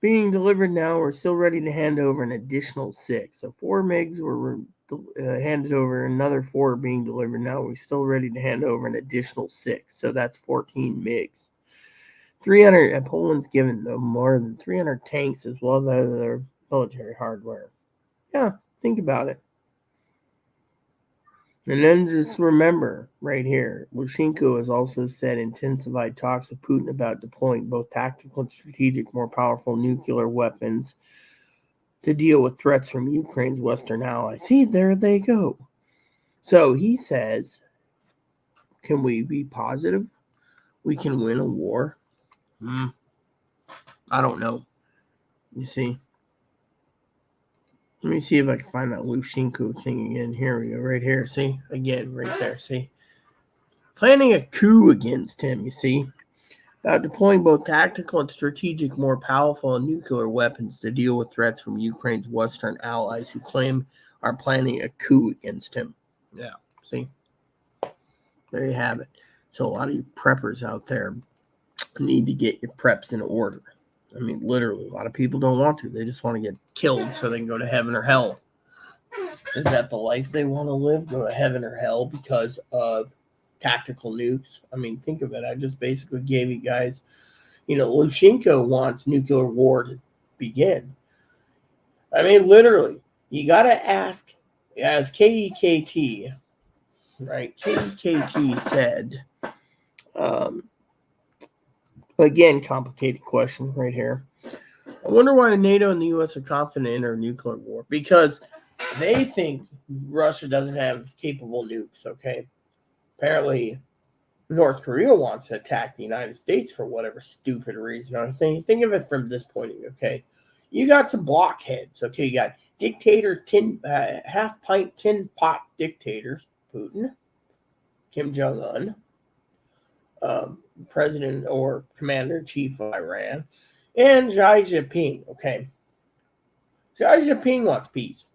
being delivered now. We're still ready to hand over an additional 6. So 4 MiGs were handed over, another 4 are being delivered now. We're still ready to hand over an additional 6. So that's 14 MiGs. 300, Poland's given them more than 300 tanks as well as other military hardware. Yeah, think about it. And then just remember right here, Lushenko has also said intensified talks with Putin about deploying both tactical and strategic, more powerful nuclear weapons to deal with threats from Ukraine's Western allies. See, there they go. So he says, can we be positive? We can win a war? I don't know. You see? Let me see if I can find that Lushenko thing again. Here we go, right here. See? Again, right there. See? Planning a coup against him, you see? About deploying both tactical and strategic, more powerful nuclear weapons to deal with threats from Ukraine's Western allies who claim are planning a coup against him. Yeah, see? There you have it. So a lot of you preppers out there need to get your preps in order. I mean, literally, a lot of people don't want to. They just want to get killed so they can go to heaven or hell. Is that the life they want to live? Go to heaven or hell because of tactical nukes? I mean, think of it. I just basically gave you guys, Lushenko wants nuclear war to begin. I mean, literally, you got to ask, as KEKT, right? KEKT said, again, complicated question right here. I wonder why NATO and the U.S. are confident in a nuclear war. Because they think Russia doesn't have capable nukes, okay? Apparently, North Korea wants to attack the United States for whatever stupid reason. Think of it from this point of view, okay? You got some blockheads, okay? You got dictator, half-pint, tin-pot dictators, Putin, Kim Jong-un, president or commander-in-chief of Iran, and Xi Jinping, okay? Xi Jinping wants peace.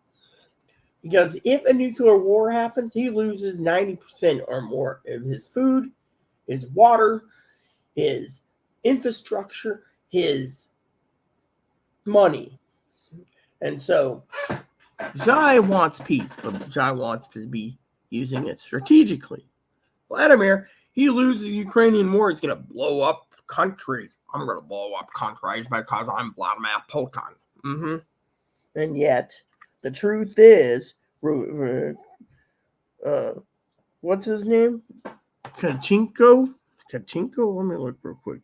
Because if a nuclear war happens, he loses 90% or more of his food, his water, his infrastructure, his money. And so Xi wants peace, but Xi wants to be using it strategically. Vladimir, he loses the Ukrainian war, he's going to blow up countries. I'm going to blow up countries because I'm Vladimir Putin. And yet, the truth is, what's his name? Kachenko? Let me look real quick.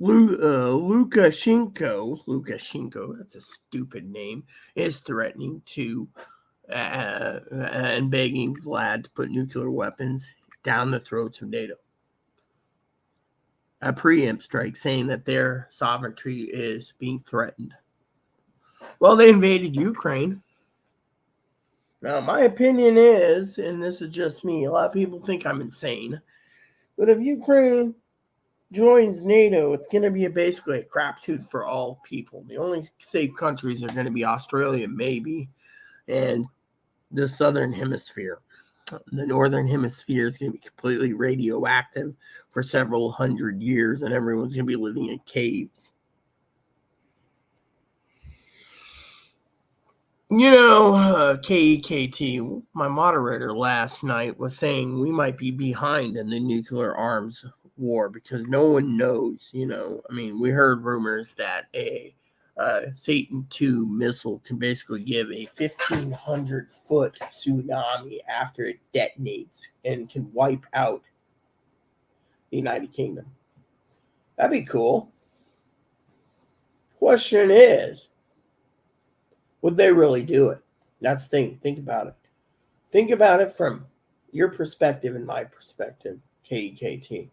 Lukashenko, that's a stupid name, is threatening to and begging Vlad to put nuclear weapons down the throats of NATO. a preempt strike saying that their sovereignty is being threatened. Well, they invaded Ukraine. Now, my opinion is, and this is just me, a lot of people think I'm insane, but if Ukraine joins NATO, it's going to be basically a crapshoot for all people. The only safe countries are going to be Australia, maybe, and the southern hemisphere. The northern hemisphere is going to be completely radioactive for several hundred years, and everyone's going to be living in caves. You know, KEKT, my moderator last night was saying we might be behind in the nuclear arms war because no one knows, I mean, we heard rumors that a Satan II missile can basically give a 1,500-foot tsunami after it detonates and can wipe out the United Kingdom. That'd be cool. Question is, would they really do it? That's the thing. Think about it. Think about it from your perspective and my perspective, KEKT.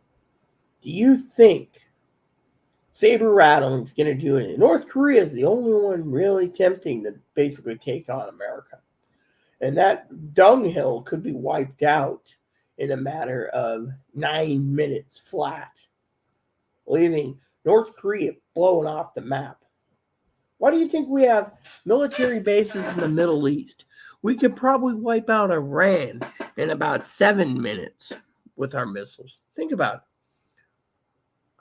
Do you think saber rattling is going to do it? North Korea is the only one really tempting to basically take on America. And that dunghill could be wiped out in a matter of 9 minutes flat, leaving North Korea blown off the map. Why do you think we have military bases in the Middle East? We could probably wipe out Iran in about 7 minutes with our missiles. Think about it.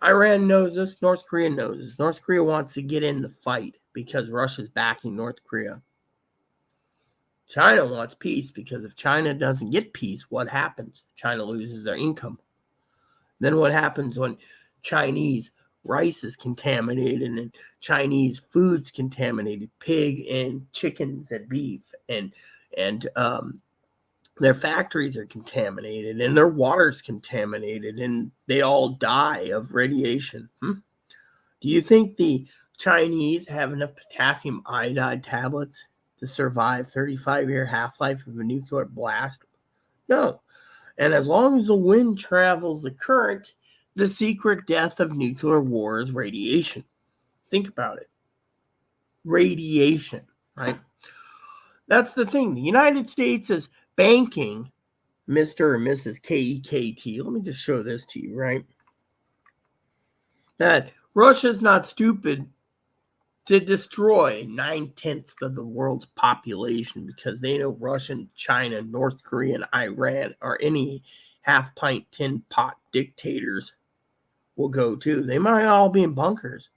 Iran knows this. North Korea knows this. North Korea wants to get in the fight because Russia's backing North Korea. China wants peace because if China doesn't get peace, what happens? China loses their income. Then what happens when Chinese rice is contaminated and Chinese food's contaminated, pig and chickens and beef, and their factories are contaminated and their water's contaminated and they all die of radiation. Do you think the Chinese have enough potassium iodide tablets to survive 35-year half-life of a nuclear blast? No. And as long as the wind travels the current, the secret death of nuclear war is radiation. Think about it. Radiation, right? That's the thing. The United States is banking Mr. and Mrs. KEKT. Let me just show this to you, right? That Russia's not stupid to destroy 9/10 of the world's population because they know Russia, China, North Korea, and Iran are any half-pint tin pot dictators will go to. They might all be in bunkers,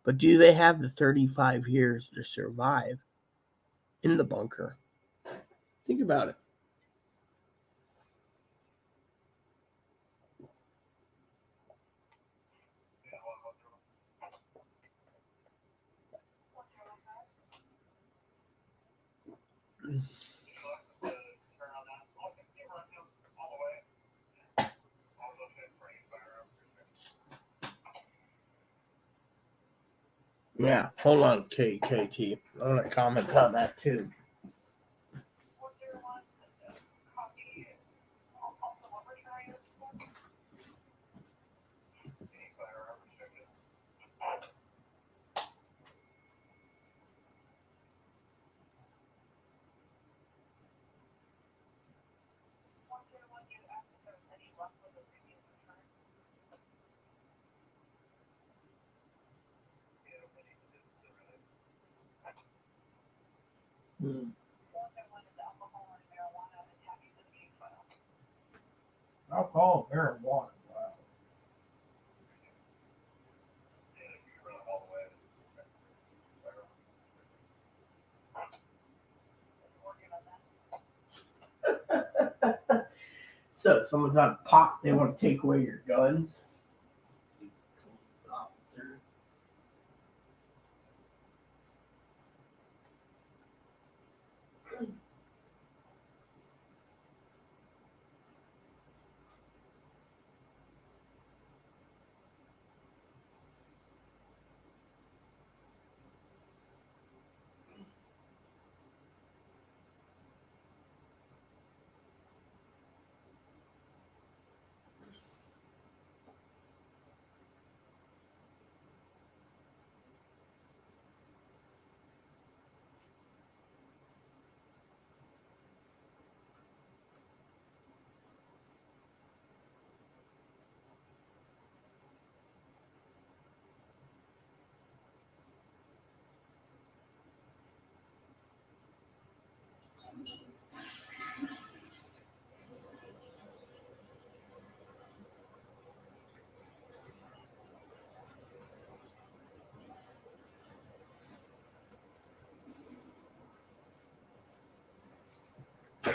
but do they have the 35 years to survive in the bunker? Think about it. Yeah, hold on, KKT. I want to comment on that too. Alcohol, marijuana. Wow. So someone's on pot, they want to take away your guns.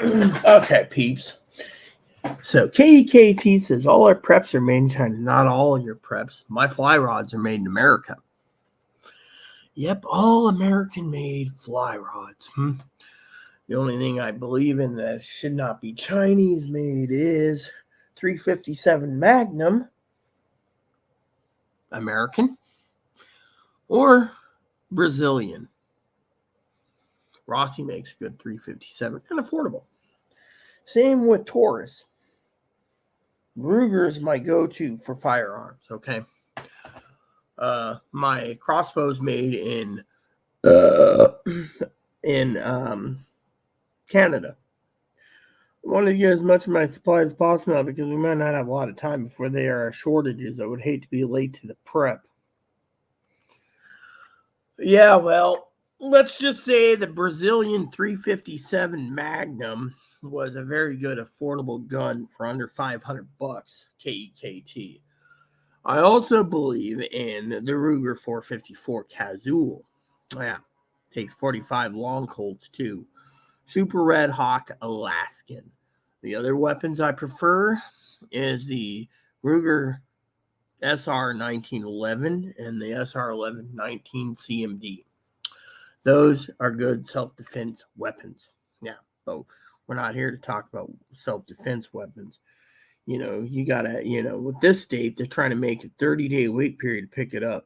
Okay, peeps. So KEKT says all our preps are made in China. Not all your preps. My fly rods are made in America. Yep, all American-made fly rods. The only thing I believe in that should not be Chinese-made is 357 Magnum, American, or Brazilian. Rossi makes a good 357 and affordable. Same with Taurus. Ruger is my go-to for firearms, okay? My crossbow's made in Canada. I want to get as much of my supply as possible because we might not have a lot of time before there are shortages. I would hate to be late to the prep. Yeah, well, let's just say the Brazilian 357 Magnum was a very good affordable gun for under $500 KEKT. I also believe in the Ruger 454 Cazul. Yeah, takes 45 long Colts too. Super Red Hawk Alaskan. The other weapons I prefer is the Ruger SR 1911 and the SR 1119 CMD. Those are good self-defense weapons. Yeah, so we're not here to talk about self-defense weapons. You gotta, with this state, they're trying to make a 30-day wait period to pick it up,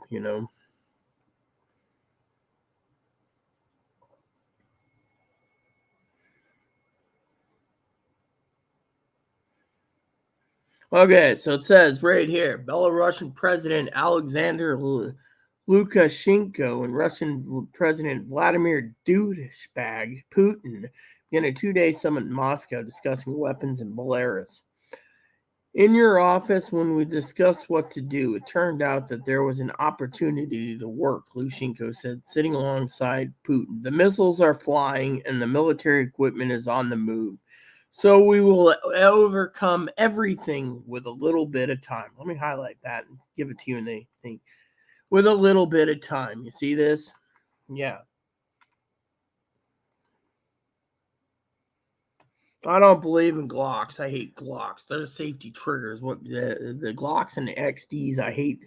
Okay, so it says right here, Belarusian President Alexander Lukashenko and Russian President Vladimir Putin begin a 2-day summit in Moscow discussing weapons in Belarus. In your office, when we discussed what to do, it turned out that there was an opportunity to work, Lushenko said, sitting alongside Putin. The missiles are flying and the military equipment is on the move. So we will overcome everything with a little bit of time. Let me highlight that and give it to you in the thing. With a little bit of time. You see this? Yeah. I don't believe in Glocks. I hate Glocks. They're safety triggers. What the Glocks and the XDs I hate.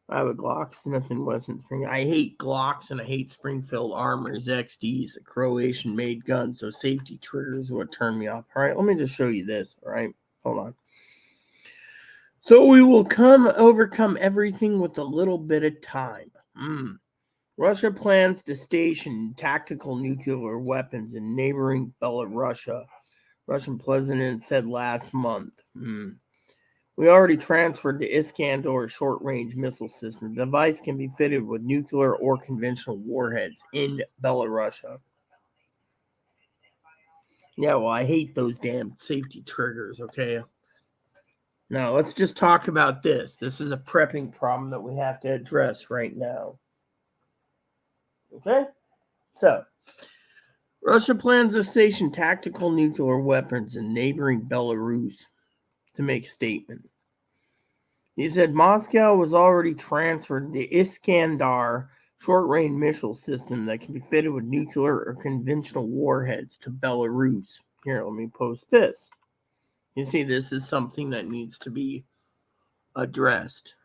I have a Glocks, nothing wasn't Spring. I hate Glocks and I hate Springfield Armor's XDs, a Croatian made gun. So safety triggers what turned me off. All right, let me just show you this. All right, hold on. So we will overcome everything with a little bit of time. Russia plans to station tactical nuclear weapons in neighboring Belarus. Russian president said last month. We already transferred the Iskander short-range missile system. The device can be fitted with nuclear or conventional warheads in Belarus. Yeah, well, I hate those damn safety triggers, okay? Now, let's just talk about this. This is a prepping problem that we have to address right now. Okay? So, Russia plans to station tactical nuclear weapons in neighboring Belarus to make a statement. He said Moscow was already transferred the Iskander short-range missile system that can be fitted with nuclear or conventional warheads to Belarus. Here, let me post this. You see, this is something that needs to be addressed.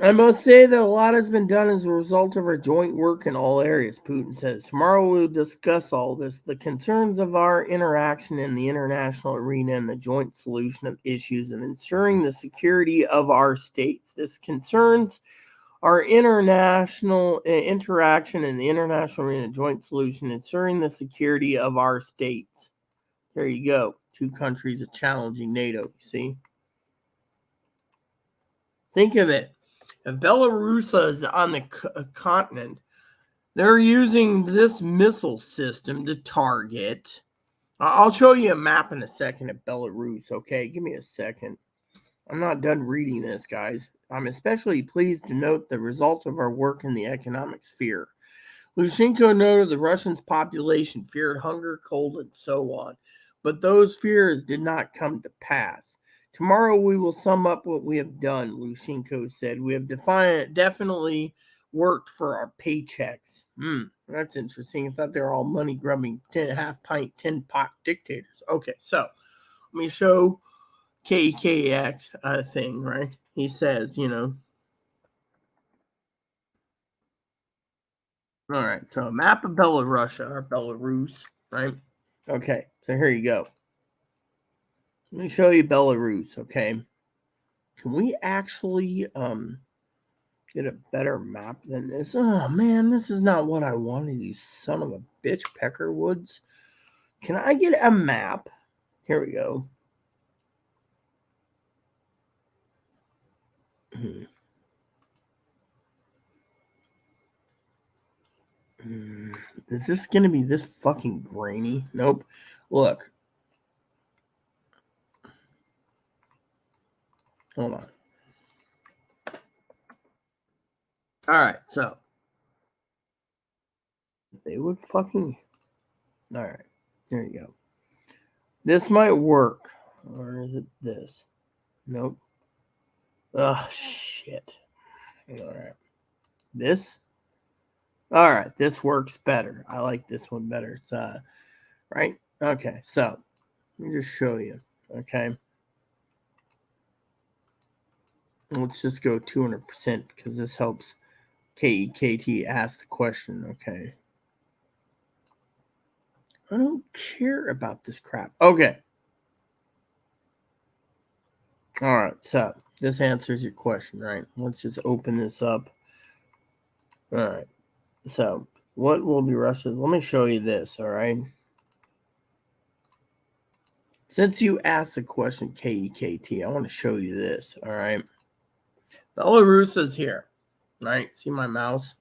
I must say that a lot has been done as a result of our joint work in all areas, Putin says. Tomorrow we'll discuss all this, the concerns of our interaction in the international arena and the joint solution of issues and ensuring the security of our states. This concerns our international interaction in the international arena, joint solution, ensuring the security of our states. There you go. Two countries are challenging NATO, you see? Think of it. If Belarus is on the continent, they're using this missile system to target. I'll show you a map in a second of Belarus, okay? Give me a second. I'm not done reading this, guys. I'm especially pleased to note the result of our work in the economic sphere. Lushenko noted the Russians' population feared hunger, cold, and so on, but those fears did not come to pass. Tomorrow we will sum up what we have done, Lushenko said. We have definitely worked for our paychecks. That's interesting. I thought they were all money grubbing, half pint, tin pot dictators. Okay, so let me show KKX thing, right? He says, all right, so a map of Belarus or Belarus, right? Okay, so here you go. Let me show you Belarus, okay? Can we actually get a better map than this? Oh man, this is not what I wanted, you son of a bitch, Peckerwoods. Can I get a map? Here we go. Is this gonna be this fucking grainy? Nope. Look. Hold on. Alright, so they would fucking. Alright, here you go. This might work. Or is it this? Nope. Oh, shit. Alright. This? Alright, this works better. I like this one better. It's, right? Okay, so let me just show you. Okay. Let's just go 200% because this helps KEKT ask the question. Okay. I don't care about this crap. Okay. All right. So this answers your question, right? Let's just open this up. All right. So what will be Russia's? Let me show you this. All right. Since you asked the question KEKT, I want to show you this. All right. Belarus is here. Right. See my mouse?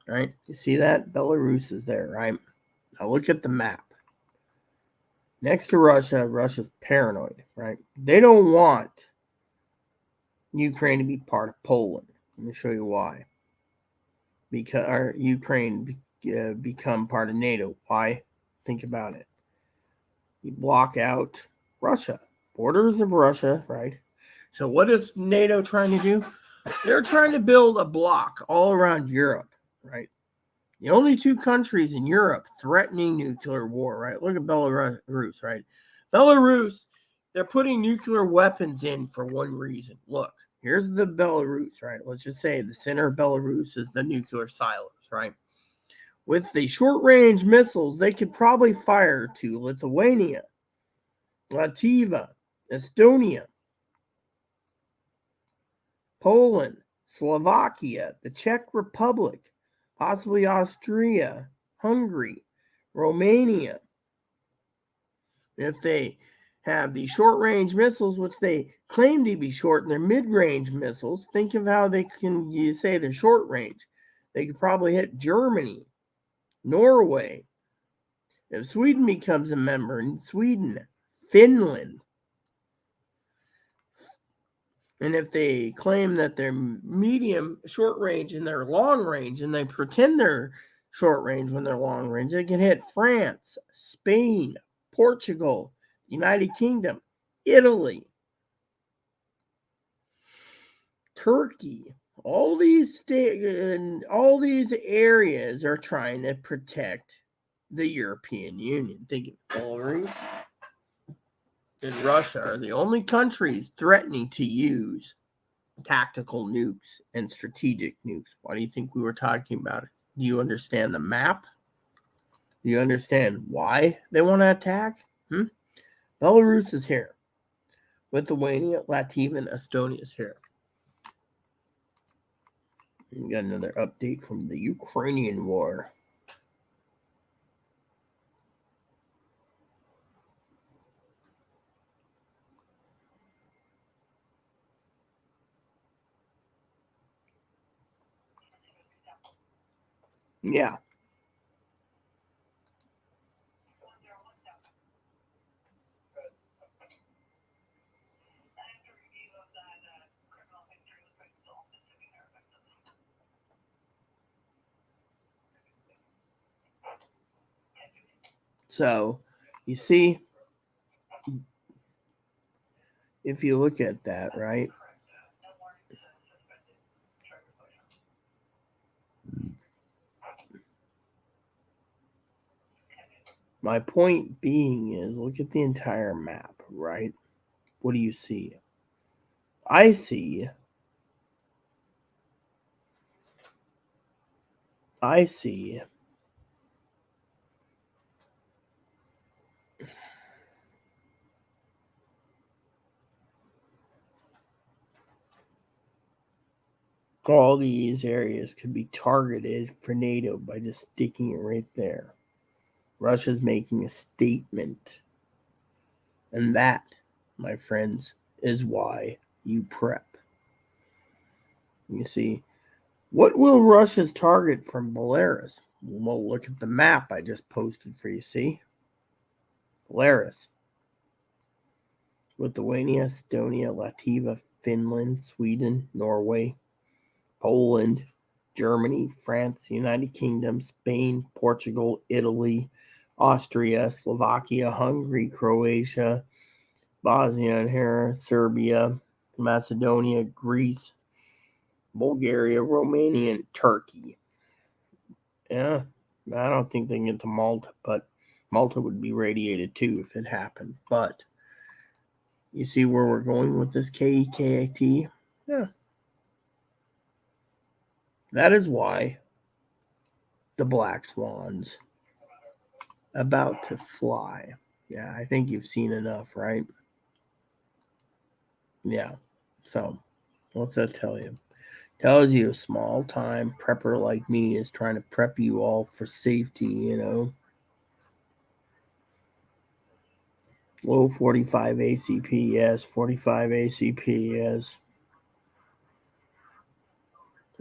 Right. You see that? Belarus is there, right? Now look at the map. Next to Russia, Russia's paranoid, right? They don't want Ukraine to be part of Poland. Let me show you why. Because Ukraine become part of NATO. Why? Think about it. You block out Russia, borders of Russia, right? So what is NATO trying to do? They're trying to build a block all around Europe, right? The only two countries in Europe threatening nuclear war, right? Look at Belarus, right? Belarus, they're putting nuclear weapons in for one reason. Look, here's the Belarus, right? Let's just say the center of Belarus is the nuclear silos, right? With the short-range missiles, they could probably fire to Lithuania, Latvia, Estonia, Poland, Slovakia, the Czech Republic, possibly Austria, Hungary, Romania. If they have the short-range missiles, which they claim to be short, and they're mid-range missiles, think of how they can, you say they're short-range. They could probably hit Germany, Norway. If Sweden becomes a member, Sweden, Finland. And if they claim that they're medium, short range, and they're long range, and they pretend they're short range when they're long range, they can hit France, Spain, Portugal, United Kingdom, Italy, Turkey. All these all these areas are trying to protect the European Union. Think of Belarus and Russia are the only countries threatening to use tactical nukes and strategic nukes. Why do you think we were talking about it? Do you understand the map? Do you understand why they want to attack? Belarus is here. Lithuania, Latvia, and Estonia is here. We got another update from the Ukrainian war. Yeah. So, you see, if you look at that, right? My point being is look at the entire map, right? What do you see? I see all these areas could be targeted for NATO by just sticking it right there. Russia's making a statement. And that, my friends, is why you prep. You see, what will Russia's target from Belarus? Well, look at the map I just posted for you, see? Belarus. Lithuania, Estonia, Latvia, Finland, Sweden, Norway, Poland, Germany, France, United Kingdom, Spain, Portugal, Italy, Austria, Slovakia, Hungary, Croatia, Bosnia and Herzegovina, Serbia, Macedonia, Greece, Bulgaria, Romania, and Turkey. Yeah, I don't think they can get to Malta, but Malta would be radiated too if it happened. But you see where we're going with this KEKAT? Yeah. That is why the Black Swan's about to fly. Yeah, I think you've seen enough, right? Yeah. So, what's that tell you? Tells you a small time prepper like me is trying to prep you all for safety, you know. Low 45 ACP, yes. 45 ACP, yes.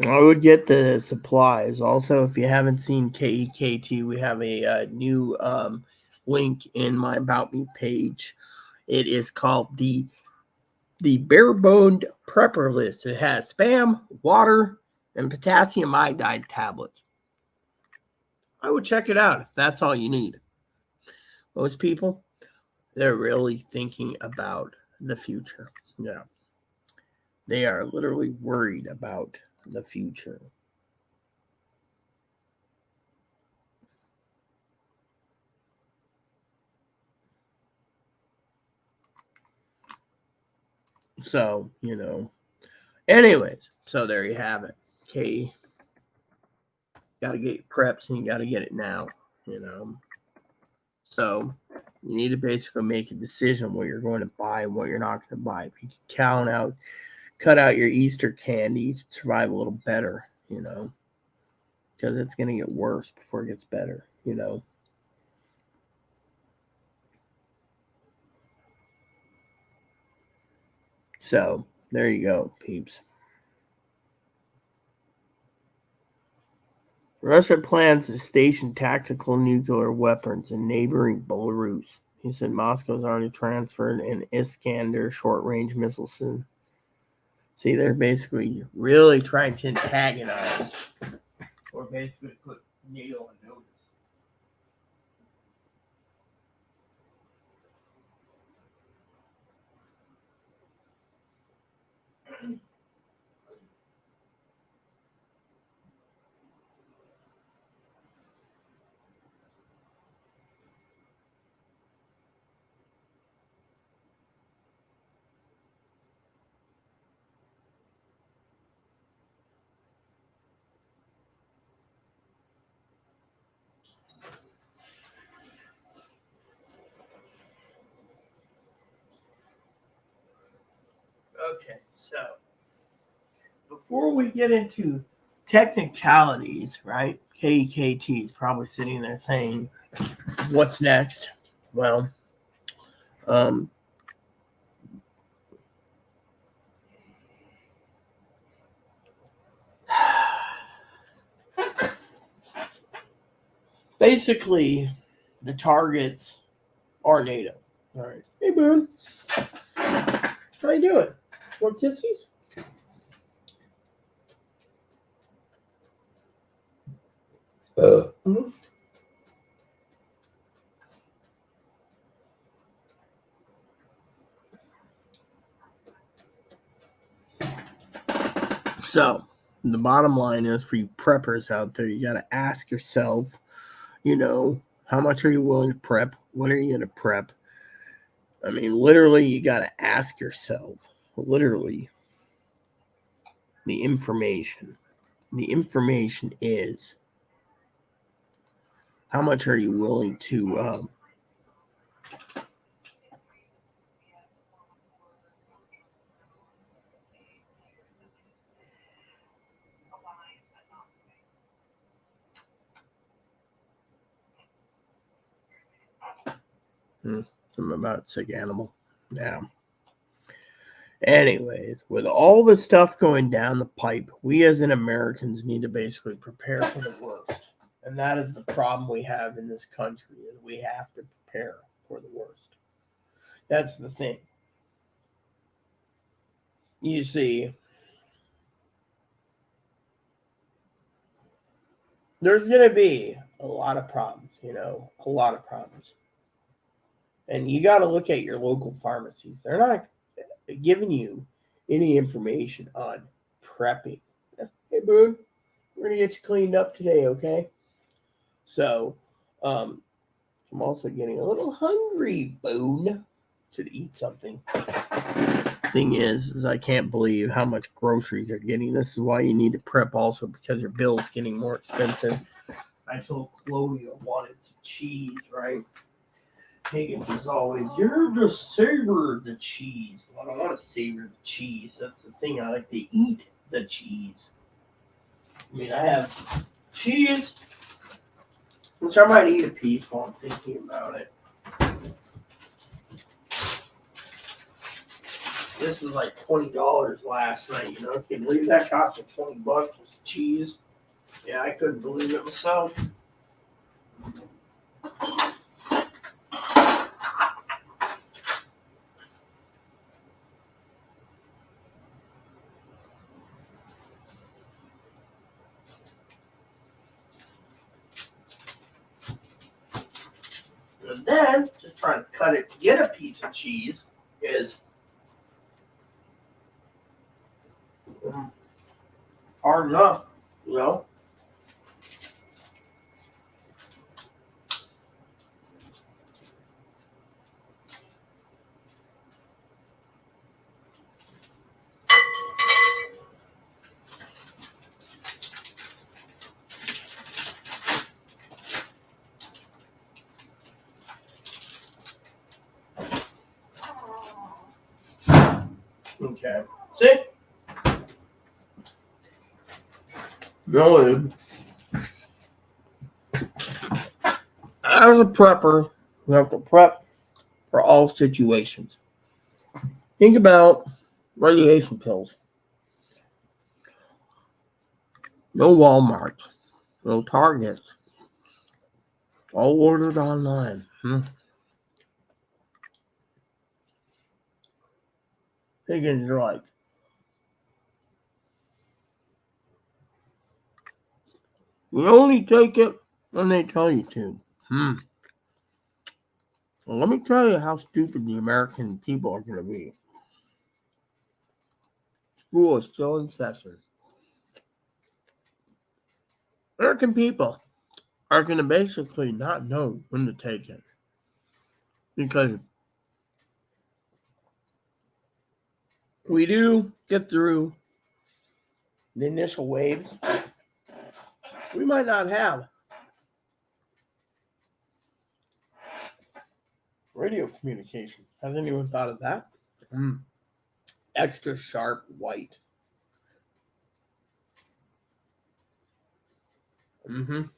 I would get the supplies. Also, if you haven't seen KEKT, we have a new link in my About Me page. It is called the bare boned prepper list. It has spam, water, and potassium iodide tablets. I would check it out if that's all you need. Most people, they're really thinking about the future. Yeah. They are literally worried about the future. So, you know. Anyways, so there you have it. Okay. Got to get your preps and you got to get it now, you know. So you need to basically make a decision what you're going to buy and what you're not going to buy. If you can cut out your Easter candy, you can survive a little better, you know, because it's going to get worse before it gets better, you know. So there you go, peeps. Russia plans to station tactical nuclear weapons in neighboring Belarus. He said Moscow's already transferred an Iskander short-range missile system. See, they're basically really trying to antagonize or basically put NATO on notice. Okay, so before we get into technicalities, right? KEKT is probably sitting there saying, "What's next?" Well, um, basically, the targets are NATO. All right. Hey, Boone. How you doing? Want kissies? Mhm. So, the bottom line is for you preppers out there, you got to ask yourself, how much are you willing to prep? What are you going to prep? I mean, literally, you got to ask yourself, literally, the information. The information is how much are you willing to something about sick animal. Yeah. Anyways, with all the stuff going down the pipe, we as an Americans need to basically prepare for the worst. And that is the problem we have in this country, is we have to prepare for the worst. That's the thing. You see, there's going to be a lot of problems, a lot of problems. And you got to look at your local pharmacies. They're not giving you any information on prepping. Hey, Boone, we're going to get you cleaned up today, okay? So, I'm also getting a little hungry, Boone. Should eat something. Thing is I can't believe how much groceries are getting. This is why you need to prep also, because your bill's getting more expensive. I told Chloe I wanted some cheese, right? Higgins is always, you're just savor the cheese. Well, I don't want to savor the cheese. That's the thing. I like to eat the cheese. I mean, I have cheese, which I might eat a piece while I'm thinking about it. This was like $20 last night. Can you believe that cost me $20 for some cheese? Yeah, I couldn't believe it myself. And then, just trying to cut it to get a piece of cheese is hard enough, Okay. See? No, as a prepper, you have to prep for all situations. Think about radiation pills. No Walmarts, no Targets, all ordered online. Higgins are like, you only take it when they tell you to. Well, let me tell you how stupid the American people are going to be. School is still in session. American people are going to basically not know when to take it. Because we do get through the initial waves. We might not have radio communications. Has anyone thought of that? Extra sharp white. It's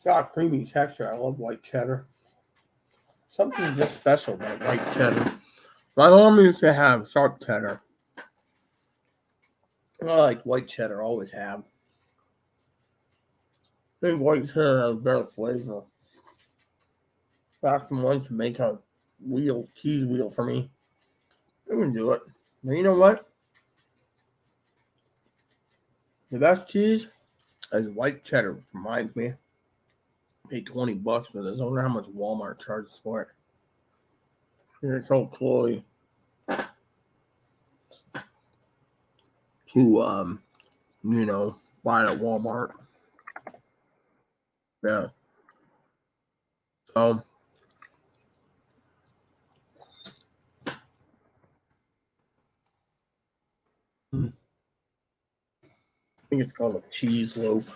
got a creamy texture. I love white cheddar. Something just special about white cheddar. My mom used to have sharp cheddar. I like white cheddar, always have. I think white cheddar has better flavor. Back once to make a cheese wheel for me. I can do it. But you know what? The best cheese is white cheddar. Reminds me. Paid $20 for this. I wonder how much Walmart charges for it. Here, it's old Chloe. to buy it at Walmart. Yeah. So I think it's called a cheese loaf.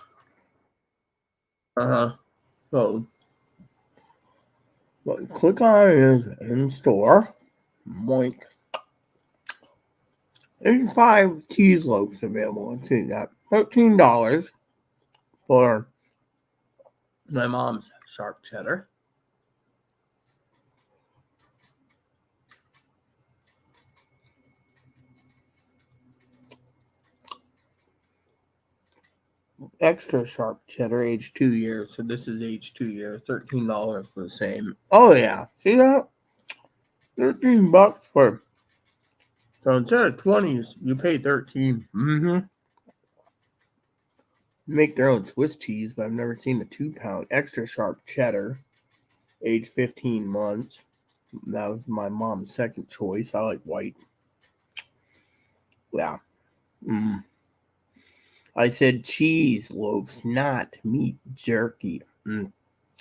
Uh-huh. So what you click on is in store. Moink. There's 5 cheese loaves available. Let's see that. $13 for my mom's sharp cheddar. Extra sharp cheddar, age 2 years. So this is age 2 years. $13 for the same. Oh yeah. See that? $13 for. So instead of 20s, you pay 13. Mm-hmm. Make their own Swiss cheese, but I've never seen a 2-pound extra sharp cheddar, age 15 months. That was my mom's second choice. I like white. Yeah. Mm. I said cheese loaves, not meat jerky.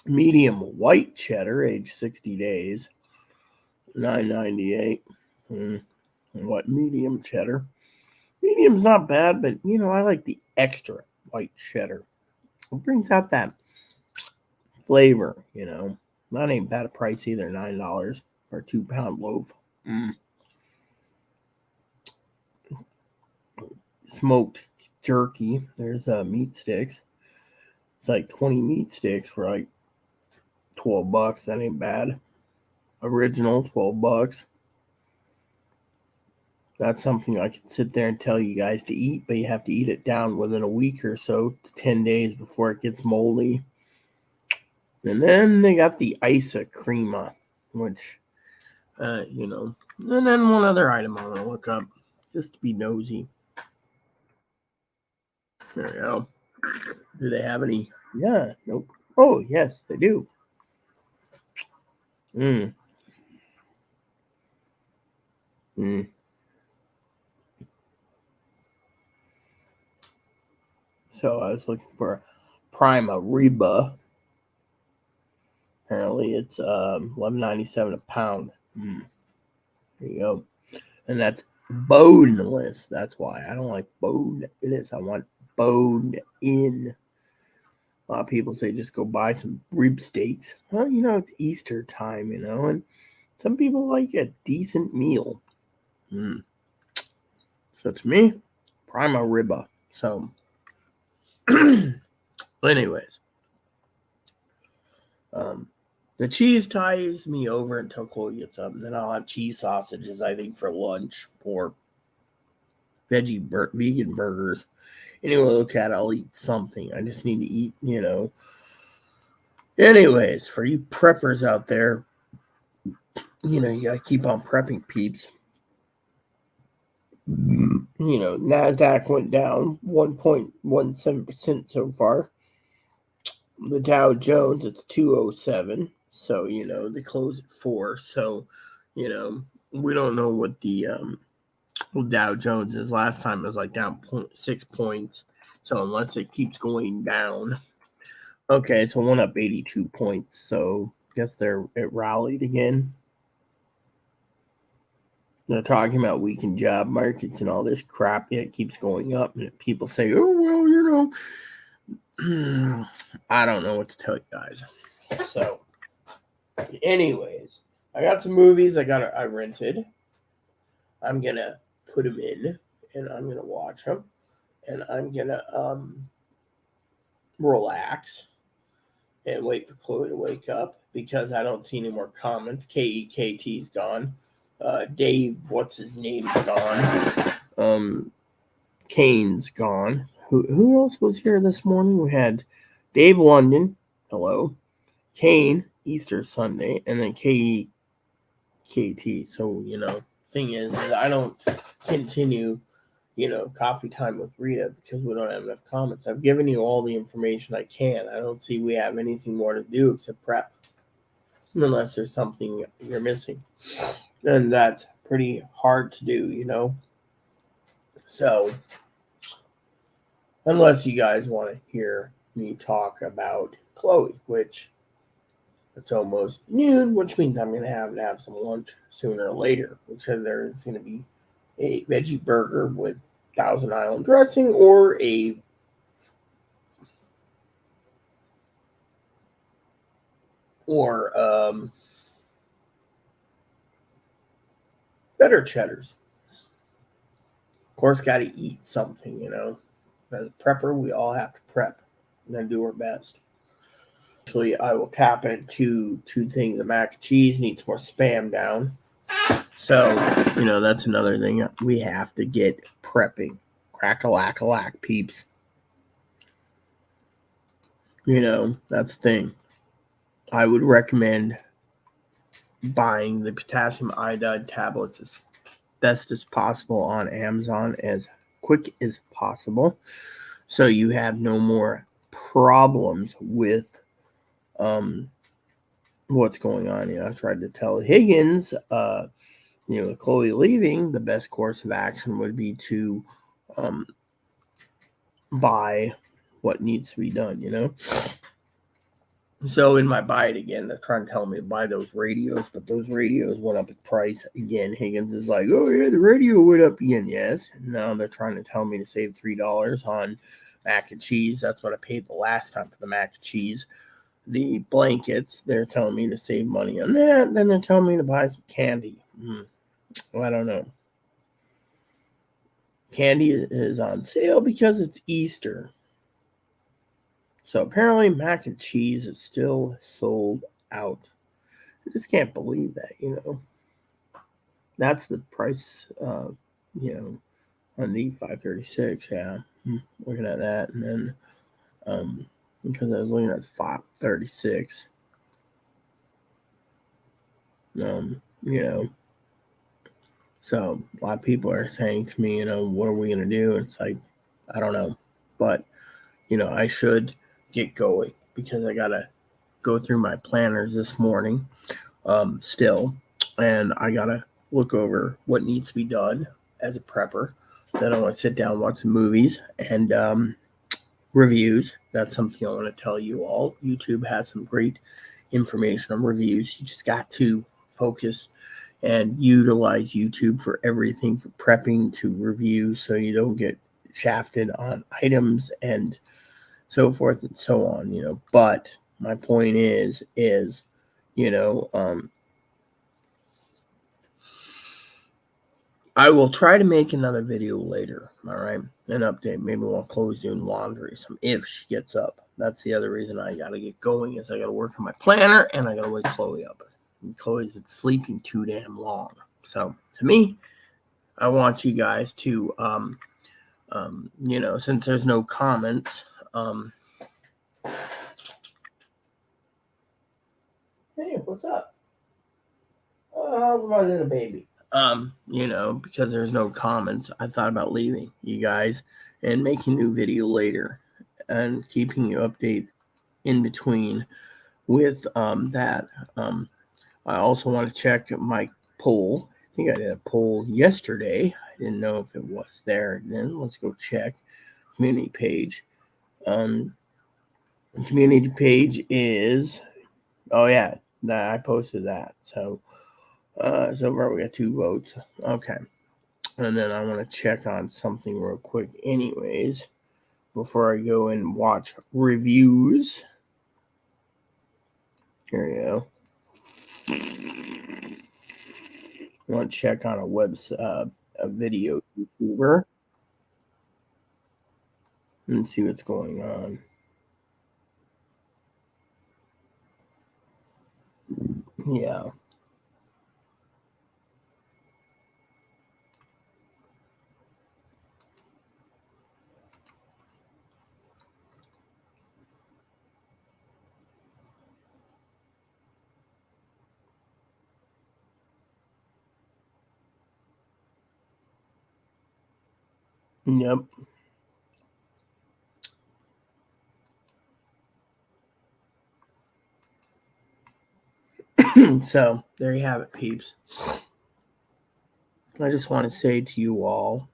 Medium white cheddar, age 60 days, $9.98. What medium cheddar? Medium's not bad, but I like the extra white cheddar. It brings out that flavor. That ain't bad a price either. $9 for a 2-pound loaf. Smoked jerky. There's meat sticks. It's like 20 meat sticks for like $12. That ain't bad. Original, $12. That's something I can sit there and tell you guys to eat, but you have to eat it down within a week or so to 10 days before it gets moldy. And then they got the Isa Crema, which, and then one other item I want to look up just to be nosy. There we go. Do they have any? Yeah, nope. Oh, yes, they do. Mm. So I was looking for Prima Reba. Apparently it's $11.97 a pound. There you go. And that's boneless. That's why I don't like boneless. I want boned in. A lot of people say just go buy some rib steaks. Well, it's Easter time, and some people like a decent meal. So to me, Prima Ribba. So, anyways, the cheese ties me over until Chloe gets up, and then I'll have cheese sausages, I think, for lunch or vegan burgers. Anyway, look at it, I'll eat something. I just need to eat, Anyways, for you preppers out there, you gotta keep on prepping, peeps. NASDAQ went down 1.17% so far. The Dow Jones, it's 207. So, they close at 4. So, we don't know what the Dow Jones is. Last time it was like down 6 points. So, unless it keeps going down. Okay, so it went up 82 points. So, I guess it rallied again. They're talking about weakened job markets and all this crap. It keeps going up. And people say, oh, well, I don't know what to tell you guys. So, anyways, I got some movies I rented. I'm gonna put them in, and I'm gonna watch them, and I'm gonna relax and wait for Chloe to wake up because I don't see any more comments. KEKT's gone. Dave, what's his name's gone. Kane's gone. Who else was here this morning? We had Dave London. Hello. Kane, Easter Sunday, and then KEKT. So, thing is I don't continue, coffee time with Rita because we don't have enough comments. I've given you all the information I can. I don't see we have anything more to do except prep. Unless there's something you're missing. And that's pretty hard to do, So Unless you guys want to hear me talk about Chloe, which it's almost noon, which means I'm going to have some lunch sooner or later. Which said there's going to be a veggie burger with Thousand Island dressing or better cheddars. Of course, got to eat something, you know. As a prepper, we all have to prep and then do our best. Actually, I will tap into two things. The mac and cheese needs more spam down. So, you know, that's another thing we have to get prepping. Crack-a-lack-a-lack, peeps. You know, that's the thing. I would recommend buying the potassium iodide tablets as best as possible on Amazon as quick as possible, so you have no more problems with what's going on. You know, I tried to tell Higgins, you know, Chloe leaving, the best course of action would be to buy what needs to be done, you know. So in my buy it again, they're trying to tell me to buy those radios, but those radios went up in price again. Higgins is like, oh yeah, the radio went up again. Yes. And now they're trying to tell me to save $3 on mac and cheese. That's what I paid the last time for the mac and cheese. The blankets, they're telling me to save money on that. Then they're telling me to buy some candy. Well, I don't know. Candy is on sale because it's Easter. So apparently mac and cheese is still sold out. I just can't believe that, you know. That's the price, you know, on the 536. Yeah, looking at that, and then because I was looking at 536, you know. So a lot of people are saying to me, you know, what are we gonna do? It's like, I don't know, but you know, I should get going because I gotta go through my planners this morning, still, and I gotta look over what needs to be done as a prepper. Then I want to sit down, watch some movies and reviews. That's something I want to tell you all. YouTube has some great information on reviews. You just got to focus and utilize YouTube for everything, from prepping to reviews, so you don't get shafted on items and so forth and so on, you know. But my point is, you know, I will try to make another video later, all right? An update, maybe while Chloe's doing laundry, if she gets up. That's the other reason I got to get going, is I got to work on my planner and I got to wake Chloe up. And Chloe's been sleeping too damn long. So to me, I want you guys to, you know, since there's no comments, hey, what's up? How's my little baby? You know, because there's no comments, I thought about leaving you guys and making a new video later and keeping you updated in between with that. I also want to check my poll. I think I did a poll yesterday. I didn't know if it was there. Then let's go check community page. Community page is, oh yeah, I posted that. So far we got 2 votes. Okay. And then I want to check on something real quick anyways before I go and watch reviews. Here you go. I want to check on a video YouTuber and see what's going on. Yeah. Yep. So there you have it, peeps. I just want to say to you all,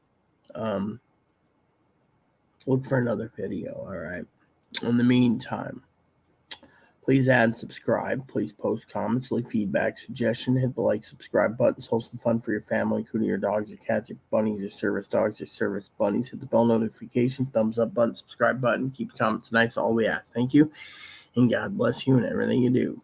look for another video. All right. In the meantime, please add and subscribe. Please post comments, leave feedback, suggestion, hit the like, subscribe buttons, hold some fun for your family, including your dogs, your cats, your bunnies, your service dogs, your service bunnies. Hit the bell notification, thumbs up button, subscribe button. Keep the comments nice. All we ask. Thank you, and God bless you in everything you do.